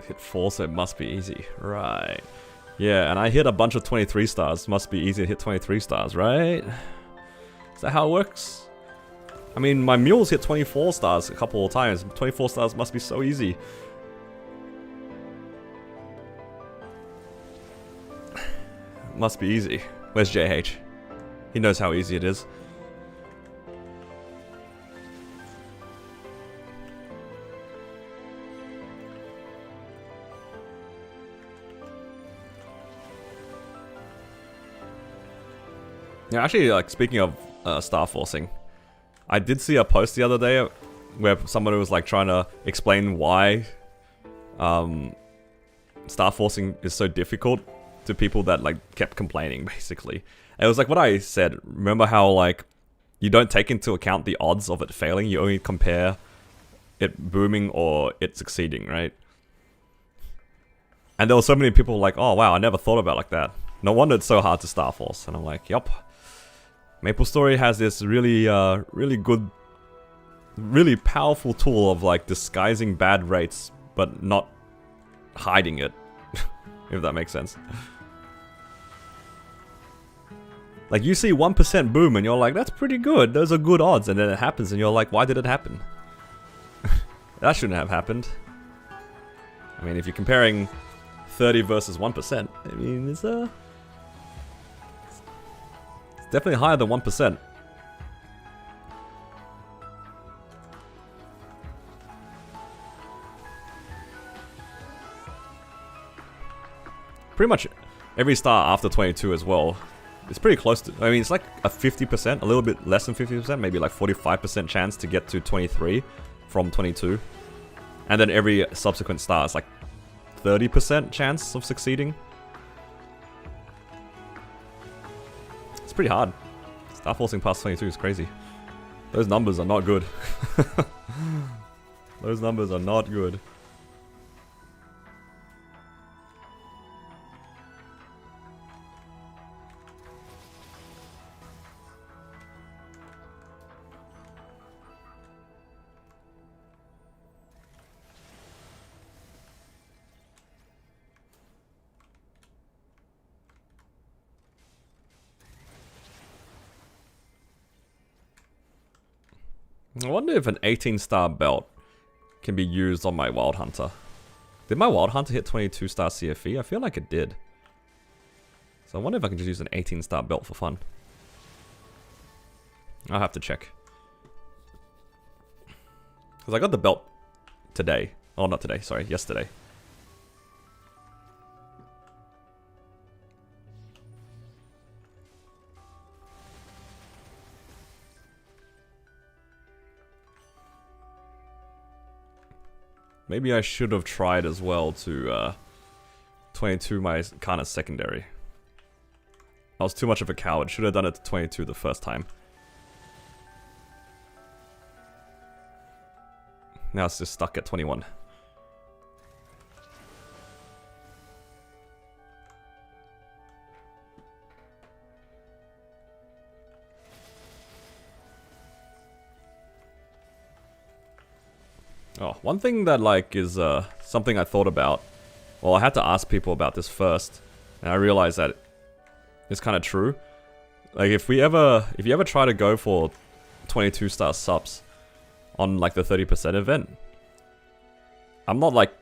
Hit 4, so it must be easy. Right. Yeah, and I hit a bunch of 23 stars. Must be easy to hit 23 stars, right? Is that how it works? I mean, my mules hit 24 stars a couple of times. 24 stars must be so easy. Must be easy. Where's JH? He knows how easy it is. Yeah, actually, like, speaking of Starforcing, I did see a post the other day where somebody was like trying to explain why Starforcing is so difficult to people that like kept complaining, basically. And it was like what I said. Remember how like you don't take into account the odds of it failing, you only compare it booming or it succeeding, right? And there were so many people like, oh wow, I never thought about it like that. No wonder it's so hard to Starforce. And I'm like, yup. MapleStory has this really, really good, really powerful tool of like disguising bad rates, but not hiding it. If that makes sense. Like you see 1% boom and you're like, that's pretty good. Those are good odds. And then it happens and you're like, why did it happen? That shouldn't have happened. I mean, if you're comparing 30 versus 1%, I mean, it's definitely higher than 1%. Pretty much every star after 22 as well. It's pretty close to, I mean, it's like a 50%, a little bit less than 50%, maybe like 45% chance to get to 23 from 22. And then every subsequent star is like 30% chance of succeeding. It's pretty hard. Star forcing past 22 is crazy. Those numbers are not good. Those numbers are not good. I wonder if an 18-star belt can be used on my Wild Hunter. Did my Wild Hunter hit 22-star CFE? I feel like it did. So I wonder if I can just use an 18-star belt for fun. I'll have to check. Because I got the belt today. Oh, not today, sorry, yesterday. Maybe I should have tried as well to 22 my kind of secondary. I was too much of a coward. Should have done it to 22 the first time. Now it's just stuck at 21. Oh, one thing that like is something I thought about. Well, I had to ask people about this first, and I realized that it's kind of true. Like if you ever try to go for 22-star subs on like the 30% event, I'm not like,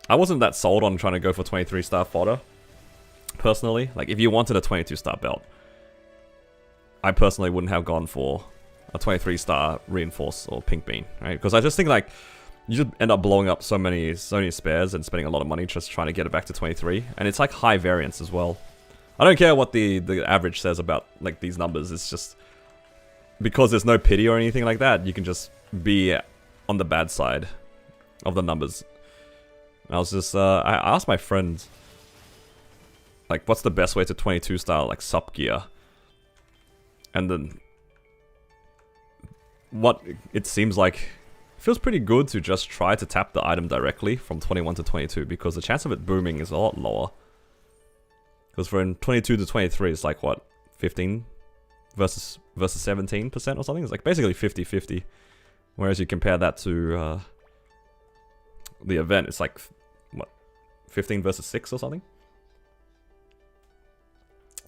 I wasn't that sold on trying to go for 23-star fodder. Personally, like if you wanted a 22-star belt, I personally wouldn't have gone for a 23-star reinforce or pink bean, right? Because I just think like you just end up blowing up so many spares and spending a lot of money just trying to get it back to 23. And it's like high variance as well. I don't care what the average says about like these numbers. It's just because there's no pity or anything like that, you can just be on the bad side of the numbers. And I was just I asked my friend like what's the best way to 22-star like sub gear. And then what it seems like feels pretty good to just try to tap the item directly from 21 to 22 because the chance of it booming is a lot lower. Because from 22 to 23 it's like what, 15 versus 17% or something? It's like basically 50-50. Whereas you compare that to the event, it's like what, 15 versus 6 or something?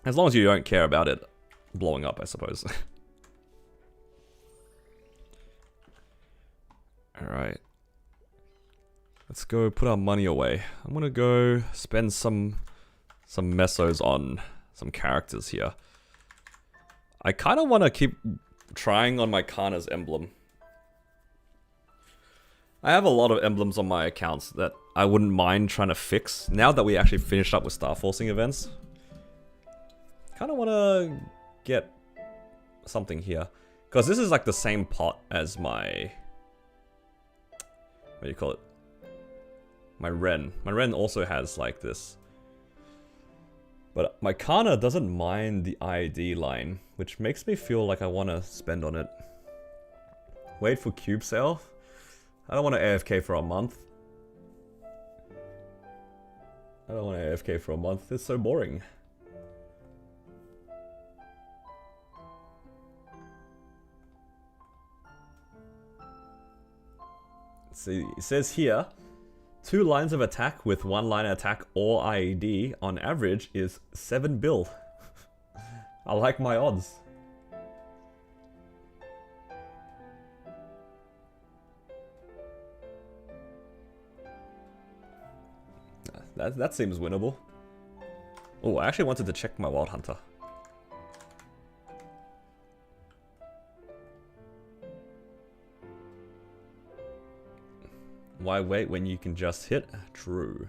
As long as you don't care about it blowing up, I suppose. Alright. Let's go put our money away. I'm gonna go spend some mesos on some characters here. I kind of want to keep trying on my Kana's emblem. I have a lot of emblems on my accounts that I wouldn't mind trying to fix now that we actually finished up with Starforcing events. Kind of want to get something here. Because this is like the same pot as my... what do you call it? My Ren. My Ren also has like this. But my Kana doesn't mind the ID line, which makes me feel like I want to spend on it. Wait for cube sale? I don't want to AFK for a month. I don't want to AFK for a month. It's so boring. See, it says here, 2 lines of attack with 1 line attack or IED on average is 7 bill. I like my odds. That seems winnable. Oh, I actually wanted to check my Wild Hunter. Why wait when you can just hit? True.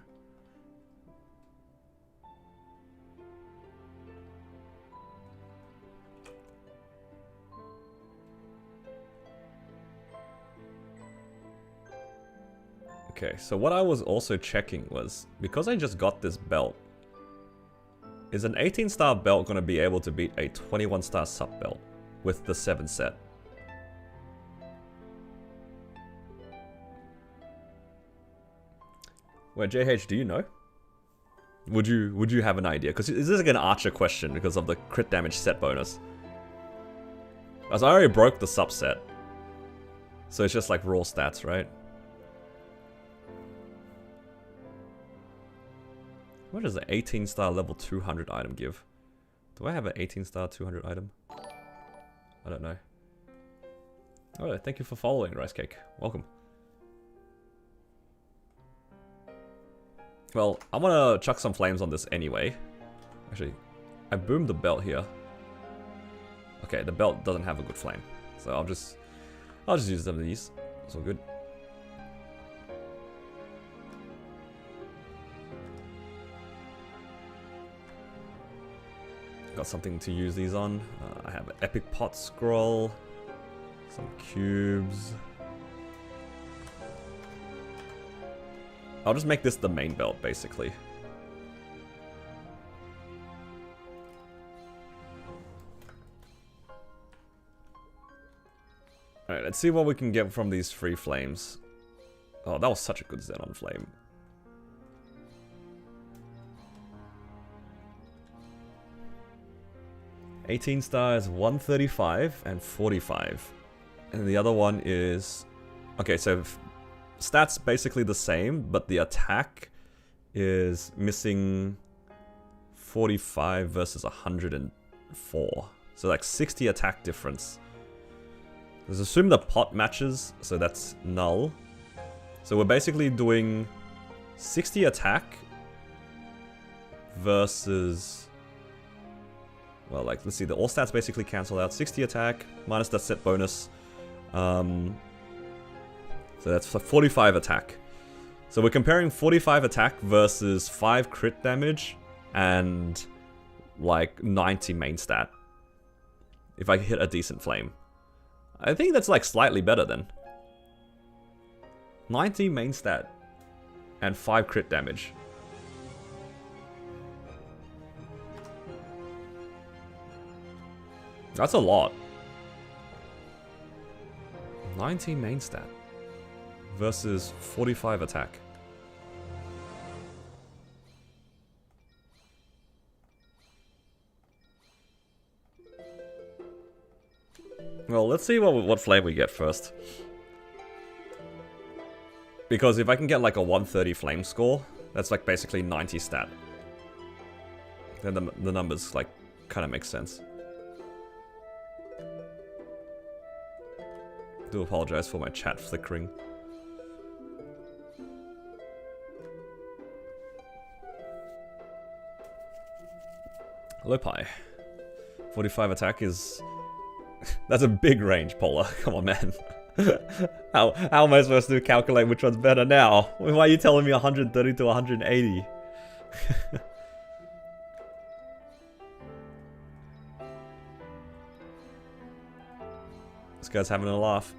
Okay, so what I was also checking was, because I just got this belt, is an 18-star belt going to be able to beat a 21-star sub belt with the 7 set? Wait, JH, do you know? Would you have an idea? Because this is like an Archer question because of the crit damage set bonus. As I already broke the subset, so it's just like raw stats, right? What does the 18-star level 200 item give? Do I have an 18-star 200 item? I don't know. Oh, thank you for following, Rice Cake. Welcome. Well, I'm gonna chuck some flames on this anyway. Actually, I boomed the belt here. Okay, the belt doesn't have a good flame, so I'll just use some of these. It's all good. Got something to use these on. I have an epic pot scroll, some cubes. I'll just make this the main belt, basically. Alright, let's see what we can get from these free flames. Oh, that was such a good Xenon flame. $18 stars, 135 and 45. And the other one is... Okay, so stats basically the same, but the attack is missing 45 versus 104. So like 60 attack difference. Let's assume the pot matches, so that's null. So we're basically doing 60 attack versus... Well, like, let's see, the all stats basically cancel out. 60 attack, minus that set bonus. So that's 45 attack. So we're comparing 45 attack versus 5 crit damage and like 90 main stat. If I hit a decent flame. I think that's like slightly better then. 90 main stat and 5 crit damage. That's a lot. 90 main stat versus 45 attack. Well, let's see what flame we get first. Because if I can get like a 130 flame score, that's like basically 90 stat. Then the numbers like kind of make sense. Do apologize for my chat flickering. Hello, Pi. 45 attack is... That's a big range, Polar. Come on, man. How am I supposed to calculate which one's better now? Why are you telling me 130 to 180? This guy's having a laugh.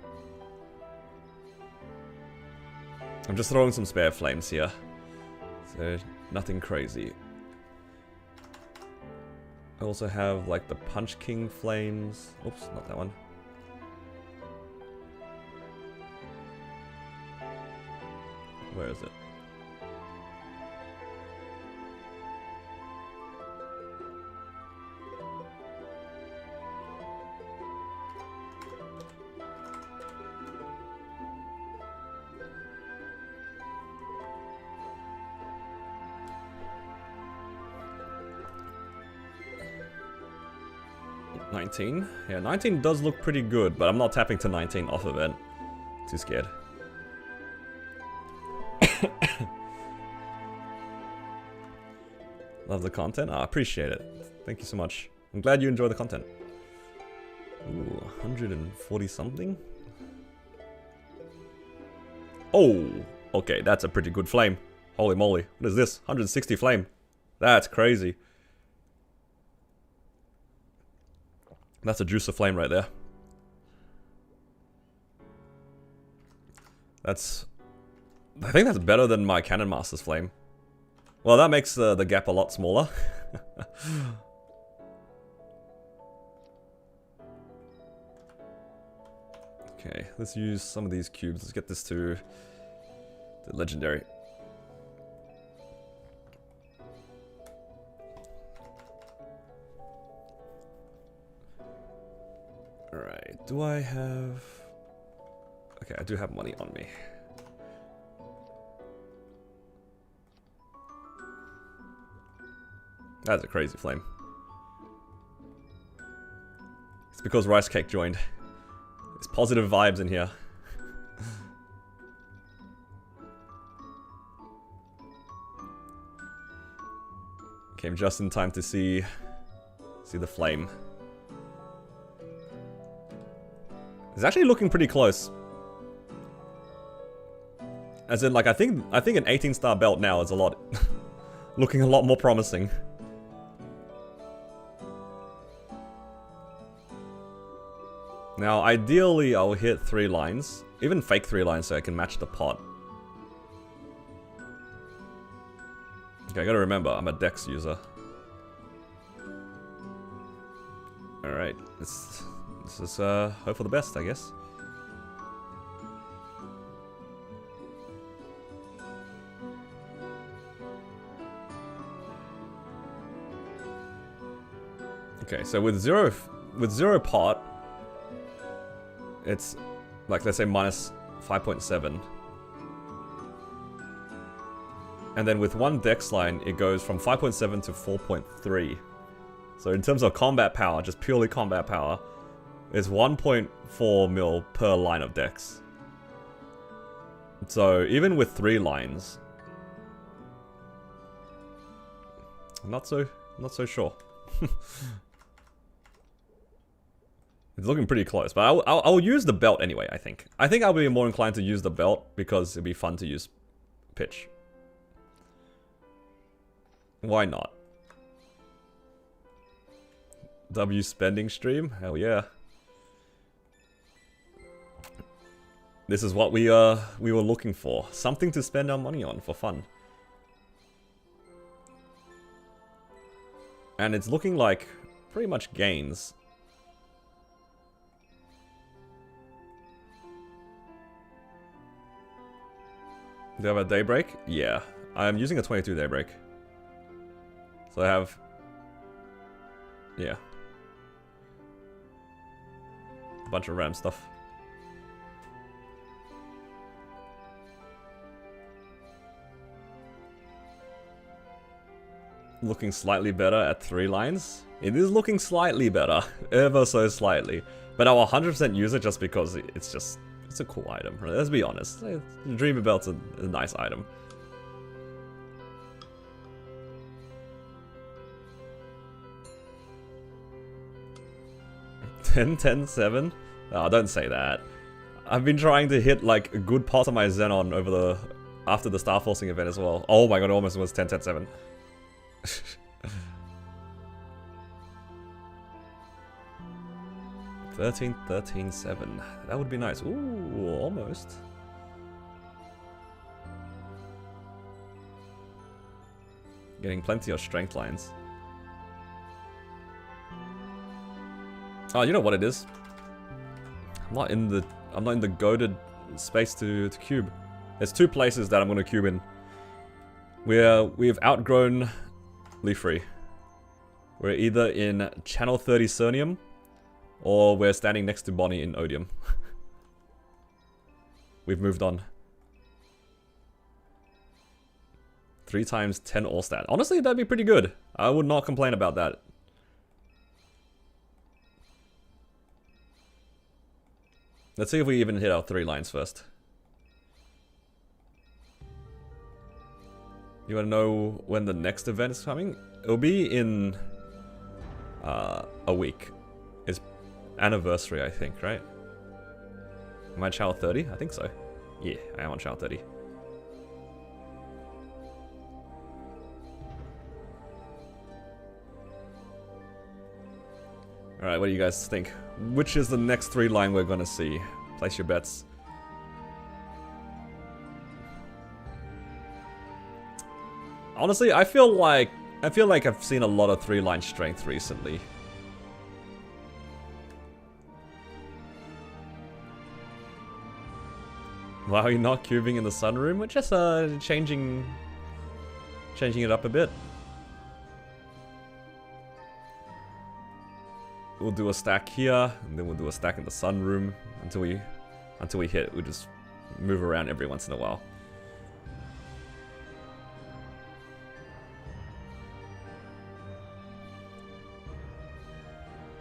I'm just throwing some spare flames here. So, nothing crazy. I also have like the Punch King flames. Oops, not that one. Where is it? 19. Yeah, 19 does look pretty good, but I'm not tapping to 19 off event. Too scared. Love the content. I appreciate it. Thank you so much. I'm glad you enjoy the content. Ooh, 140 something? Oh, okay, that's a pretty good flame. Holy moly, what is this? 160 flame. That's crazy. That's a juicer flame right there. That's... I think that's better than my Cannon Master's flame. Well, that makes the gap a lot smaller. Okay, let's use some of these cubes. Let's get this to the legendary. Alright, do I have... Okay, I do have money on me. That's a crazy flame. It's because Rice Cake joined. There's positive vibes in here. Came just in time to see the flame. It's actually looking pretty close. As in, like, I think an 18-star belt now is a lot looking a lot more promising. Now, ideally, I'll hit 3 lines. Even fake 3 lines so I can match the pot. Okay, I gotta remember, I'm a Dex user. Alright, let's just hope for the best, I guess. Okay, so with zero pot, it's like, let's say minus 5.7. And then with one dex line, it goes from 5.7 to 4.3. So in terms of combat power, just purely combat power, it's 1.4 mil per line of dex. So even with 3 lines, I'm not so sure. It's looking pretty close, but I'll use the belt anyway, I think. I think I'll be more inclined to use the belt because it'd be fun to use pitch. Why not? W spending stream? Hell yeah. This is what we were looking for. Something to spend our money on for fun. And it's looking like pretty much gains. Do I have a daybreak? Yeah. I'm using a 22 daybreak. So I have... Yeah. A bunch of RAM stuff. Looking slightly better at 3 lines. It is looking slightly better. Ever so slightly. But I'll 100% use it just because it's a cool item. Let's be honest. The Dreamer Belt's a nice item. 10-10-7? Oh, don't say that. I've been trying to hit like a good part of my Xenon after the Starforcing event as well. Oh my god, it almost was 10-10-7. 13-13-7. That would be nice. Ooh, almost. Getting plenty of strength lines. Oh, you know what it is? I'm not in the goated space to cube. There's 2 places that I'm gonna cube in. We've outgrown Leafree. We're either in Channel 30 Cernium, or we're standing next to Bonnie in Odium. We've moved on. 3 times 10 all stat. Honestly, that'd be pretty good. I would not complain about that. Let's see if we even hit our 3 lines first. You wanna know when the next event is coming? It'll be in a week. It's anniversary, I think, right? Am I channel 30? I think so. Yeah, I am on channel 30. Alright, what do you guys think? Which is the next 3 line we're gonna see? Place your bets. Honestly, I feel like I've seen a lot of 3 line strength recently. Wow, you're not cubing in the sunroom? We're just changing it up a bit. We'll do a stack here, and then we'll do a stack in the sunroom until we hit. We just move around every once in a while.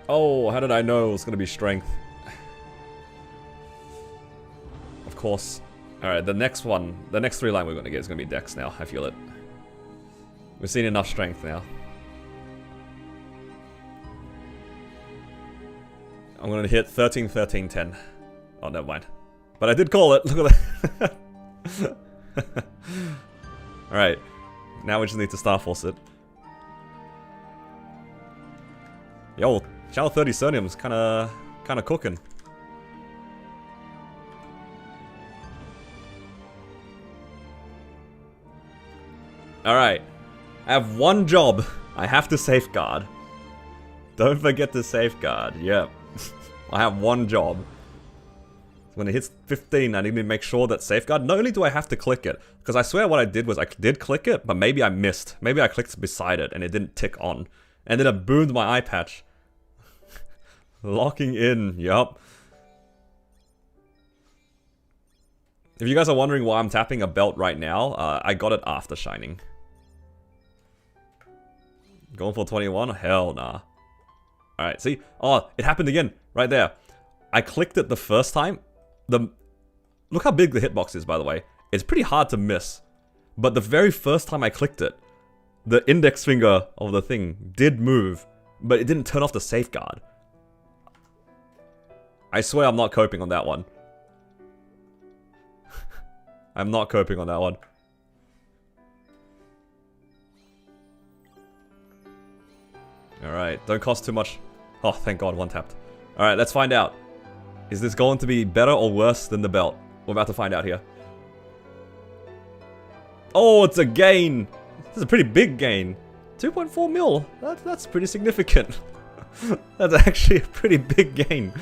Oh, how did I know it was gonna be strength? Of course. Alright, the next 3 line we're gonna get is gonna be Dex now. I feel it. We've seen enough strength now. I'm gonna hit 13, 13, 10. Oh, never mind. But I did call it. Look at that. Alright. Now we just need to Starforce it. Yo, channel 30 Cernium's kinda cooking. Alright. I have one job. I have to safeguard. Don't forget to safeguard. Yep. I have one job. When it hits 15, I need to make sure that safeguard. Not only do I have to click it, because I swear what I did was I did click it, but maybe I missed. Maybe I clicked beside it and it didn't tick on. And then it boomed my eye patch. Locking in. Yup. If you guys are wondering why I'm tapping a belt right now, I got it after shining. Going for 21? Hell nah. Alright, see? Oh, it happened again. Right there. I clicked it the first time. Look how big the hitbox is, by the way. It's pretty hard to miss. But the very first time I clicked it, the index finger of the thing did move, but it didn't turn off the safeguard. I swear I'm not coping on that one. I'm not coping on that one. Alright, don't cost too much. Oh, thank God, one tapped. Alright, let's find out. Is this going to be better or worse than the belt? We're about to find out here. Oh, it's a gain! This is a pretty big gain. 2.4 mil. That's pretty significant. That's actually a pretty big gain.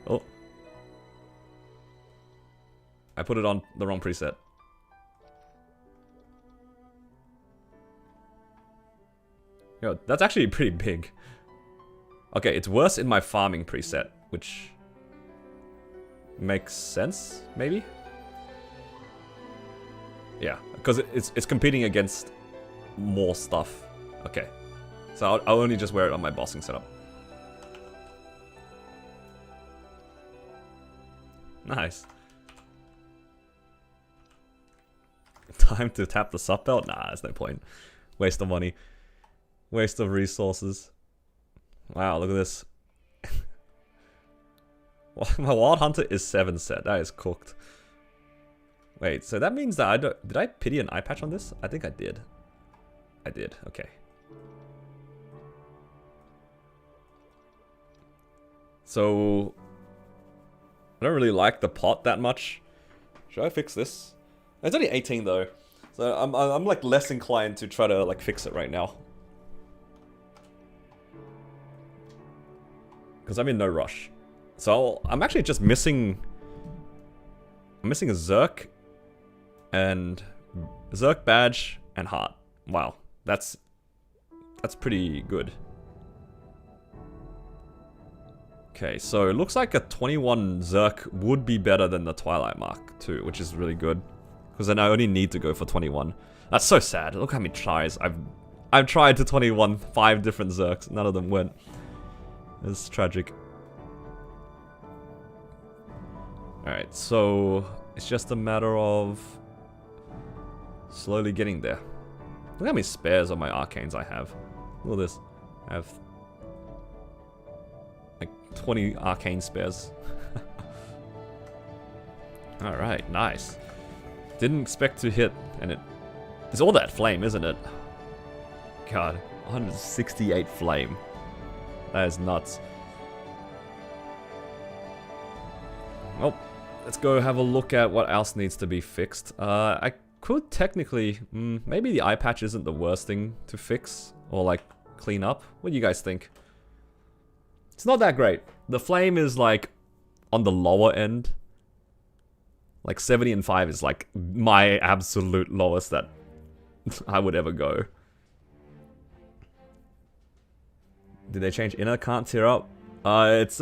Oh. I put it on the wrong preset. Yo, that's actually pretty big. Okay, it's worse in my farming preset, which makes sense, maybe? Yeah, because it's competing against more stuff. Okay, so I'll only just wear it on my bossing setup. Nice. Time to tap the sub belt? Nah, there's no point. Waste of money. Waste of resources. Wow, look at this. My Wild Hunter is 7 set. That is cooked. Wait, so that means that I don't... Did I pity an eye patch on this? I think I did. I did, okay. So... I don't really like the pot that much. Should I fix this? It's only 18 though. So I'm like less inclined to try to like fix it right now. Because I'm in no rush. So I'm actually just missing... I'm missing a Zerk. And... Zerk badge and heart. Wow. That's pretty good. Okay, so it looks like a 21 Zerk would be better than the Twilight Mark too, which is really good. because then I only need to go for 21. That's so sad. Look how many tries I've tried to 21, 5 different Zerks. None of them went. It's tragic. Alright, so it's just a matter of slowly getting there. Look how many spares on my arcanes I have. Look at this. I have like 20 arcane spares. Alright, nice. Didn't expect to hit, and it's all that flame, isn't it? God, 168 flame. That is nuts. Well, let's go have a look at what else needs to be fixed. I could technically, maybe the eye patch isn't the worst thing to fix or like clean up. What do you guys think? It's not that great. The flame is like on the lower end. Like 70 and 5 is like my absolute lowest that I would ever go. Did they change inner can't tear up? It's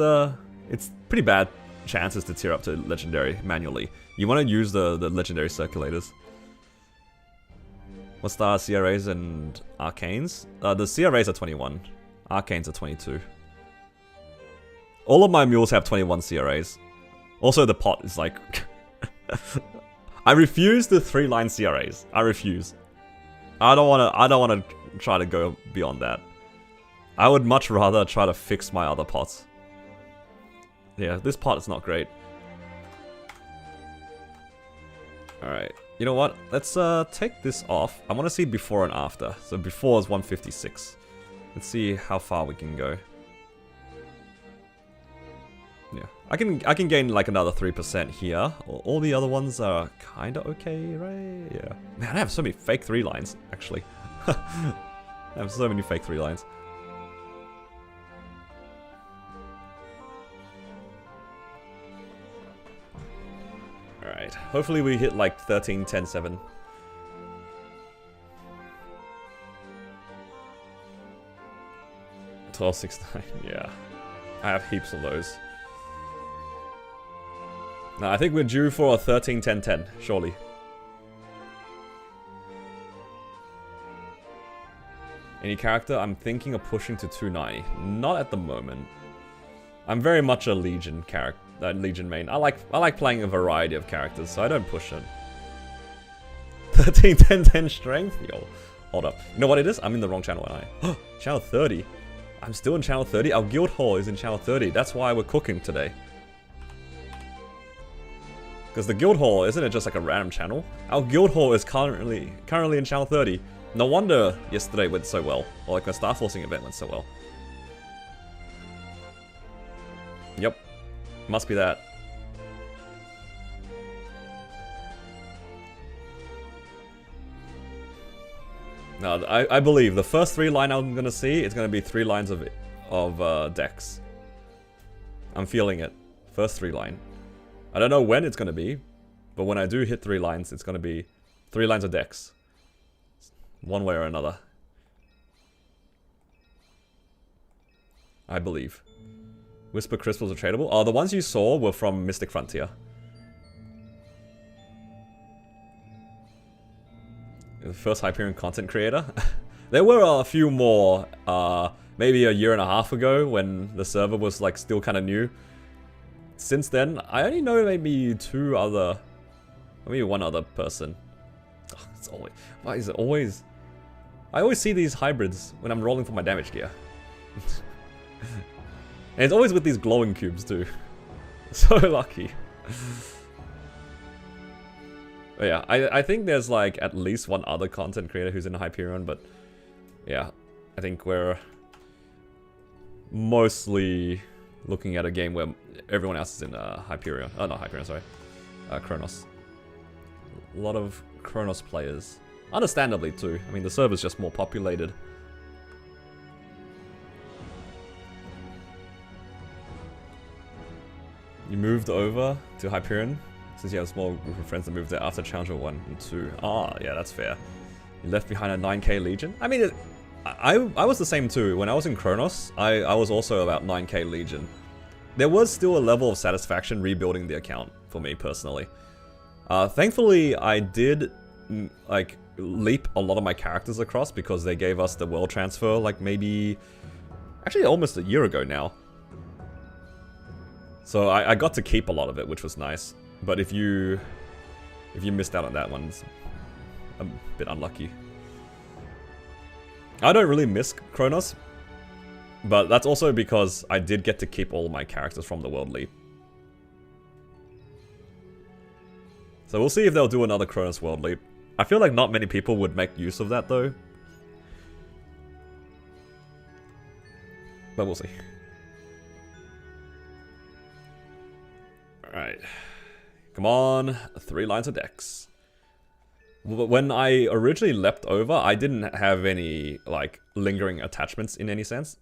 pretty bad chances to tear up to legendary manually. You want to use the legendary circulators. What's the CRAs and arcanes? The CRAs are 21. Arcanes are 22. All of my mules have 21 CRAs. Also the pot is like... I refuse the 3-line CRAs. I refuse. I don't wanna try to go beyond that. I would much rather try to fix my other pots. Yeah, this pot is not great. Alright, you know what? Let's take this off. I want to see before and after. So before is 156. Let's see how far we can go. Yeah, I can gain like another 3% here. All the other ones are kinda okay, right? Yeah. Man, I have so many fake 3 lines, actually. I have so many fake 3 lines. Alright, hopefully we hit like 13, 10, 7. $12, 6, 9, yeah. I have heaps of those. No, I think we're due for a 13, 10, 10, surely. Any character? I'm thinking of pushing to 290. Not at the moment. I'm very much a Legion character. Legion main. I like playing a variety of characters, so I don't push it. 13, 10, 10 strength? Yo, hold up. You know what it is? I'm in the wrong channel, and I. Channel 30. I'm still in channel 30. Our guild hall is in channel 30. That's why we're cooking today. Because the guild hall isn't it just like a random channel? Our guild hall is currently in channel 30. No wonder yesterday went so well, or like the Starforcing event went so well. Yep. Must be that. No, I believe the first 3 line I'm gonna see, it's gonna be 3 lines of decks. I'm feeling it. First 3 line. I don't know when it's gonna be, but when I do hit 3 lines, it's gonna be 3 lines of decks. One way or another. I believe. Whisper crystals are tradable. Oh, the ones you saw were from Mystic Frontier. The first Hyperion content creator. There were a few more, maybe a year and a half ago when the server was like still kind of new. Since then, I only know maybe 2 other, maybe 1 other person. Oh, it's always, why is it always? I always see these hybrids when I'm rolling for my damage gear. And it's always with these glowing cubes too. So lucky. But yeah, I think there's like at least 1 other content creator who's in Hyperion, but yeah, I think we're mostly looking at a game where everyone else is in Hyperion. Oh, not Hyperion, sorry. Kronos. A lot of Kronos players. Understandably too. I mean, the server's just more populated. You moved over to Hyperion since you have a small group of friends that moved there after Challenger 1 and 2. Ah, yeah, that's fair. You left behind a 9k Legion? I mean, I was the same too. When I was in Kronos, I was also about 9k Legion. There was still a level of satisfaction rebuilding the account for me personally. Thankfully, I did, like, leap a lot of my characters across because they gave us the world transfer, like, maybe... Actually, almost a year ago now. So I got to keep a lot of it, which was nice. But if you missed out on that one, it's a bit unlucky. I don't really miss Kronos, but that's also because I did get to keep all my characters from the World Leap. So we'll see if they'll do another Kronos World Leap. I feel like not many people would make use of that though. But we'll see. Alright. Come on, 3 lines of decks. When I originally leapt over, I didn't have any, like, lingering attachments in any sense.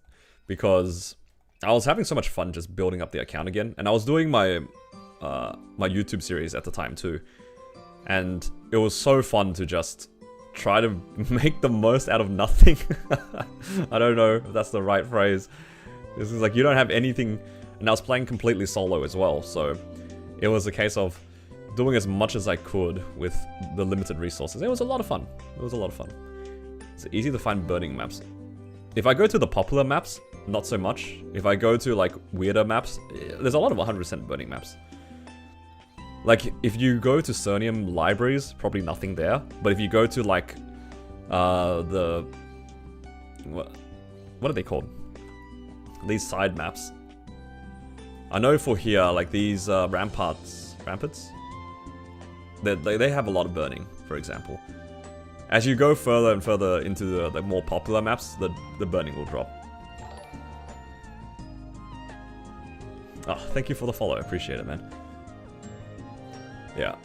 Because I was having so much fun just building up the account again. And I was doing my my YouTube series at the time too. And it was so fun to just try to make the most out of nothing. I don't know if that's the right phrase. This is like, you don't have anything... And I was playing completely solo as well, so... It was a case of doing as much as I could with the limited resources. It was a lot of fun. It was a lot of fun. It's easy to find burning maps. If I go to the popular maps, not so much. If I go to, like, weirder maps, there's a lot of 100% burning maps. Like, if you go to Cernium libraries, probably nothing there. But if you go to, like, the... What are they called? These side maps. I know for here, like these ramparts, they have a lot of burning, for example. As you go further and further into the more popular maps, the burning will drop. Oh, thank you for the follow, I appreciate it, man. Yeah.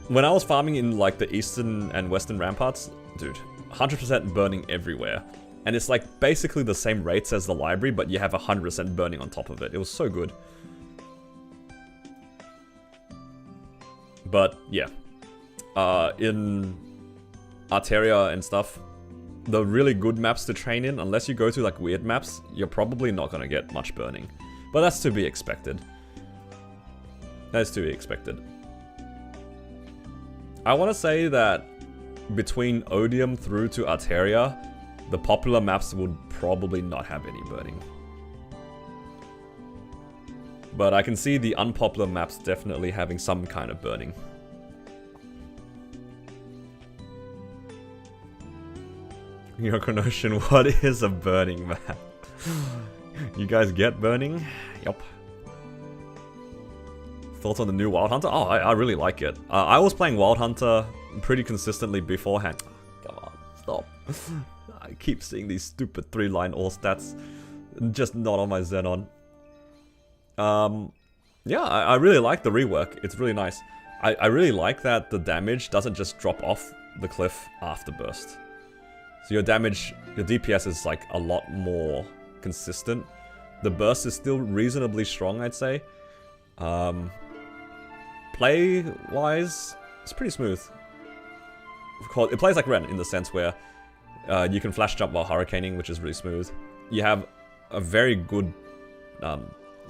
When I was farming in like the eastern and western ramparts, dude, 100% burning everywhere. And it's like basically the same rates as the library, but you have 100% burning on top of it. It was so good. But yeah, in Arteria and stuff, the really good maps to train in, unless you go to like weird maps, you're probably not gonna get much burning. But that's to be expected. That's to be expected. I want to say that between Odium through to Arteria, the popular maps would probably not have any burning. But I can see the unpopular maps definitely having some kind of burning. Yokonoshin, what is a burning map? You guys get burning? Yup. Thoughts on the new Wild Hunter? Oh, I really like it. I was playing Wild Hunter pretty consistently beforehand. Come on, stop. I keep seeing these stupid 3-line all stats. Just not on my Xenon. Yeah, I really like the rework. It's really nice. I really like that the damage doesn't just drop off the cliff after burst. So your damage, your DPS is like a lot more consistent. The burst is still reasonably strong, I'd say. Play-wise, it's pretty smooth. It plays like Ren in the sense where you can flash jump while hurricaning, which is really smooth. You have a very good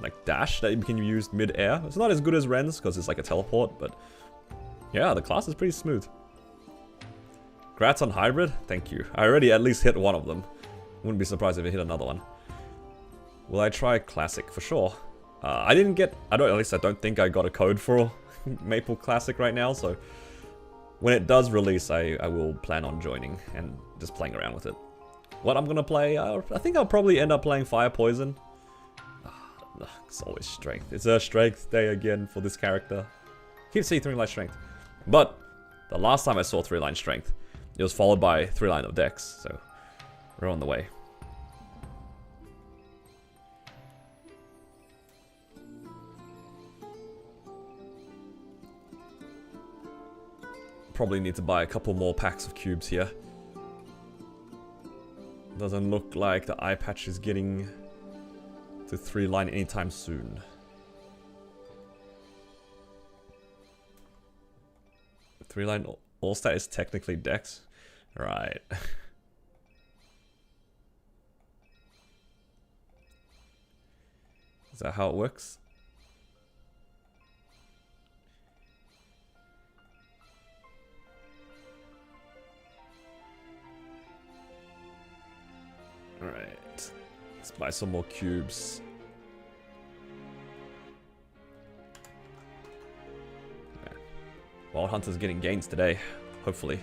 like dash that you can use mid-air. It's not as good as Ren's because it's like a teleport, but yeah, the class is pretty smooth. Congrats on hybrid, thank you. I already at least hit one of them. Wouldn't be surprised if I hit another one. Will I try classic? For sure. I didn't get, at least I don't think I got a code for Maple Classic right now, so when it does release, I will plan on joining and just playing around with it. What I'm gonna play, I think I'll probably end up playing Fire Poison. It's always strength. It's a strength day again for this character. Keep seeing 3-line strength. But the last time I saw 3-line strength, it was followed by 3-line of dex, so we're on the way. Probably need to buy a couple more packs of cubes here. Doesn't look like the eye patch is getting to 3-line anytime soon. Three-line all-stat is technically dex. Right. Is that how it works? Let's buy some more cubes. Yeah. Wild Hunter's getting gains today, hopefully.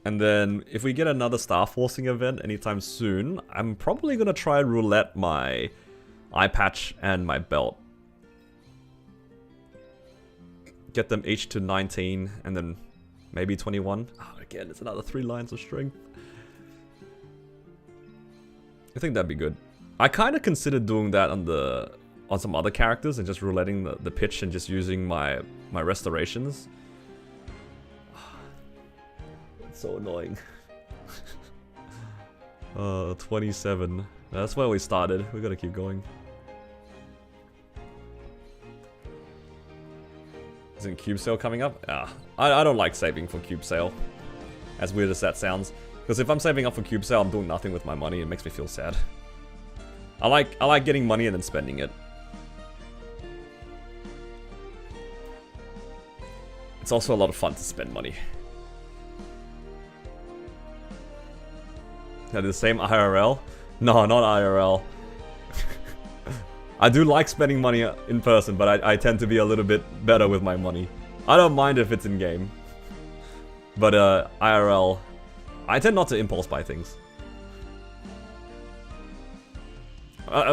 And then, if we get another Starforcing event anytime soon, I'm probably gonna try roulette my eye patch and my belt. Get them each to 19, and then maybe 21. Oh, again, it's another 3 lines of strength. I think that'd be good. I kind of considered doing that on some other characters and just rouletting the pitch and just using my restorations. It's so annoying. 27. That's where we started. We gotta keep going. Isn't cube sale coming up? Ah, I don't like saving for cube sale. As weird as that sounds. Because if I'm saving up for cube sale, I'm doing nothing with my money. It makes me feel sad. I like getting money and then spending it. It's also a lot of fun to spend money. Are they the same IRL? No, not IRL. I do like spending money in person, but I tend to be a little bit better with my money. I don't mind if it's in-game. But IRL, I tend not to impulse buy things.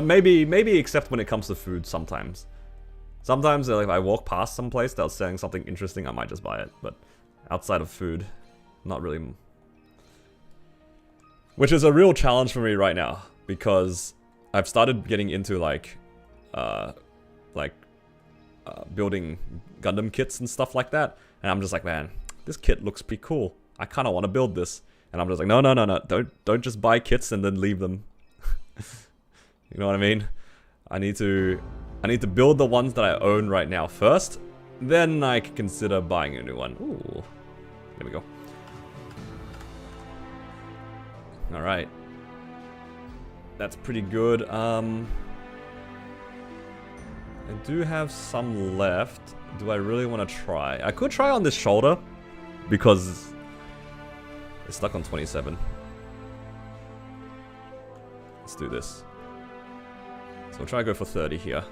Maybe except when it comes to food sometimes. Sometimes if I walk past some place that's selling something interesting, I might just buy it. But outside of food, not really. Which is a real challenge for me right now, because I've started getting into building Gundam kits and stuff like that, and I'm just like, man, this kit looks pretty cool. I kind of want to build this, and I'm just like, no, don't just buy kits and then leave them. You know what I mean? I need to build the ones that I own right now first, then I can consider buying a new one. Ooh, there we go. All right, that's pretty good. I do have some left. Do I really want to try? I could try on this shoulder, because it's stuck on 27. Let's do this. So we'll try to go for 30 here.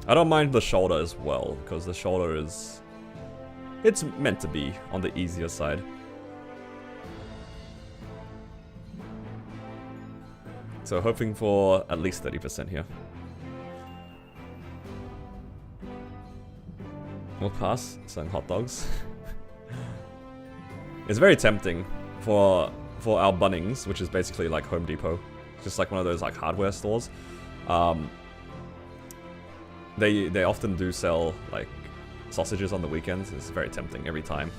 I don't mind the shoulder as well, because the shoulder is... it's meant to be on the easier side. So hoping for at least 30% here. We'll pass selling hot dogs. It's very tempting for our Bunnings, which is basically like Home Depot, just like one of those like hardware stores. They often do sell like sausages on the weekends. It's very tempting every time.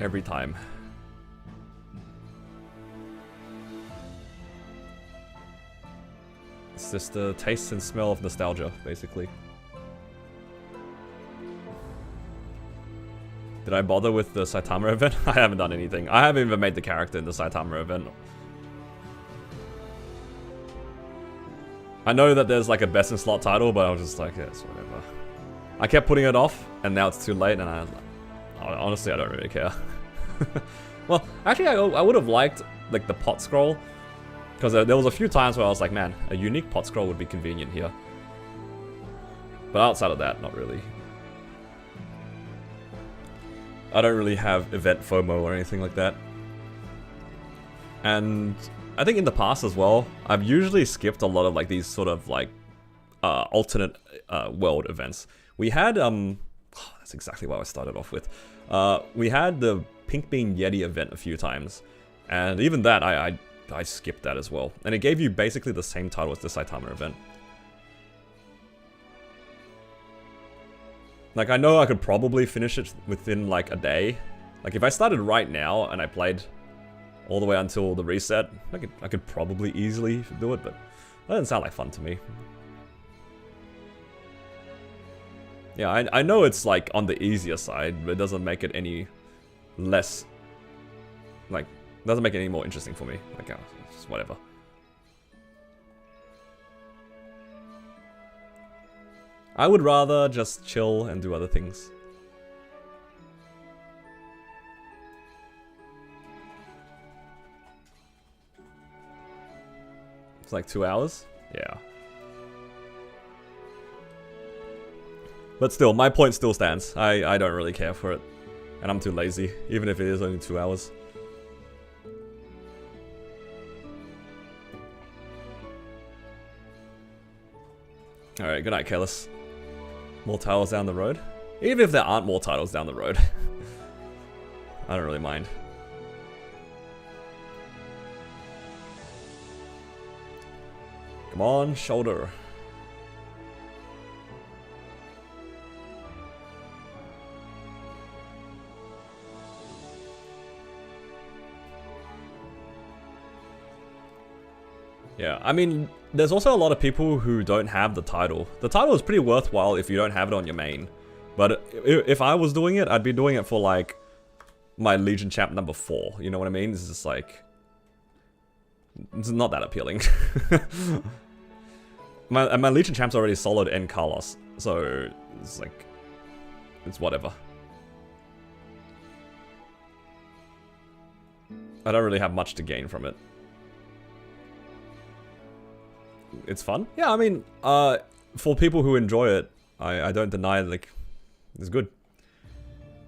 Every time. It's just the taste and smell of nostalgia, basically. Did I bother with the Saitama event? I haven't done anything. I haven't even made the character in the Saitama event. I know that there's like a best in slot title, but I was just like, yeah, it's whatever. I kept putting it off, and now it's too late, and honestly, I don't really care. Well, actually, I would have liked like the pot scroll. Because there was a few times where I was like, man, a unique pot scroll would be convenient here. But outside of that, not really. I don't really have event FOMO or anything like that. And I think in the past as well, I've usually skipped a lot of like these sort of like alternate world events. We had, that's exactly what I started off with. We had the Pink Bean Yeti event a few times. And even that, I skipped that as well. And it gave you basically the same title as the Saitama event. Like, I know I could probably finish it within like a day. Like, if I started right now and I played all the way until the reset, I could probably easily do it, but that doesn't sound like fun to me. Yeah, I know it's like on the easier side, but it doesn't make it any less, like, doesn't make it any more interesting for me. Like, it's just whatever. I would rather just chill and do other things. It's like 2 hours. Yeah. But still, my point still stands. I don't really care for it. And I'm too lazy, even if it is only 2 hours. Alright, good night, Careless. More titles down the road? Even if there aren't more titles down the road. I don't really mind. Come on, shoulder. Yeah, I mean, there's also a lot of people who don't have the title. The title is pretty worthwhile if you don't have it on your main. But if I was doing it, I'd be doing it for like my Legion champ number 4. You know what I mean? It's just like, it's not that appealing. my Legion champ's already solid in Carlos, so it's like, it's whatever. I don't really have much to gain from it. It's fun? Yeah, I mean, for people who enjoy it, I don't deny, like, it's good.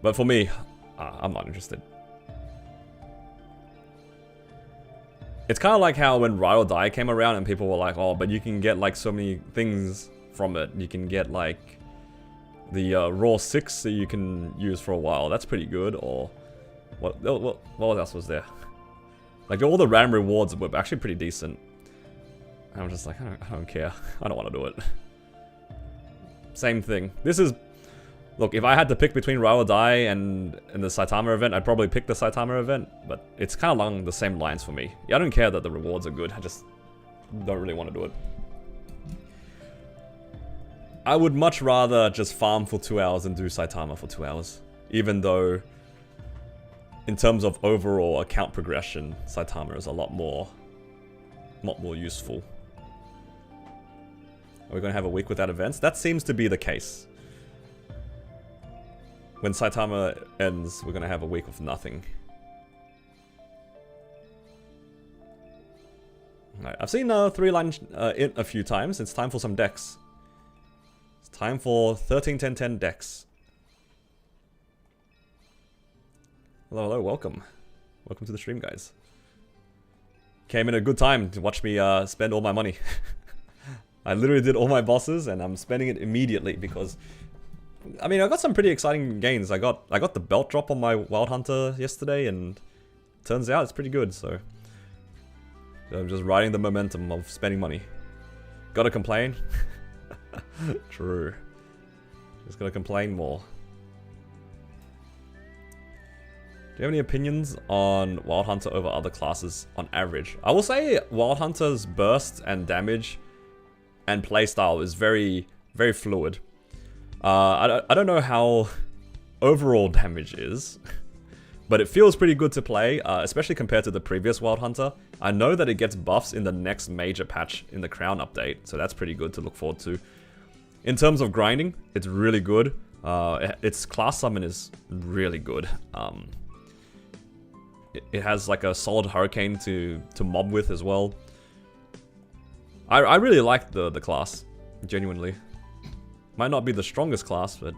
But for me, I'm not interested. It's kind of like how when Ride or Die came around and people were like, oh, but you can get, like, so many things from it. You can get, like, the Raw 6 that you can use for a while. That's pretty good. Or, what else was there? Like, all the random rewards were actually pretty decent. And I'm just like, I don't care. I don't want to do it. Same thing. This is... Look, if I had to pick between Ride or Die and the Saitama event, I'd probably pick the Saitama event. But it's kind of along the same lines for me. Yeah, I don't care that the rewards are good. I just don't really want to do it. I would much rather just farm for 2 hours than do Saitama for 2 hours. Even though, in terms of overall account progression, Saitama is a lot more useful. Are we going to have a week without events? That seems to be the case. When Saitama ends, we're going to have a week of nothing. Right, I've seen 3-line in a few times. It's time for some decks. It's time for 13-10-10 decks. Hello, hello, welcome. Welcome to the stream, guys. Came in a good time to watch me spend all my money. I literally did all my bosses and I'm spending it immediately because... I mean, I got some pretty exciting gains. I got the belt drop on my Wild Hunter yesterday and turns out it's pretty good, so... I'm just riding the momentum of spending money. Gotta complain? True. Just gotta complain more. Do you have any opinions on Wild Hunter over other classes on average? I will say Wild Hunter's burst and damage and playstyle is very, very fluid. I don't know how overall damage is, but it feels pretty good to play, especially compared to the previous Wild Hunter. I know that it gets buffs in the next major patch in the Crown update, so that's pretty good to look forward to. In terms of grinding, it's really good. Its class summon is really good. It has like a solid Hurricane to mob with as well. I really like the class, genuinely. Might not be the strongest class, but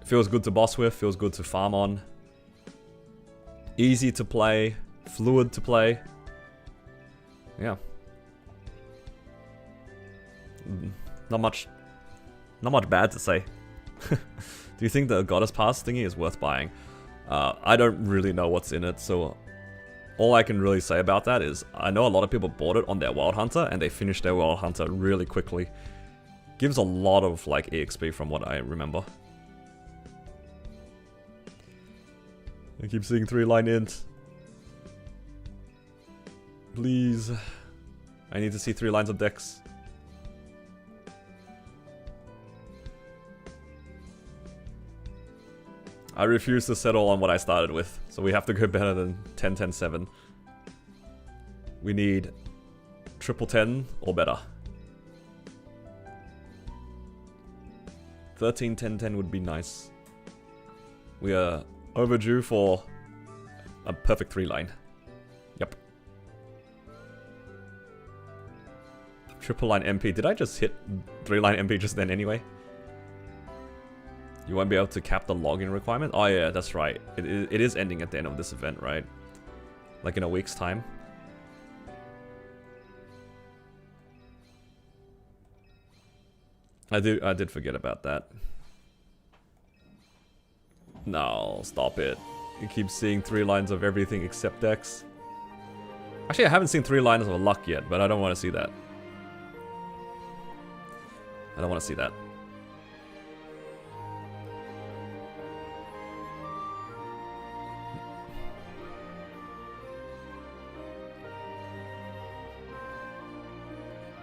it feels good to boss with, feels good to farm on. Easy to play, fluid to play. Yeah. Not much bad to say. Do you think the Goddess Pass thingy is worth buying? I don't really know what's in it, so all I can really say about that is I know a lot of people bought it on their Wild Hunter and they finished their Wild Hunter really quickly. Gives a lot of like EXP from what I remember. I keep seeing 3-line int. Please. I need to see 3 lines of decks. I refuse to settle on what I started with, so we have to go better than 10-10-7. We need triple 10 or better. 13-10-10 would be nice. We are overdue for a perfect 3-line. Yep. Triple line MP. Did I just hit 3-line MP just then anyway? You won't be able to cap the login requirement? Oh yeah, that's right. It is ending at the end of this event, right? Like in a week's time. I did forget about that. No, stop it. You keep seeing 3 lines of everything except Dex. Actually, I haven't seen 3 lines of luck yet, but I don't want to see that. I don't want to see that.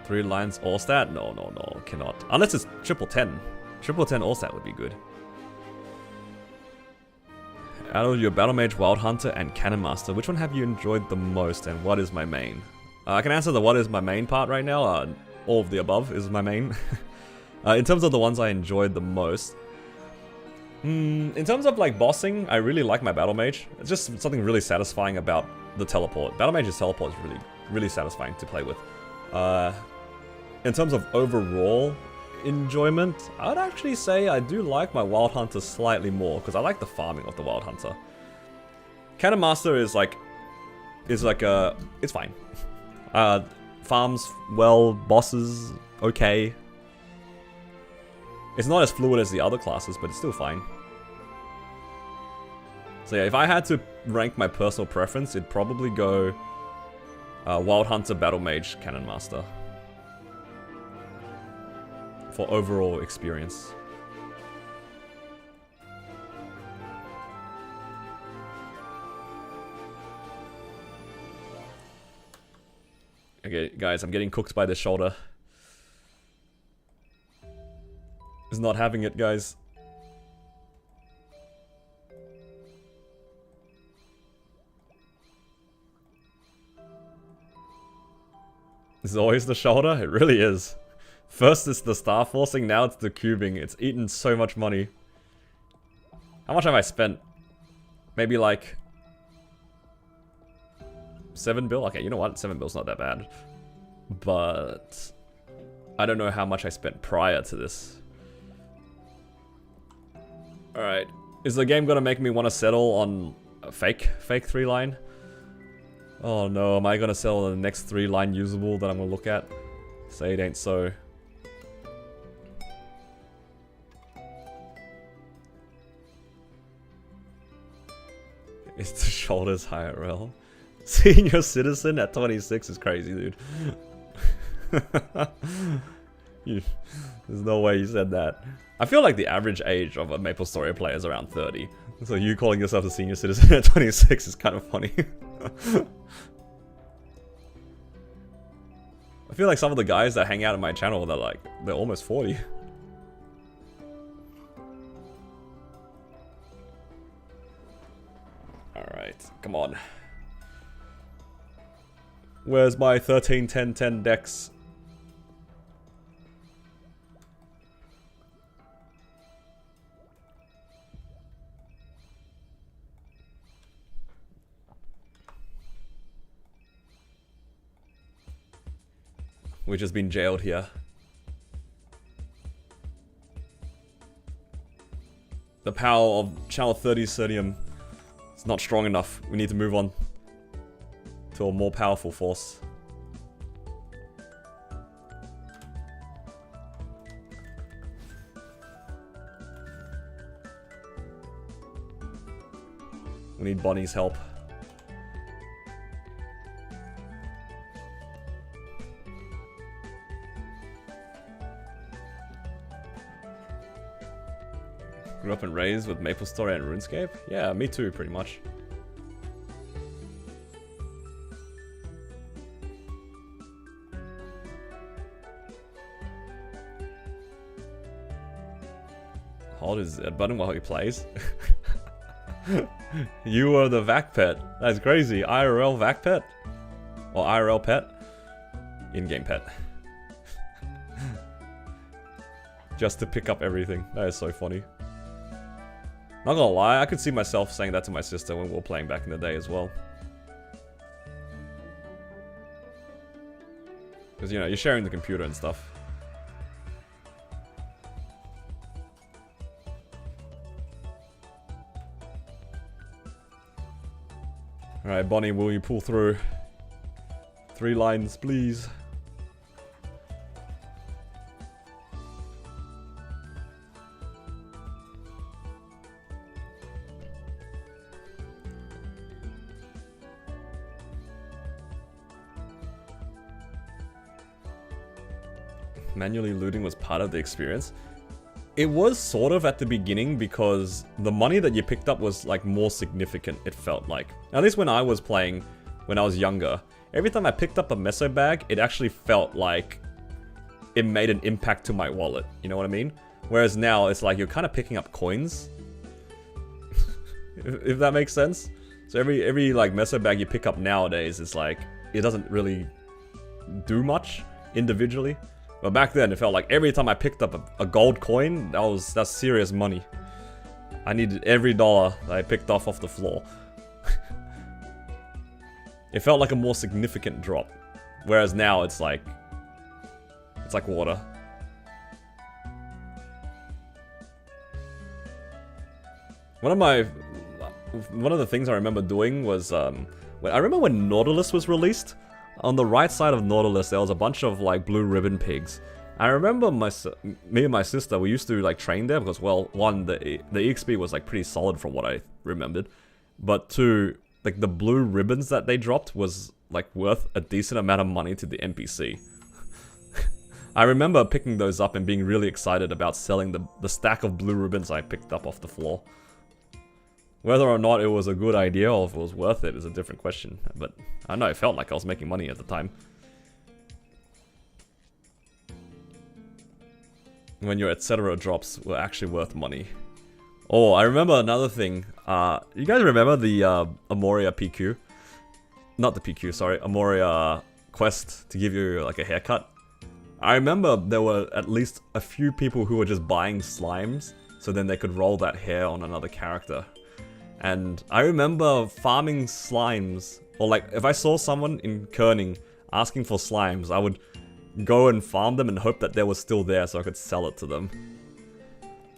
Three lines all stat? No, no, no, cannot. Unless it's triple 10. Triple 10 all stat would be good. Out of your Battle Mage, Wild Hunter, and Cannon Master, which one have you enjoyed the most, and what is my main? I can answer the what is my main part right now. All of the above is my main. In terms of the ones I enjoyed the most, in terms of like bossing, I really like my Battle Mage. It's just something really satisfying about the teleport. Battle Mage's teleport is really, really satisfying to play with. In terms of overall enjoyment, I'd actually say I do like my Wild Hunter slightly more, because I like the farming of the Wild Hunter. Cannon Master is it's fine. Farms well, bosses okay. It's not as fluid as the other classes, but it's still fine. So yeah, if I had to rank my personal preference, it'd probably go Wild Hunter, Battle Mage, Cannon Master. For overall experience. Okay, guys, I'm getting cooked by the shoulder. Is not having it, guys. This is always the shoulder? It really is. First it's the Starforcing, now it's the cubing. It's eaten so much money. How much have I spent? Maybe like 7 bill? Okay, you know what? 7 bill's not that bad. But I don't know how much I spent prior to this. Alright. Is the game gonna make me want to settle on a fake 3-line? Oh no, am I gonna settle on the next 3-line usable that I'm gonna look at? Say it ain't so. It's the shoulders IRL. Senior citizen at 26 is crazy, dude. There's no way you said that. I feel like the average age of a MapleStory player is around 30. So you calling yourself a senior citizen at 26 is kind of funny. I feel like some of the guys that hang out in my channel, they're almost 40. Alright, come on. Where's my 13, 10, 10 dex? We've just been jailed here. The power of Channel 30 Sodium is not strong enough. We need to move on to a more powerful force. We need Bonnie's help. Grew up and raised with MapleStory and RuneScape? Yeah, me too, pretty much. Hold his Z button while he plays. You are the vac pet. That's crazy. IRL vac pet? Or IRL pet? In-game pet. Just to pick up everything. That is so funny. Not gonna lie, I could see myself saying that to my sister when we were playing back in the day as well. Because, you know, you're sharing the computer and stuff. Alright, Bonnie, will you pull through? 3 lines, please. Manually looting was part of the experience. It was sort of at the beginning because the money that you picked up was like more significant, it felt like. At least when I was playing, when I was younger, every time I picked up a meso bag, it actually felt like it made an impact to my wallet, you know what I mean? Whereas now, it's like you're kind of picking up coins. if that makes sense. So every like meso bag you pick up nowadays is like, it doesn't really do much individually. But back then, it felt like every time I picked up a gold coin, that's serious money. I needed every dollar that I picked off the floor. It felt like a more significant drop. Whereas now, it's like water. One of the things I remember doing was, I remember when Nautilus was released. On the right side of Nautilus, there was a bunch of like blue ribbon pigs. I remember me and my sister, we used to like train there because, well, one, the EXP was like pretty solid from what I remembered. But two, like the blue ribbons that they dropped was like worth a decent amount of money to the NPC. I remember picking those up and being really excited about selling the stack of blue ribbons I picked up off the floor. Whether or not it was a good idea or if it was worth it is a different question. But I know it felt like I was making money at the time. When your etc. drops were actually worth money. Oh, I remember another thing. You guys remember the Amoria PQ? Not the PQ, sorry. Amoria quest to give you like a haircut. I remember there were at least a few people who were just buying slimes so then they could roll that hair on another character. And I remember farming slimes, or like if I saw someone in Kerning asking for slimes, I would go and farm them and hope that they were still there so I could sell it to them.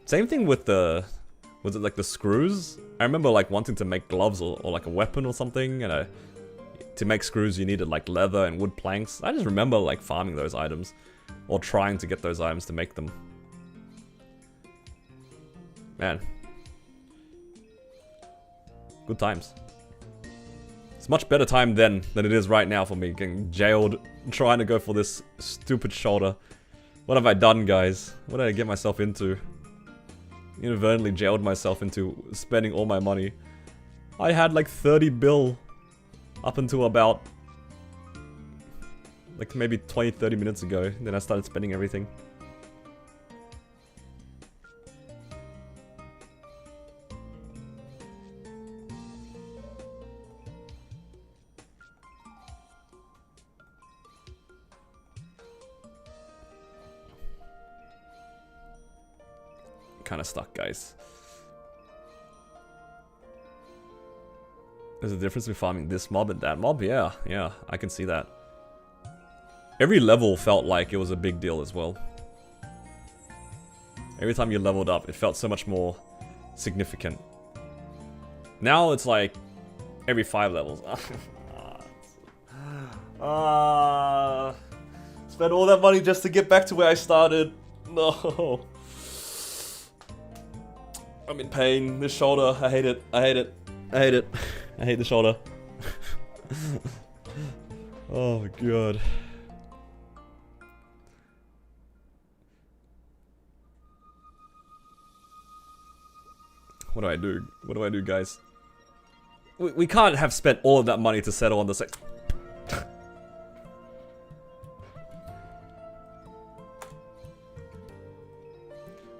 Same thing with was it like the screws? I remember like wanting to make gloves or like a weapon or something, and to make screws you needed like leather and wood planks. I just remember like farming those items, or trying to get those items to make them. Man. Good times. It's much better time then than it is right now for me, getting jailed, trying to go for this stupid shoulder. What have I done, guys? What did I get myself into? Inadvertently jailed myself into spending all my money. I had like 30 bill up until about like maybe 20-30 minutes ago. Then I started spending everything. Kind of stuck, guys. There's a difference between farming this mob and that mob. Yeah, I can see that. Every level felt like it was a big deal as well. Every time you leveled up, it felt so much more significant. Now it's like every 5 levels. Spent all that money just to get back to where I started. No. I'm in pain. This shoulder, I hate it. I hate it. I hate it. I hate the shoulder. Oh my god. What do I do? What do I do, guys? We can't have spent all of that money to settle on the sec.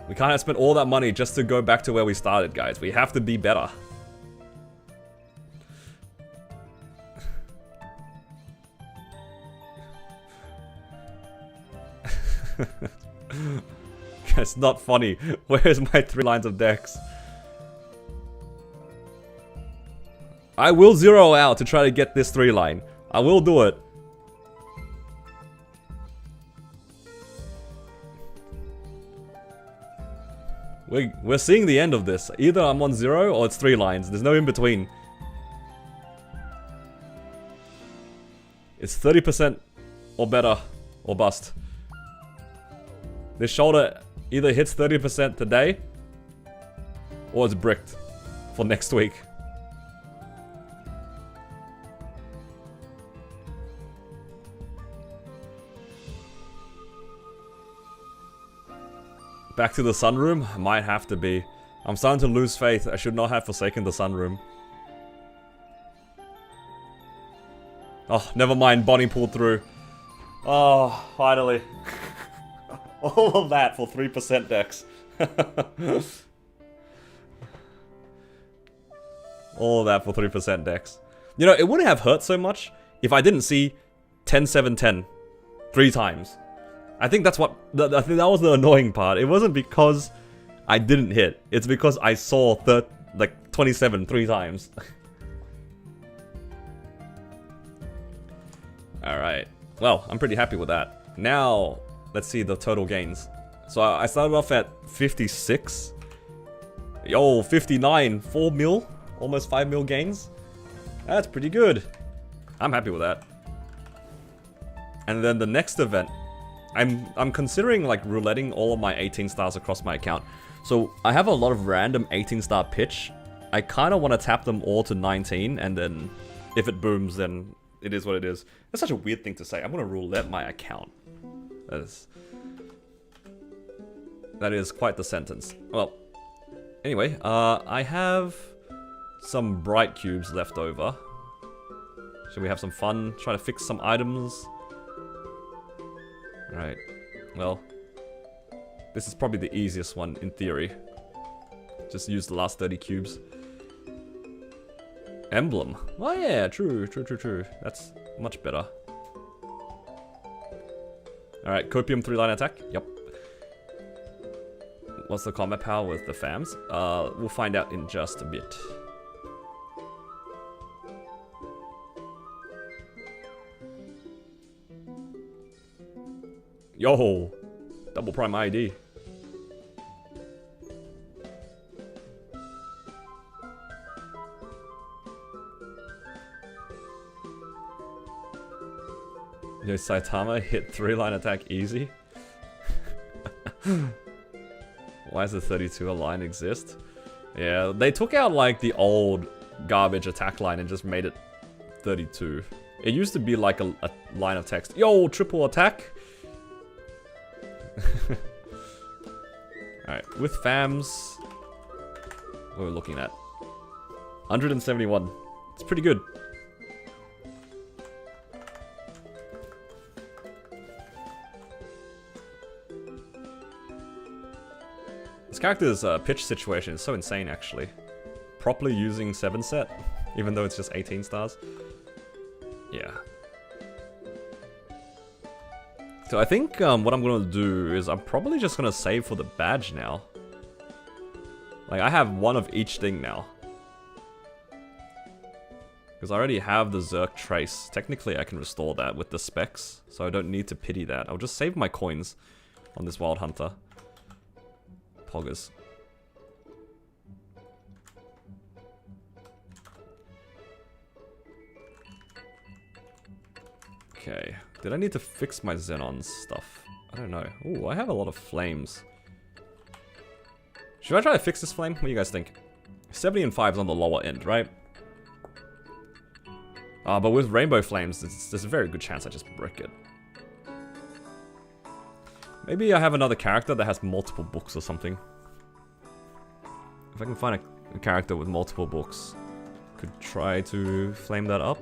We can't have spent all that money just to go back to where we started, guys. We have to be better. It's not funny. Where's my 3 lines of decks? I will zero out to try to get this 3 line. I will do it. We're seeing the end of this. Either I'm on 0 or it's 3 lines. There's no in between. It's 30% or better or bust. This shoulder either hits 30% today or it's bricked for next week. Back to the sunroom? Might have to be. I'm starting to lose faith. I should not have forsaken the sunroom. Oh, never mind. Bonnie pulled through. Oh, finally. All of that for 3% dex. All of that for 3% dex. You know, it wouldn't have hurt so much if I didn't see 10, 7, 10 3 times. I think that's what... I think that was the annoying part. It wasn't because I didn't hit. It's because I saw 27 3 times. Alright. Well, I'm pretty happy with that. Now, let's see the total gains. So I started off at 56. Yo, 59. 4 mil. Almost 5 mil gains. That's pretty good. I'm happy with that. And then the next event... I'm considering like rouletting all of my 18 stars across my account. So I have a lot of random 18 star pitch. I kind of want to tap them all to 19 and then if it booms then it is what it is. That's such a weird thing to say. I'm going to roulette my account. That is quite the sentence. Well, anyway, I have some bright cubes left over. Should we have some fun? Try to fix some items. Alright, well, this is probably the easiest one in theory. Just use the last 30 cubes. Emblem. Oh yeah, true. That's much better. Alright, Copium 3-line attack. Yep. What's the combat power with the FAMs? We'll find out in just a bit. Yo, double prime ID. Yo, Saitama hit 3-line attack easy. Why does the 32 line exist? Yeah, they took out like the old garbage attack line and just made it 32. It used to be like a line of text. Yo, triple attack. Alright, with FAMs, what we're looking at 171. It's pretty good. This character's pitch situation is so insane actually. Properly using 7 set, even though it's just 18 stars. Yeah. So I think what I'm going to do is I'm probably just going to save for the badge now. Like I have one of each thing now. Because I already have the Zerk trace. Technically I can restore that with the specs. So I don't need to pity that. I'll just save my coins on this Wild Hunter. Poggers. Okay. Did I need to fix my Xenon stuff? I don't know. Ooh, I have a lot of flames. Should I try to fix this flame? What do you guys think? 70 and 5 is on the lower end, right? But with rainbow flames, there's a very good chance I just brick it. Maybe I have another character that has multiple books or something. If I can find a character with multiple books, could try to flame that up.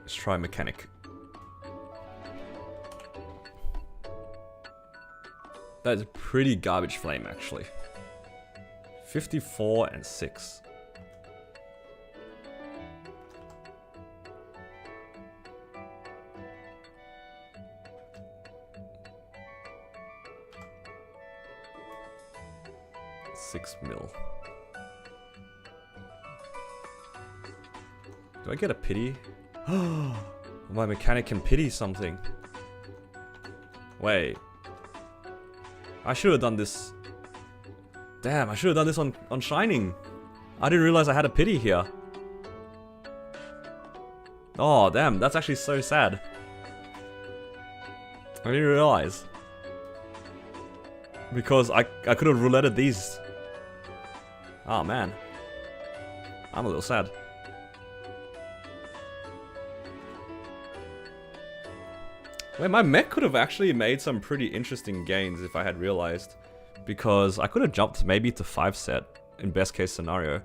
Let's try mechanic. That is a pretty garbage flame actually. 54 and 6. $6 mil. Do I get a pity? My mechanic can pity something. Wait. I should have done this. Damn, I should have done this on Shining. I didn't realize I had a pity here. Oh, damn, that's actually so sad. I didn't realize. Because I could have rouletted these. Oh, man. I'm a little sad. Wait, my mech could have actually made some pretty interesting gains if I had realized. Because I could have jumped maybe to 5 set in best case scenario.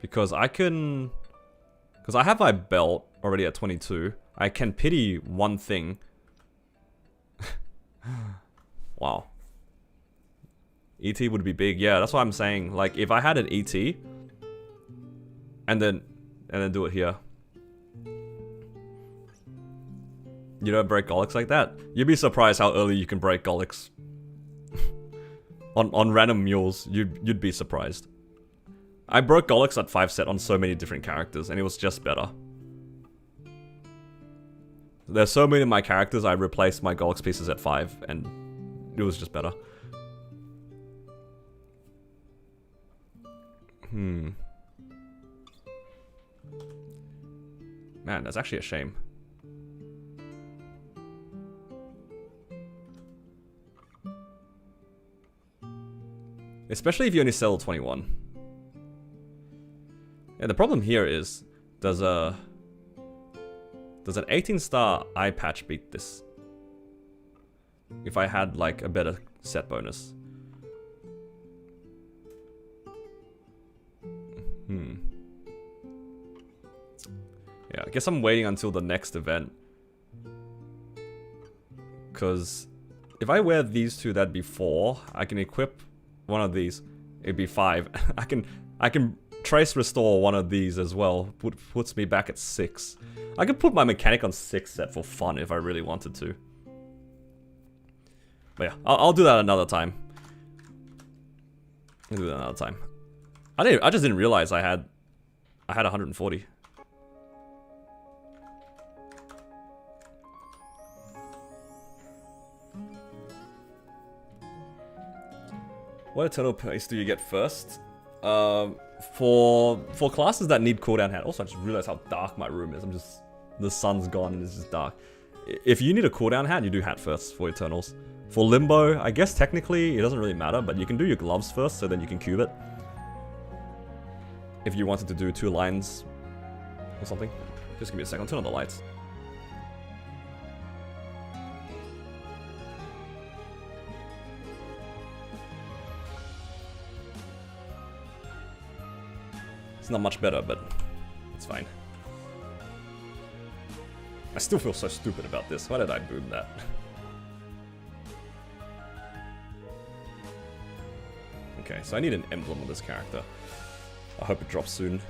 Because I can... Because I have my belt already at 22. I can pity one thing. Wow. ET would be big. Yeah, that's what I'm saying. Like, if I had an ET... And then do it here. You don't break Golix like that? You'd be surprised how early you can break Golix. on random mules, you'd be surprised. I broke Golix at 5 set on so many different characters, and it was just better. There's so many of my characters I replaced my Golix pieces at 5, and it was just better. Man, that's actually a shame. Especially if you only sell 21. Yeah, the problem here is, does an 18-star eye patch beat this? If I had like a better set bonus. Yeah, I guess I'm waiting until the next event. Because if I wear these two, that'd be 4. I can equip one of these, it'd be 5. I can trace restore one of these as well. Puts me back at 6. I could put my mechanic on 6 set for fun if I really wanted to. But yeah, I'll do that another time. I'll do that another time. I just didn't realize I had 140. What eternal pace do you get first? For classes that need cooldown hat. Also, I just realized how dark my room is. The sun's gone and it's just dark. If you need a cooldown hat, you do hat first for Eternals. For Limbo, I guess technically it doesn't really matter, but you can do your gloves first, so then you can cube it. If you wanted to do 2 lines or something. Just give me a second, I'll turn on the lights. It's not much better, but it's fine. I still feel so stupid about this. Why did I boom that? Okay, so I need an emblem on this character. I hope it drops soon.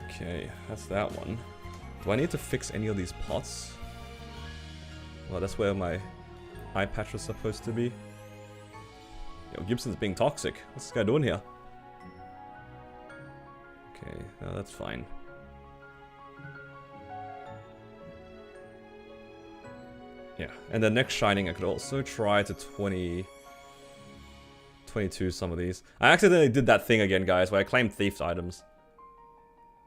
Okay, that's that one. Do I need to fix any of these pots? Well, that's where my eye patch was supposed to be. Yo, Gibson's being toxic. What's this guy doing here? Okay, no, that's fine. Yeah, and the next Shining I could also try to 22 some of these. I accidentally did that thing again, guys, where I claimed thief items.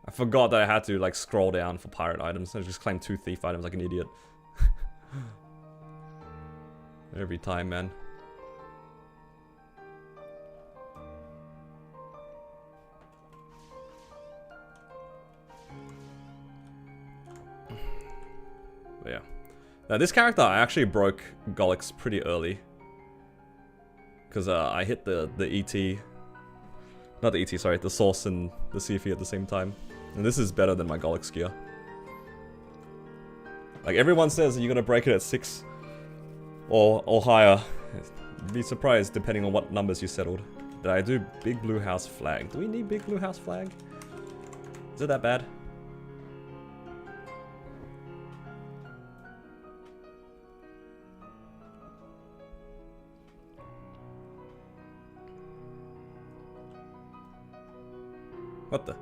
I forgot that I had to, like, scroll down for pirate items. I just claimed 2 thief items like an idiot. Every time, man. But yeah. Now this character, I actually broke Golix pretty early. Because I hit the ET... Not the ET, sorry, the Source and the CFE at the same time. And this is better than my Golix gear. Like, everyone says you're gonna break it at 6 or higher. Be surprised depending on what numbers you settled. Did I do Big Blue House Flag? Do we need Big Blue House Flag? Is it that bad? What the?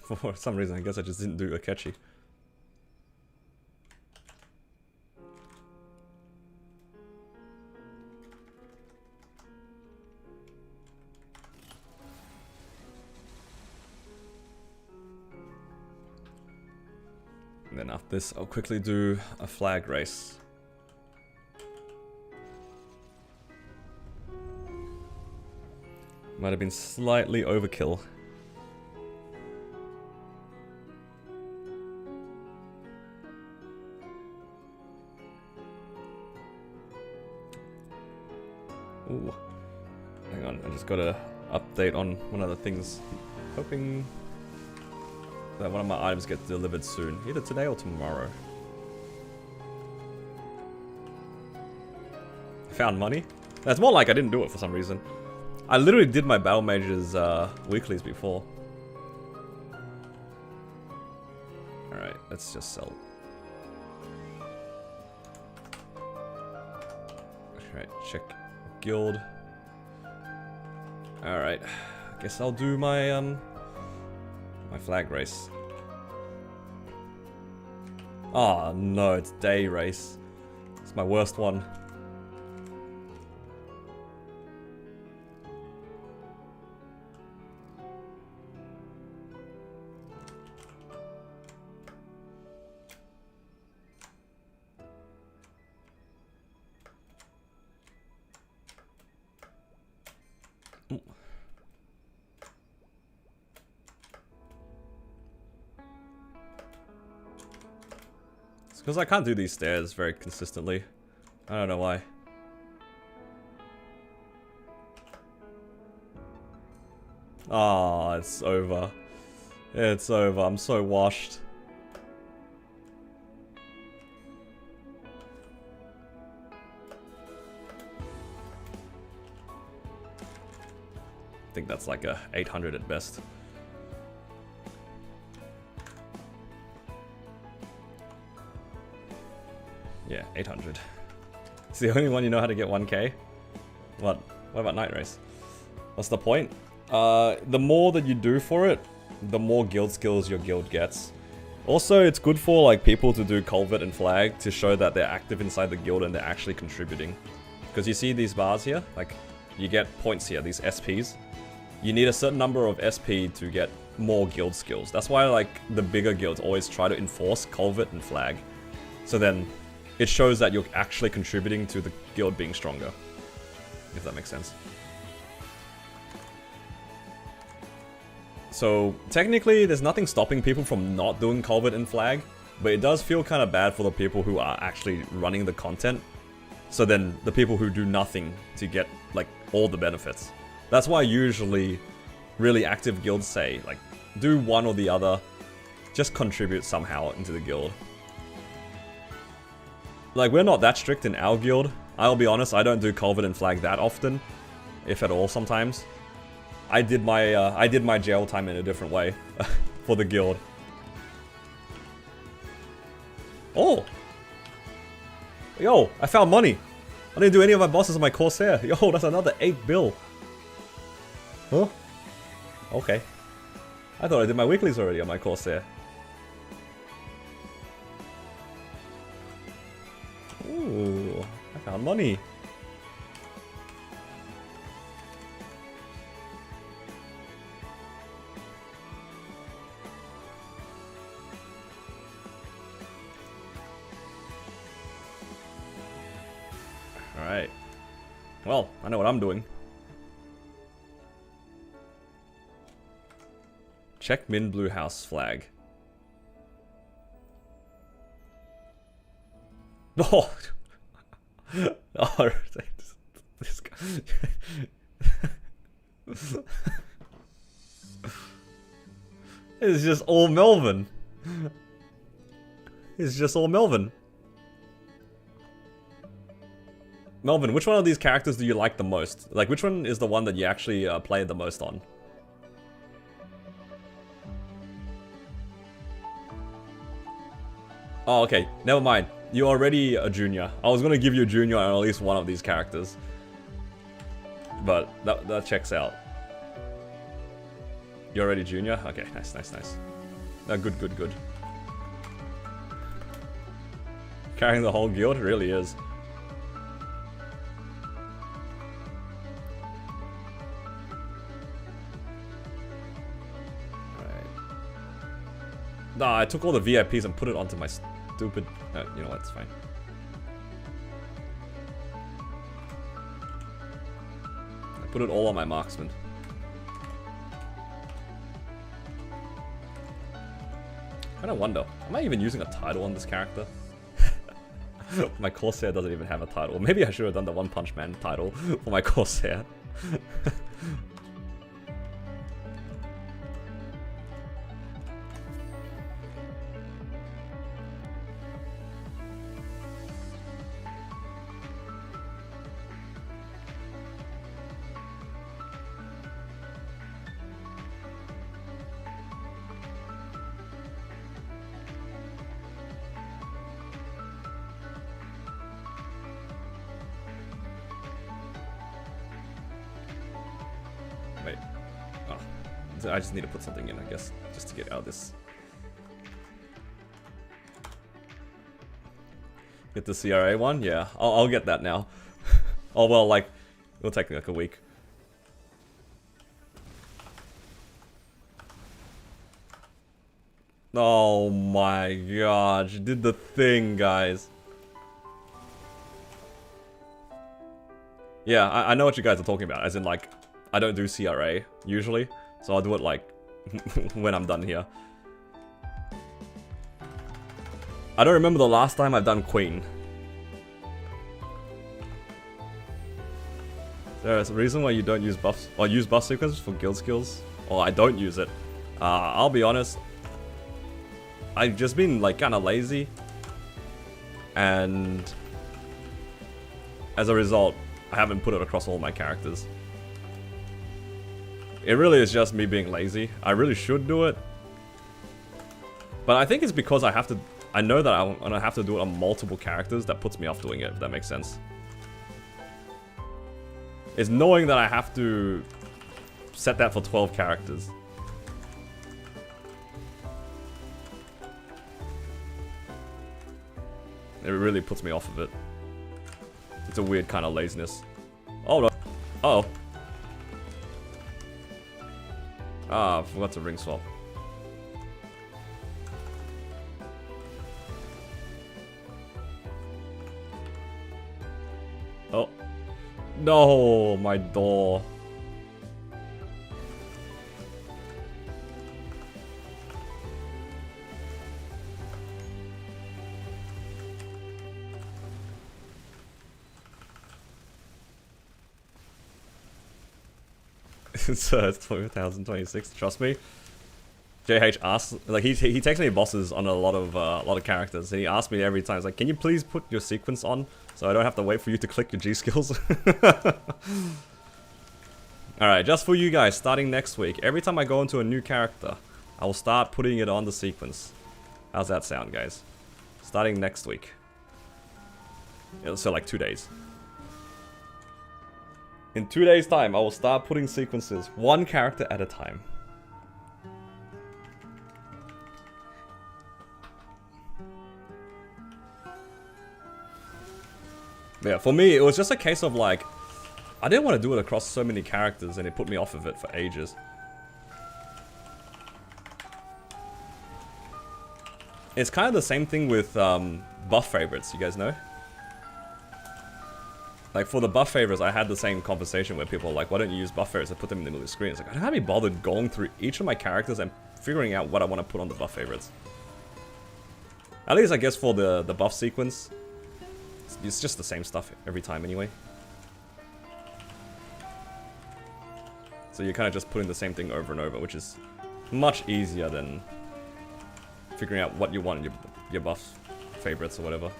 For some reason, I guess I just didn't do a catchy. And then after this, I'll quickly do a flag race. Might have been slightly overkill. Ooh. Hang on, I just gotta update on one of the things. Hoping that one of my items gets delivered soon. Either today or tomorrow. Found money? That's more like I didn't do it for some reason. I literally did my battle mages weeklies before. Alright, let's just sell. Alright, check guild. Alright, I guess I'll do my my flag race. Oh no, it's day race. It's my worst one. Because I can't do these stairs very consistently. I don't know why. Ah, it's over. It's over. I'm so washed. I think that's like a 800 at best. Yeah, 800. It's the only one you know how to get 1k? What? What about night race? What's the point? The more that you do for it, the more guild skills your guild gets. Also, it's good for like people to do culvert and flag to show that they're active inside the guild and they're actually contributing. Because you see these bars here? Like, you get points here, these SPs. You need a certain number of SP to get more guild skills. That's why like the bigger guilds always try to enforce culvert and flag. So then it shows that you're actually contributing to the guild being stronger. If that makes sense. So, technically, there's nothing stopping people from not doing culvert and flag, but it does feel kind of bad for the people who are actually running the content. So then, the people who do nothing to get, like, all the benefits. That's why usually really active guilds say, like, do one or the other, just contribute somehow into the guild. Like, we're not that strict in our guild. I'll be honest, I don't do culvert and flag that often, if at all sometimes. I did my jail time in a different way for the guild. Oh! Yo, I found money! I didn't do any of my bosses on my Corsair. Yo, that's another 8 bill. Huh? Okay. I thought I did my weeklies already on my Corsair. Ooh, I found money. Alright. Well, I know what I'm doing. Check min blue house flag. Oh! Oh, this guy. It's just all Melvin. It's just all Melvin. Melvin, which one of these characters do you like the most? Like, which one is the one that you actually play the most on? Oh, okay. Never mind. You're already a junior. I was gonna give you a junior on at least one of these characters. But that checks out. You're already junior? Okay, nice. No, good. Carrying the whole guild? It really is. Nah, I took all the VIPs and put it onto my stupid... you know what, it's fine. I put it all on my marksman. I kinda wonder, am I even using a title on this character? My Corsair doesn't even have a title. Maybe I should have done the One Punch Man title for my Corsair. Wait. Oh. I just need to put something in, I guess, just to get out of this. Get the CRA one? Yeah, I'll get that now. Oh, well, like, it'll take me like a week. Oh my gosh, did the thing, guys. Yeah, I know what you guys are talking about, as in, like, I don't do CRA, usually, so I'll do it, like, when I'm done here. I don't remember the last time I've done Queen. There's a reason why you don't use buffs, or use buff sequences for guild skills, or I don't use it. I'll be honest, I've just been, like, kinda lazy, and as a result, I haven't put it across all my characters. It really is just me being lazy. I really should do it, but I think it's because I know that I'm gonna have to do it on multiple characters that puts me off doing it, if that makes sense. It's knowing that I have to set that for 12 characters. It really puts me off of it. It's a weird kind of laziness. Oh no. Uh-oh. Ah, I forgot to ring swap. Oh. No, my door. It's 2026. Trust me. JH asks, like, he takes me bosses on a lot of characters, and he asks me every time, he's like, "Can you please put your sequence on, so I don't have to wait for you to click your G skills?" All right, just for you guys, starting next week, every time I go into a new character, I will start putting it on the sequence. How's that sound, guys? Starting next week. So like 2 days. In 2 days' time, I will start putting sequences, one character at a time. Yeah, for me, it was just a case of, like, I didn't want to do it across so many characters, and it put me off of it for ages. It's kind of the same thing with buff favorites, you guys know? Like, for the buff favorites, I had the same conversation where people were like, why don't you use buff favorites and put them in the middle of the screen? It's like, I don't have to be bothered going through each of my characters and figuring out what I want to put on the buff favorites. At least, I guess, for the buff sequence, it's just the same stuff every time anyway. So you're kind of just putting the same thing over and over, which is much easier than figuring out what you want in your buff favorites or whatever.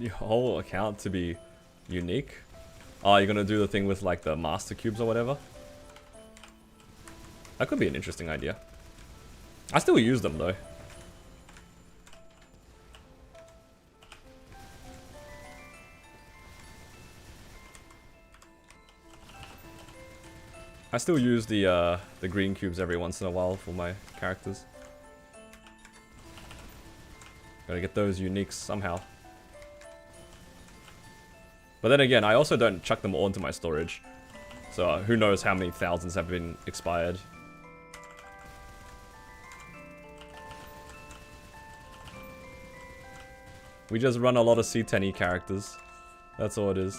your whole account to be unique? Oh, you're gonna do the thing with like the master cubes or whatever? That could be an interesting idea. I still use them though. I still use the green cubes every once in a while for my characters. Gotta get those uniques somehow. But then again, I also don't chuck them all into my storage. So who knows how many thousands have been expired. We just run a lot of C10E characters. That's all it is.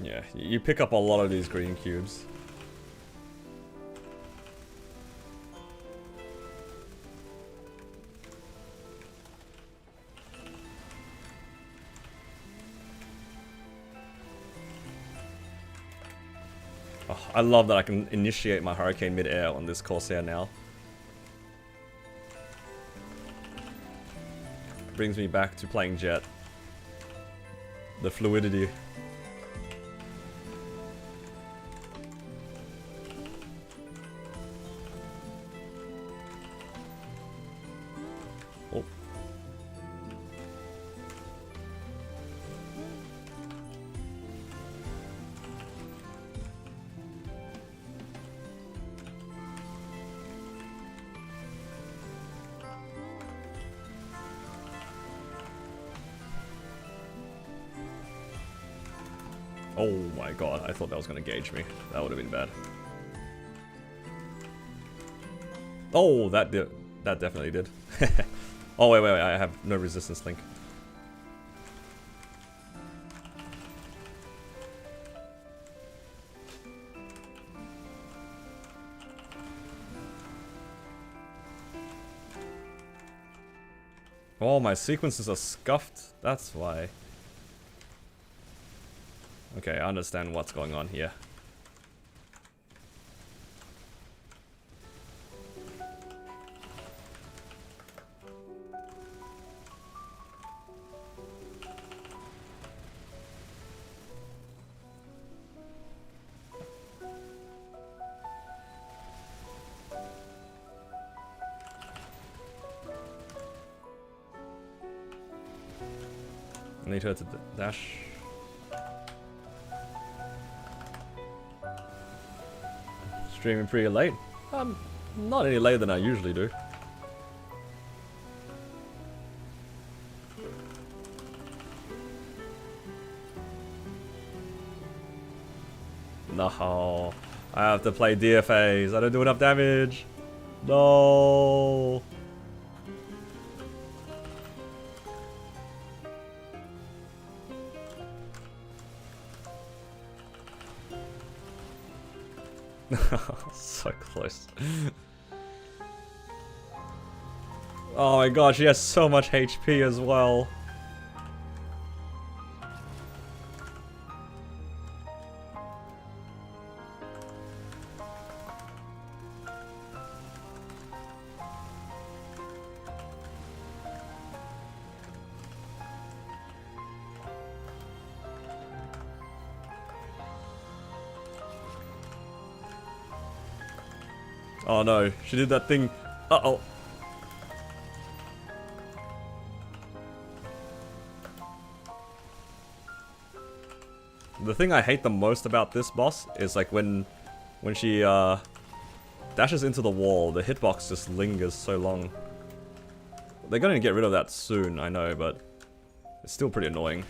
Yeah, you pick up a lot of these green cubes. Oh, I love that I can initiate my hurricane mid-air on this Corsair now. Brings me back to playing Jet. The fluidity. Oh. Oh my god, I thought that was going to gauge me. That would have been bad. Oh, that definitely did. Oh, wait, I have no resistance link. Oh, my sequences are scuffed. That's why. Okay, I understand what's going on here. I need her to dash. Streaming pretty late? Not any later than I usually do. No, I have to play DFAs. I don't do enough damage. No. So close. Oh my god, she has so much HP as well. Oh no, she did that thing. Uh-oh. The thing I hate the most about this boss is like when she dashes into the wall, the hitbox just lingers so long. They're gonna get rid of that soon, I know, but it's still pretty annoying.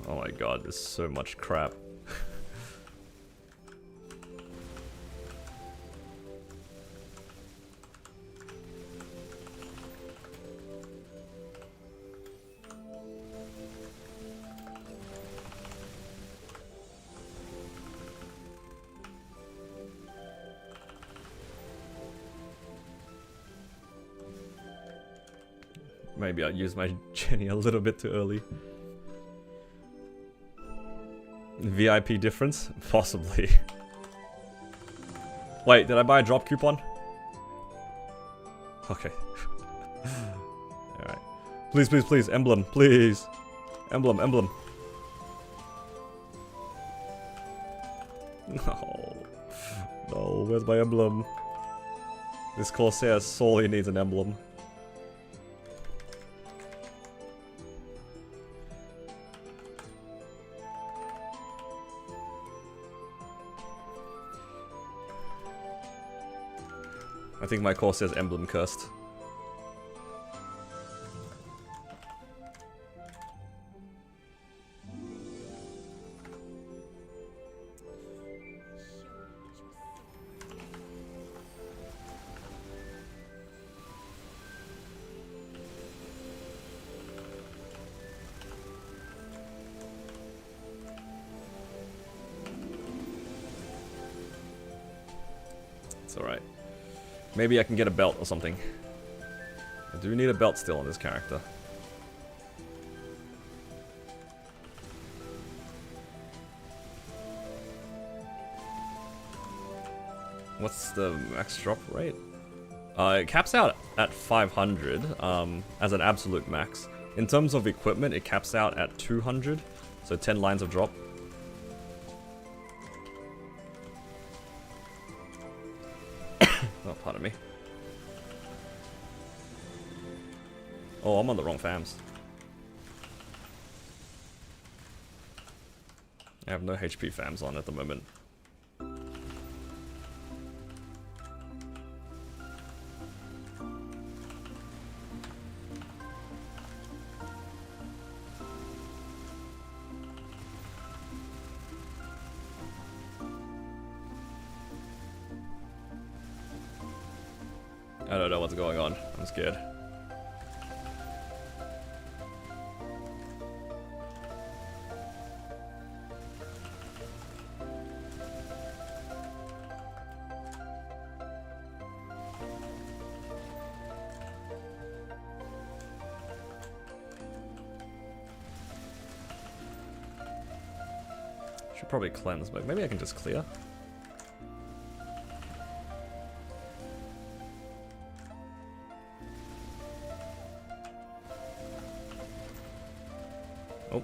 Oh my god, there's so much crap. Maybe I used my Jenny a little bit too early. VIP difference? Possibly. Wait, did I buy a drop coupon? Okay. Alright. Please, please, please, emblem, please. Emblem, emblem. No. No, where's my emblem? This Corsair sorely needs an emblem. I think my Corsair's emblem cursed. It's alright. Maybe I can get a belt or something. I do need a belt still on this character. What's the max drop rate? It caps out at 500 as an absolute max. In terms of equipment, it caps out at 200, so 10 lines of drop. Oh, pardon me. Oh, I'm on the wrong fams. I have no HP fams on at the moment. I don't know what's going on. I'm scared. Should probably cleanse, but maybe I can just clear. Oh.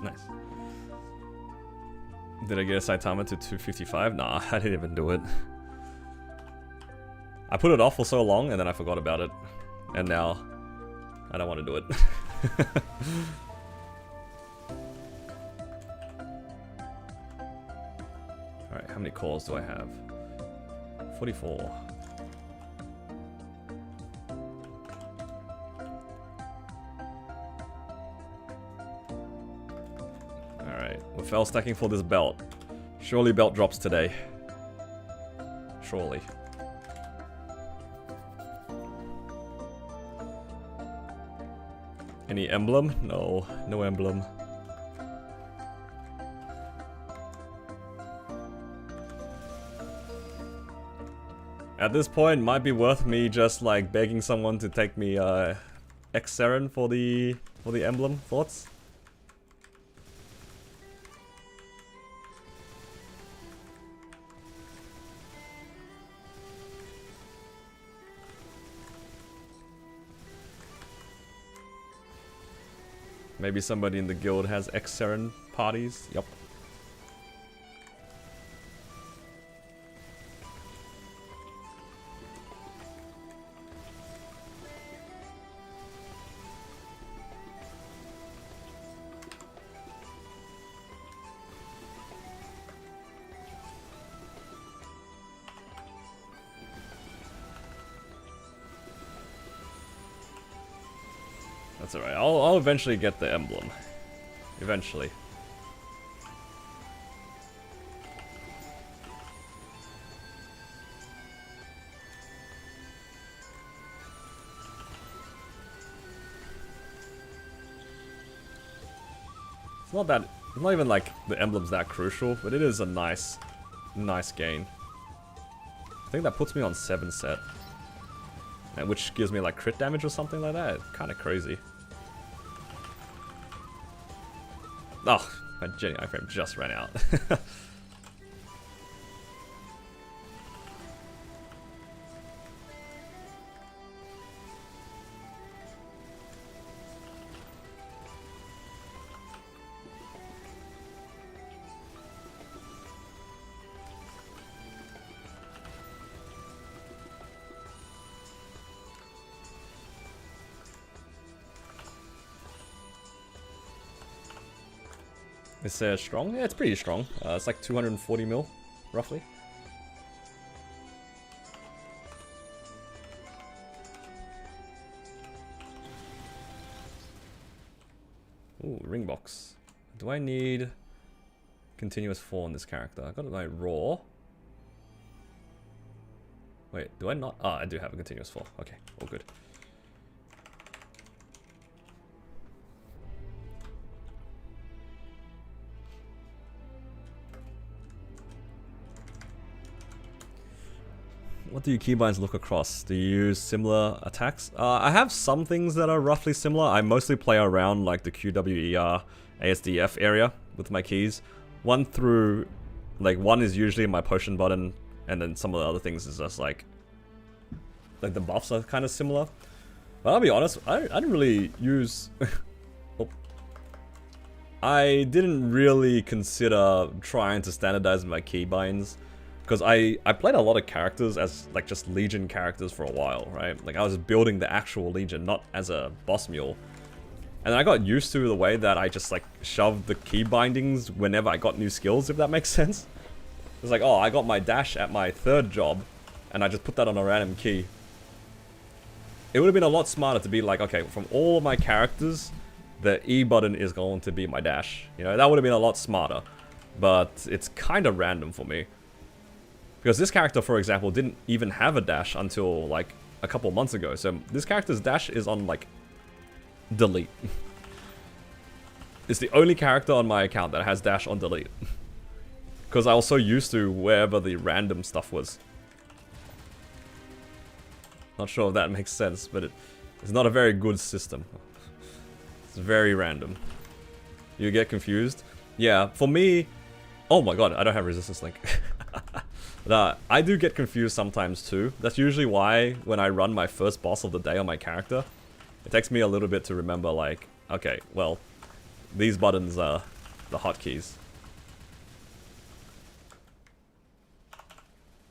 Nice. Did I get a Saitama to 255? Nah, I didn't even do it. I put it off for so long and then I forgot about it. And now, I don't want to do it. Alright, how many cores do I have? 44. Alright, we're fell stacking for this belt. Surely belt drops today. Surely. Any emblem? No, no emblem. At this point, might be worth me just like begging someone to take me X-Seren for the emblem. Thoughts? Maybe somebody in the guild has X-Seren parties. Yup. That's alright. I'll eventually get the emblem. Eventually. It's not that... It's not even like the emblem's that crucial, but it is a nice gain. I think that puts me on 7 set. And which gives me like crit damage or something like that. Kind of crazy. Oh, my Jenny iframe just ran out. It's strong? Yeah, it's pretty strong. It's like 240 mil, roughly. Ooh, ring box. Do I need continuous 4 on this character? I got my raw. Wait, do I not? Ah, I do have a continuous 4. Okay, all good. What do your keybinds look across? Do you use similar attacks? I have some things that are roughly similar. I mostly play around like the QWER, ASDF area with my keys. One is usually my potion button, and then some of the other things is just like the buffs are kind of similar. But I'll be honest, I didn't really use... oh. I didn't really consider trying to standardize my keybinds. Because I played a lot of characters as like just Legion characters for a while, right? Like I was building the actual Legion, not as a boss mule. And then I got used to the way that I just like shoved the key bindings whenever I got new skills, if that makes sense. It's like, oh, I got my dash at my 3rd job, and I just put that on a random key. It would have been a lot smarter to be like, okay, from all of my characters, the E button is going to be my dash. You know, that would have been a lot smarter. But it's kind of random for me. Because this character, for example, didn't even have a dash until, like, a couple months ago. So this character's dash is on, like, delete. It's the only character on my account that has dash on delete. Because I was so used to wherever the random stuff was. Not sure if that makes sense, but it's not a very good system. It's very random. You get confused? Yeah, for me... Oh my god, I don't have resistance link. I do get confused sometimes too. That's usually why when I run my first boss of the day on my character, it takes me a little bit to remember like, okay, well, these buttons are the hotkeys.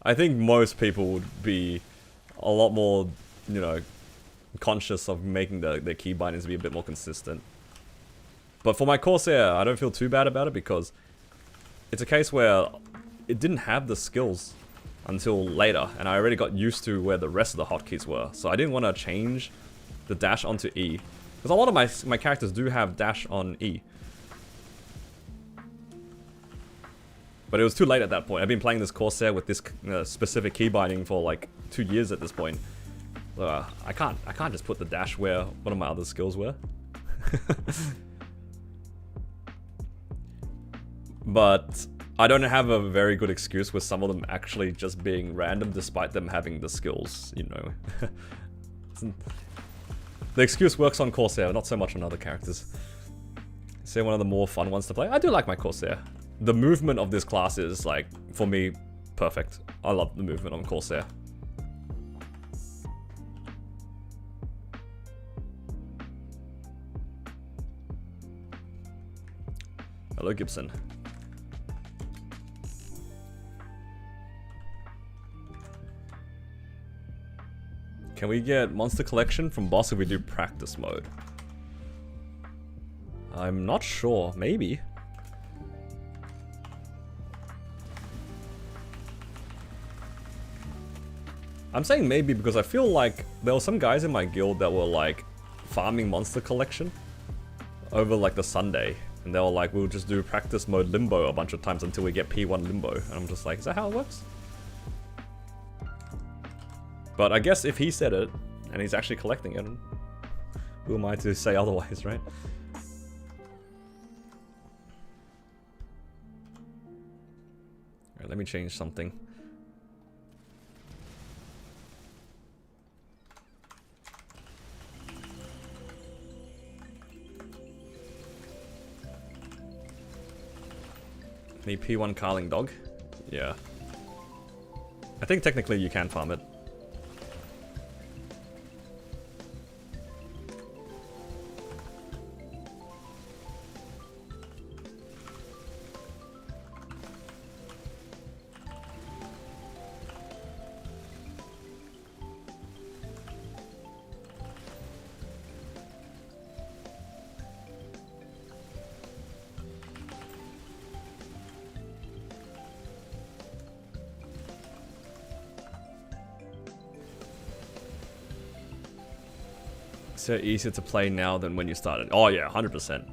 I think most people would be a lot more, you know, conscious of making the key bindings be a bit more consistent. But for my Corsair, I don't feel too bad about it because it's a case where it didn't have the skills until later, and I already got used to where the rest of the hotkeys were. So I didn't want to change the dash onto E. Because a lot of my characters do have dash on E. But it was too late at that point. I've been playing this Corsair with this specific key binding for like 2 years at this point. I can't just put the dash where one of my other skills were. But I don't have a very good excuse with some of them actually just being random despite them having the skills, you know. The excuse works on Corsair, not so much on other characters. Say one of the more fun ones to play. I do like my Corsair. The movement of this class is, like, for me, perfect. I love the movement on Corsair. Hello, Gibson. Can we get Monster Collection from boss if we do practice mode? I'm not sure. Maybe. I'm saying maybe because I feel like there were some guys in my guild that were like farming Monster Collection over like the Sunday. And they were like, we'll just do practice mode limbo a bunch of times until we get P1 limbo. And I'm just like, is that how it works? But I guess if he said it, and he's actually collecting it, who am I to say otherwise, right? Alright, let me change something. Can you P1 Carling Dog? Yeah. I think technically you can farm it. So easier to play now than when you started. Oh yeah, 100%.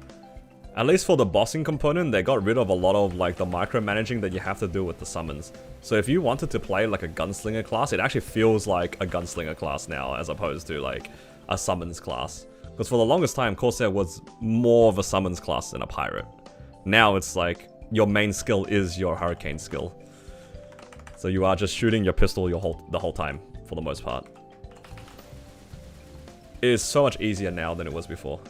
At least for the bossing component, they got rid of a lot of like the micromanaging that you have to do with the summons. So if you wanted to play like a gunslinger class, it actually feels like a gunslinger class now as opposed to like a summons class. Because for the longest time, Corsair was more of a summons class than a pirate. Now it's like your main skill is your hurricane skill. So you are just shooting your pistol the whole time for the most part. It is so much easier now than it was before.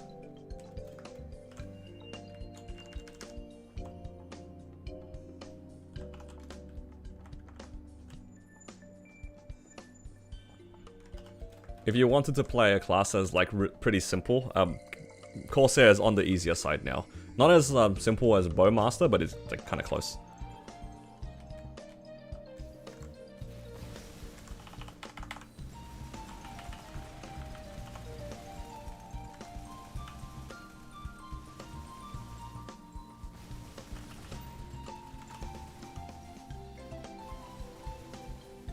If you wanted to play a class as like pretty simple, Corsair is on the easier side now. Not as simple as Bowmaster, but it's like kind of close.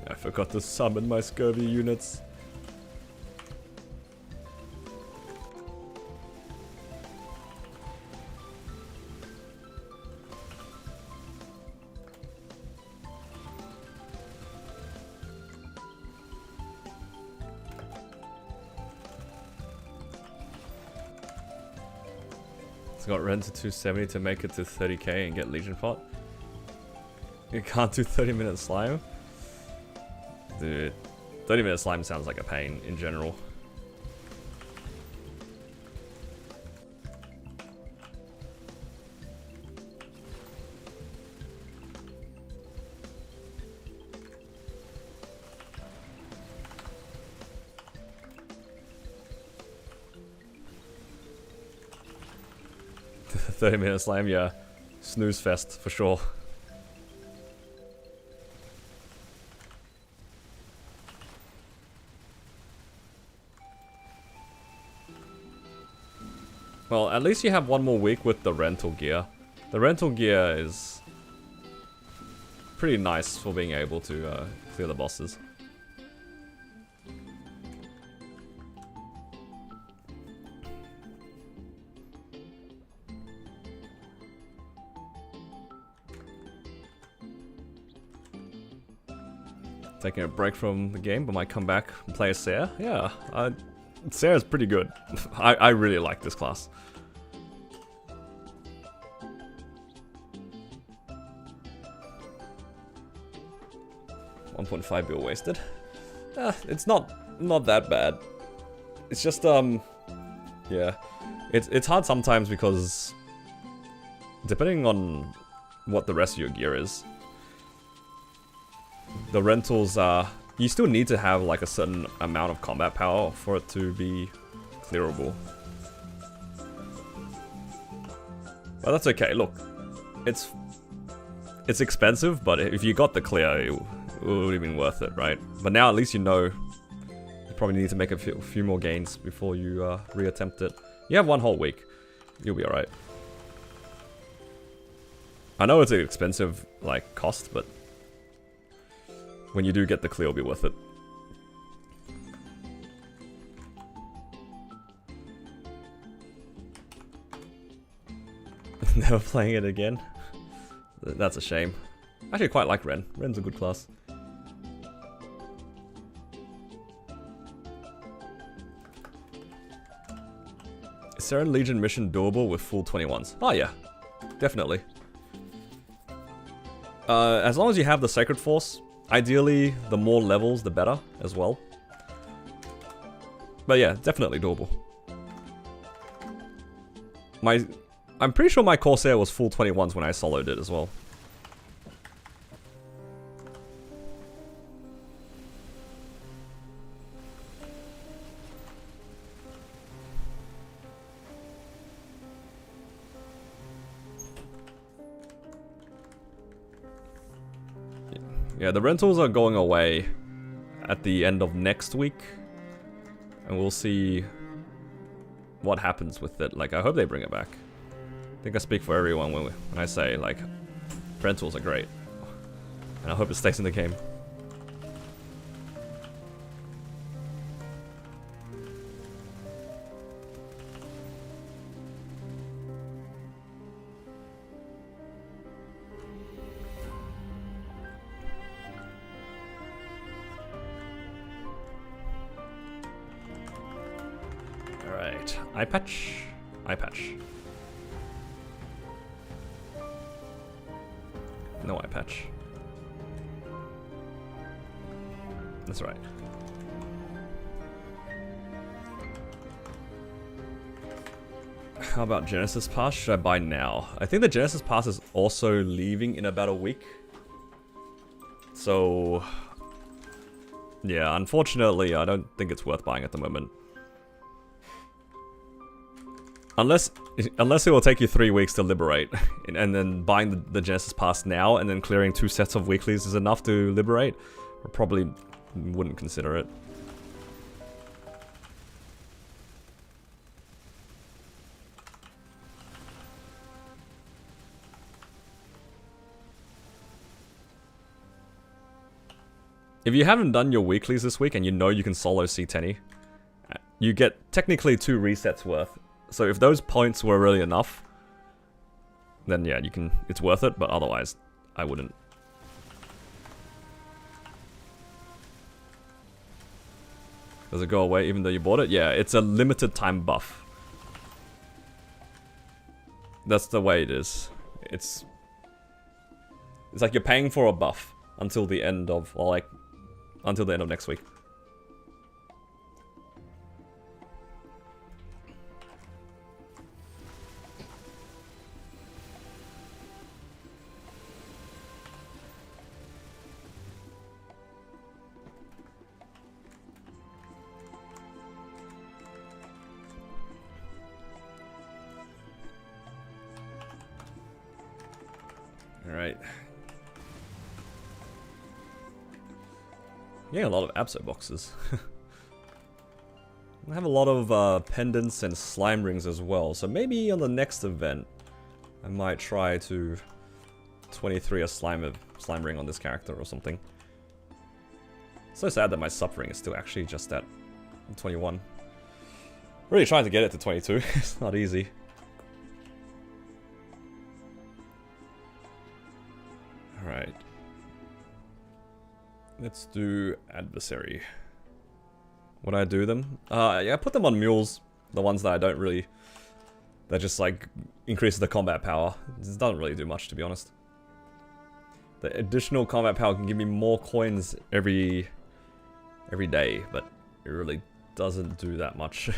I forgot to summon my scurvy units. It's got Ren to 270 to make it to 30k and get Legion pot. You can't do 30-minute slime? Dude, 30-minute slime sounds like a pain in general. The 30-minute slime, yeah. Snooze fest, for sure. Well, at least you have one more week with the rental gear. The rental gear is pretty nice for being able to clear the bosses. Taking a break from the game, but might come back and play as Sarah. Yeah, Sarah's pretty good. I really like this class. $1.5 bill wasted. It's not that bad. It's just yeah, it's hard sometimes because depending on what the rest of your gear is, the rentals are. You still need to have like a certain amount of combat power for it to be clearable. But that's okay. Look, it's expensive, but if you got the clear, it would have been worth it, right? But now at least you know you probably need to make a few more gains before you reattempt it. You have one whole week. You'll be alright. I know it's an expensive like cost, but when you do get the clear, it'll be worth it. Never playing it again. That's a shame. I actually quite like Ren. Ren's a good class. Is Seren Legion mission doable with full 21s? Oh yeah, definitely. As long as you have the Sacred Force, ideally the more levels the better as well. But yeah, definitely doable. I'm pretty sure my Corsair was full 21s when I soloed it as well. Yeah, the rentals are going away at the end of next week. And we'll see what happens with it. Like, I hope they bring it back. I think I speak for everyone when I say, like, rentals are great. And I hope it stays in the game. Alright, eye patch. Eye patch. No eye patch. That's right. How about Genesis Pass? Should I buy now? I think the Genesis Pass is also leaving in about a week. So... yeah, unfortunately, I don't think it's worth buying at the moment. Unless it will take you 3 weeks to liberate, and then buying the Genesis Pass now, and then clearing 2 sets of weeklies is enough to liberate, I probably wouldn't consider it. If you haven't done your weeklies this week, and you know you can solo C10, you get technically 2 resets worth. So if those points were really enough, then yeah, you can. It's worth it. But otherwise, I wouldn't. Does it go away even though you bought it? Yeah, it's a limited time buff. That's the way it is. It's like you're paying for a buff until the end of, or like, until the end of next week. Alright. Yeah, a lot of Abso boxes. I have a lot of pendants and slime rings as well, so maybe on the next event I might try to 23 a slime ring on this character or something. So sad that my suffering is still actually just at 21. Really trying to get it to 22. It's not easy. Alright. Let's do adversary. Would I do them? Yeah, I put them on mules. The ones that I don't really... that just like increases the combat power. It doesn't really do much, to be honest. The additional combat power can give me more coins every day, but it really doesn't do that much.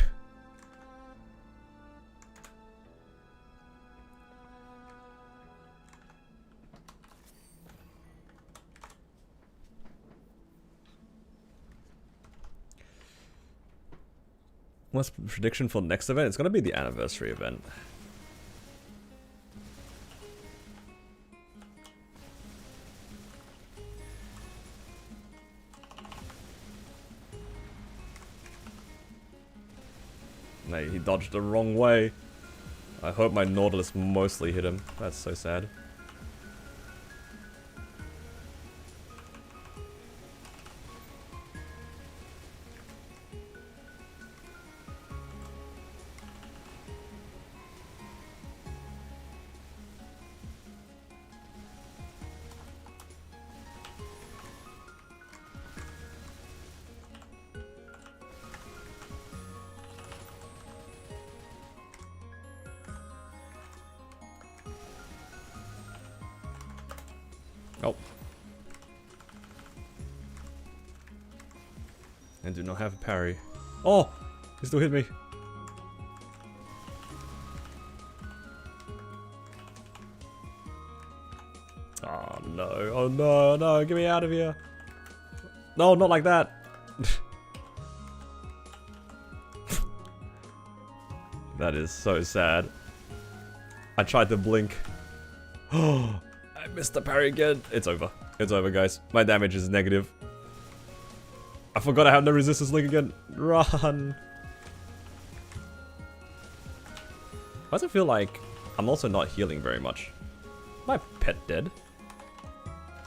What's the prediction for the next event? It's going to be the anniversary event. No, he dodged the wrong way. I hope my Nautilus mostly hit him. That's so sad. Oh. And do not have a parry. Oh! He still hit me. Oh no, oh no, no, get me out of here. No, not like that. That is so sad. I tried to blink. Oh, I missed the parry again. It's over. It's over, guys. My damage is negative. I forgot I have no resistance link again. Run! Why does it feel like I'm also not healing very much? Is my pet dead?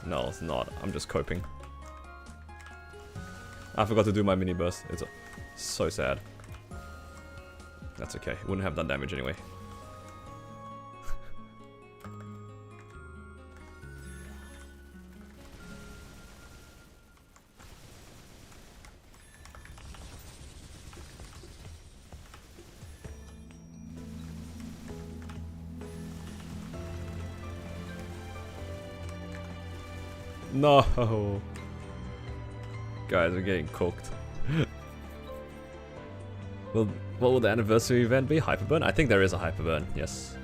No, it's not. I'm just coping. I forgot to do my mini burst. It's so sad. That's okay. It wouldn't have done damage anyway. No! Guys, we're getting cooked. Well, what will the anniversary event be? Hyperburn? I think there is a hyperburn, yes.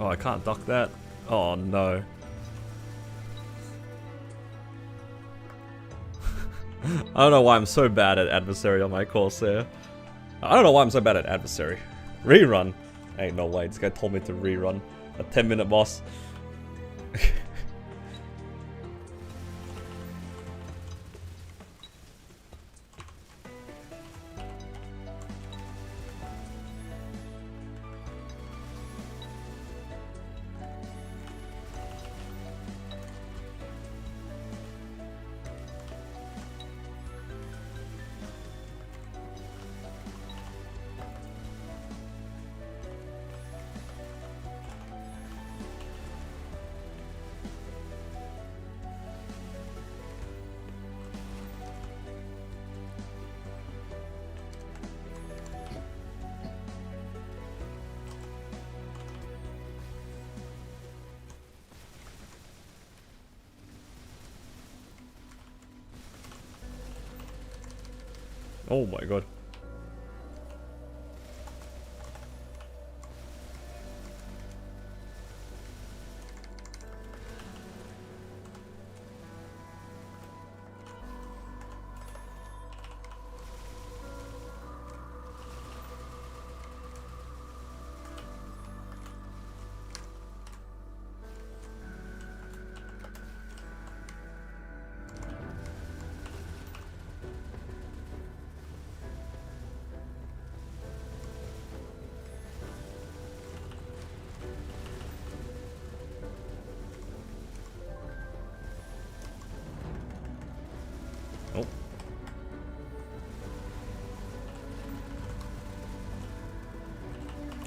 Oh, I can't duck that. Oh no. I don't know why I'm so bad at adversary on my Corsair. I don't know why I'm so bad at adversary. Rerun? Ain't no way, this guy told me to rerun a 10-minute boss. Oh my god. Oh.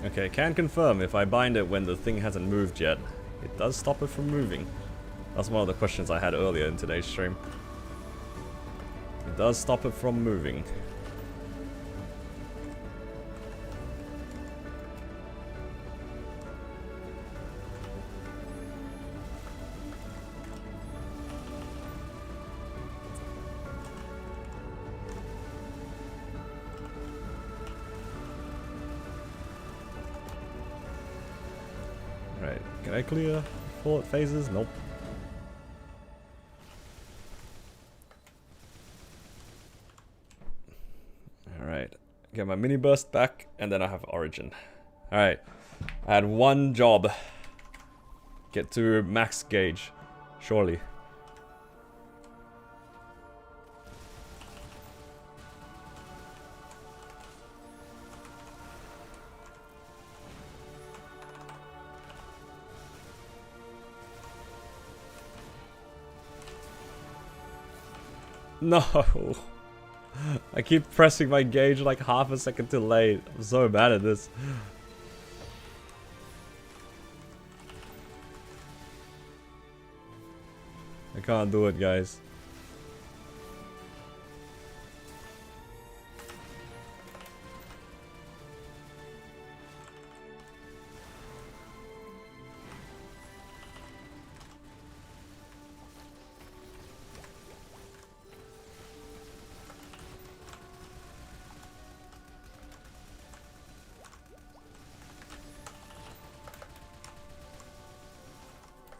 Okay, can confirm if I bind it when the thing hasn't moved yet, it does stop it from moving. That's one of the questions I had earlier in today's stream. It does stop it from moving. Right, can I clear 4 phases? Nope. Alright, get my mini burst back, and then I have Origin. Alright, I had one job. Get to max gauge, surely. No! I keep pressing my gauge like half a second too late. I'm so bad at this. I can't do it, guys.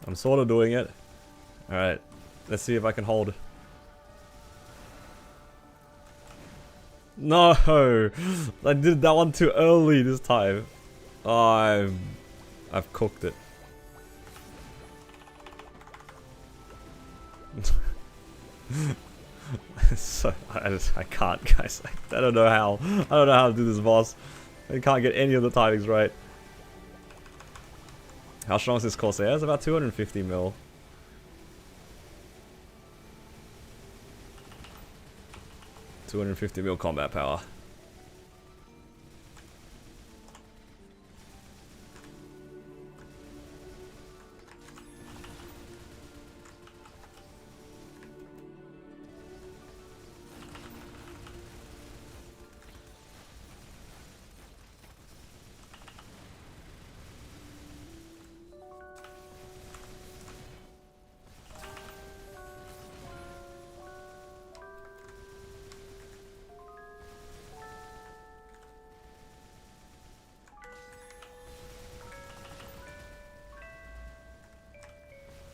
I'm sort of doing it. Alright, let's see if I can hold. No! I did that one too early this time. Oh, I've cooked it. So I can't, guys. I don't know how. I don't know how to do this boss. I can't get any of the timings right. How strong is this Corsair? It's about 250 mil. $250 mil combat power.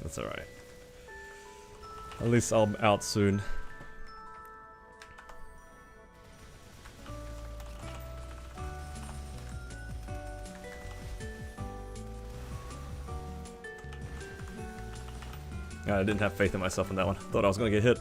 That's alright. At least I'm out soon. I didn't have faith in myself on that one. Thought I was gonna get hit.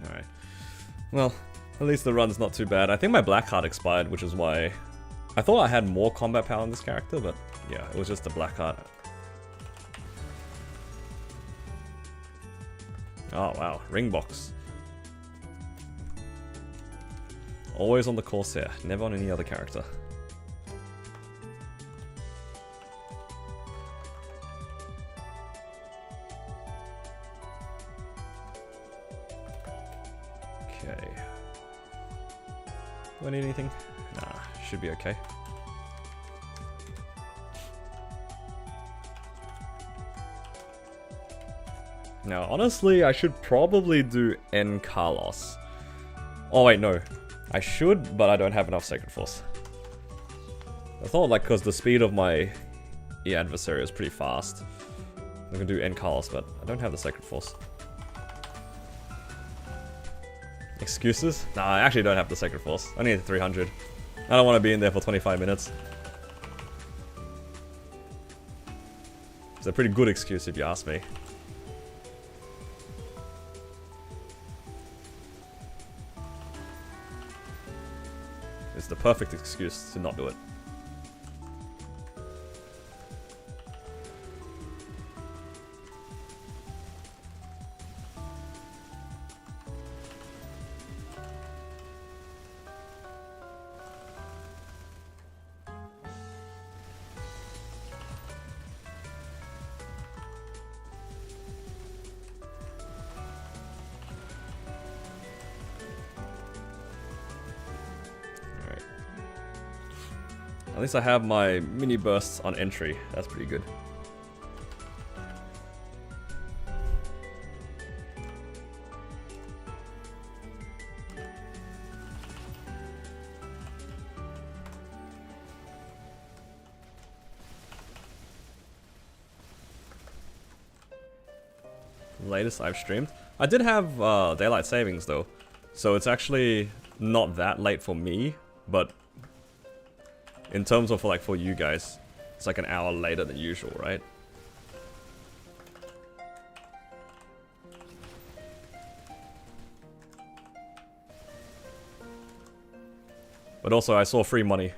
Alright. Well, at least the run's not too bad. I think my black heart expired, which is why... I thought I had more combat power in this character, but yeah, it was just the black heart. Oh wow, ring box. Always on the Corsair, never on any other character. Okay. Do I need anything? Nah, should be okay. Now, honestly, I should probably do N Carlos. Oh wait, no. I should, but I don't have enough Sacred Force. I thought, like, because the speed of my adversary is pretty fast, I'm gonna do N Carlos, but I don't have the Sacred Force. Excuses? Nah, I actually don't have the Sacred Force. I need 300. I don't want to be in there for 25 minutes. It's a pretty good excuse if you ask me. It's the perfect excuse to not do it. At least I have my mini bursts on entry. That's pretty good. Latest I've streamed. I did have daylight savings though, so it's actually not that late for me, but in terms of like for you guys, it's like an hour later than usual, right? But also I saw free money.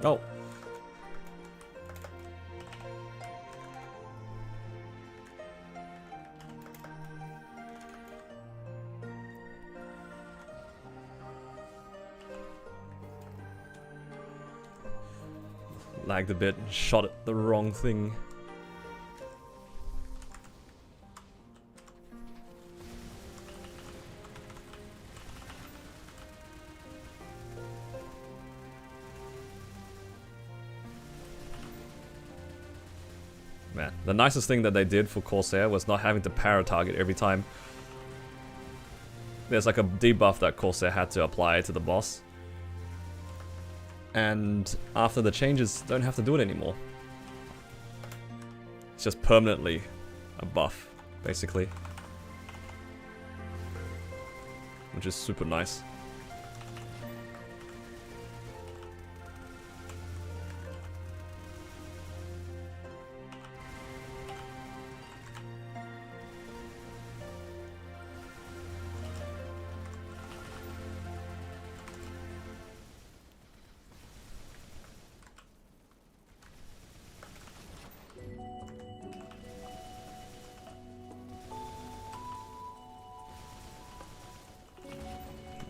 Oh. Lagged a bit, shot at the wrong thing. Man, the nicest thing that they did for Corsair was not having to para-target every time. There's like a debuff that Corsair had to apply to the boss. And after the changes, don't have to do it anymore. It's just permanently a buff, basically. Which is super nice.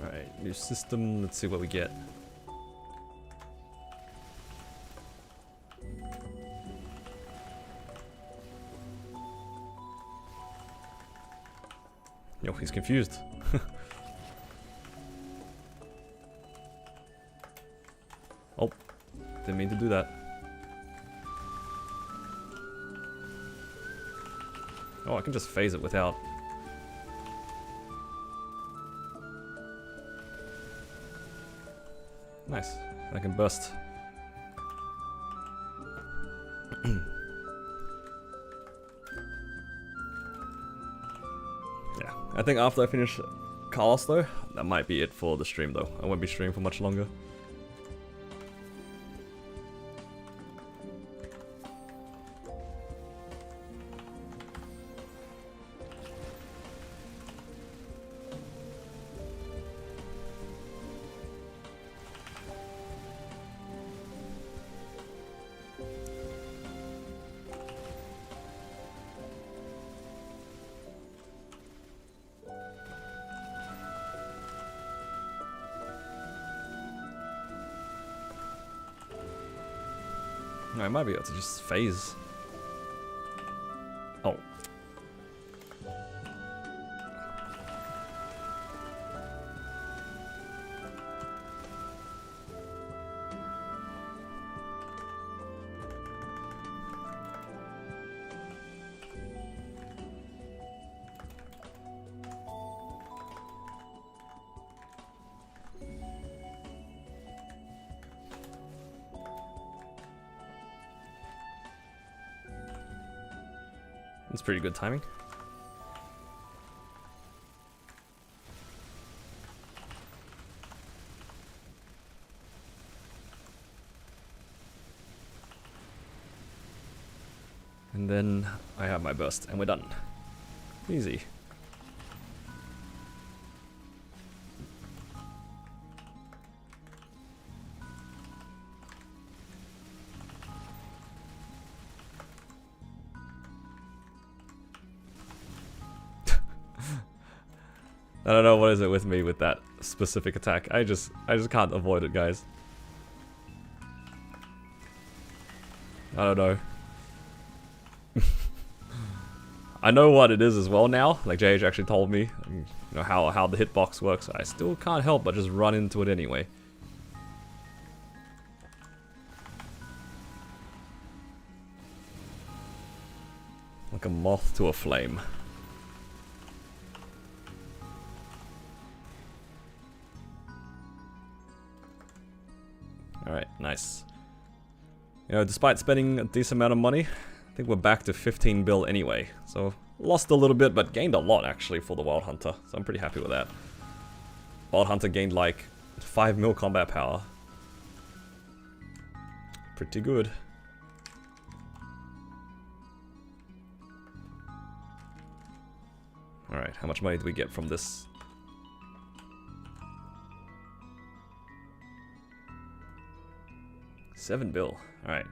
Alright, new system, let's see what we get. Yo, he's confused. Oh, didn't mean to do that. Oh, I can just phase it without. Nice. I can burst. Yeah, I think after I finish Carlos though, that might be it for the stream though. I won't be streaming for much longer. No, I might be able to just phase. Oh. That's pretty good timing. And then I have my burst and we're done. Easy. I don't know what is it with me with that specific attack. I just can't avoid it, guys. I don't know. I know what it is as well now. Like JH actually told me, you know, how the hitbox works. I still can't help but just run into it anyway. Like a moth to a flame. Alright, nice. You know, despite spending a decent amount of money, I think we're back to 15 bill anyway. So, lost a little bit, but gained a lot actually for the Wild Hunter. So I'm pretty happy with that. Wild Hunter gained like 5 mil combat power. Pretty good. Alright, how much money do we get from this? 7 bill. Alright.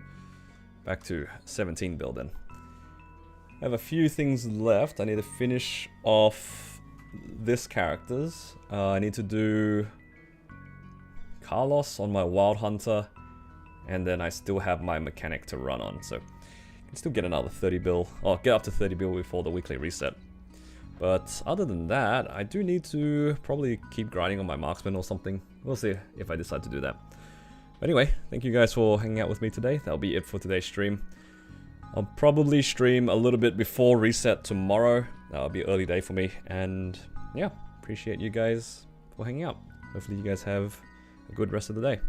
Back to 17 bill then. I have a few things left. I need to finish off this characters. I need to do Carlos on my Wild Hunter. And then I still have my mechanic to run on. So I can still get another 30 bill. Oh, get up to 30 bill before the weekly reset. But other than that, I do need to probably keep grinding on my marksman or something. We'll see if I decide to do that. But anyway, thank you guys for hanging out with me today. That'll be it for today's stream. I'll probably stream a little bit before reset tomorrow. That'll be early day for me. And yeah, appreciate you guys for hanging out. Hopefully you guys have a good rest of the day.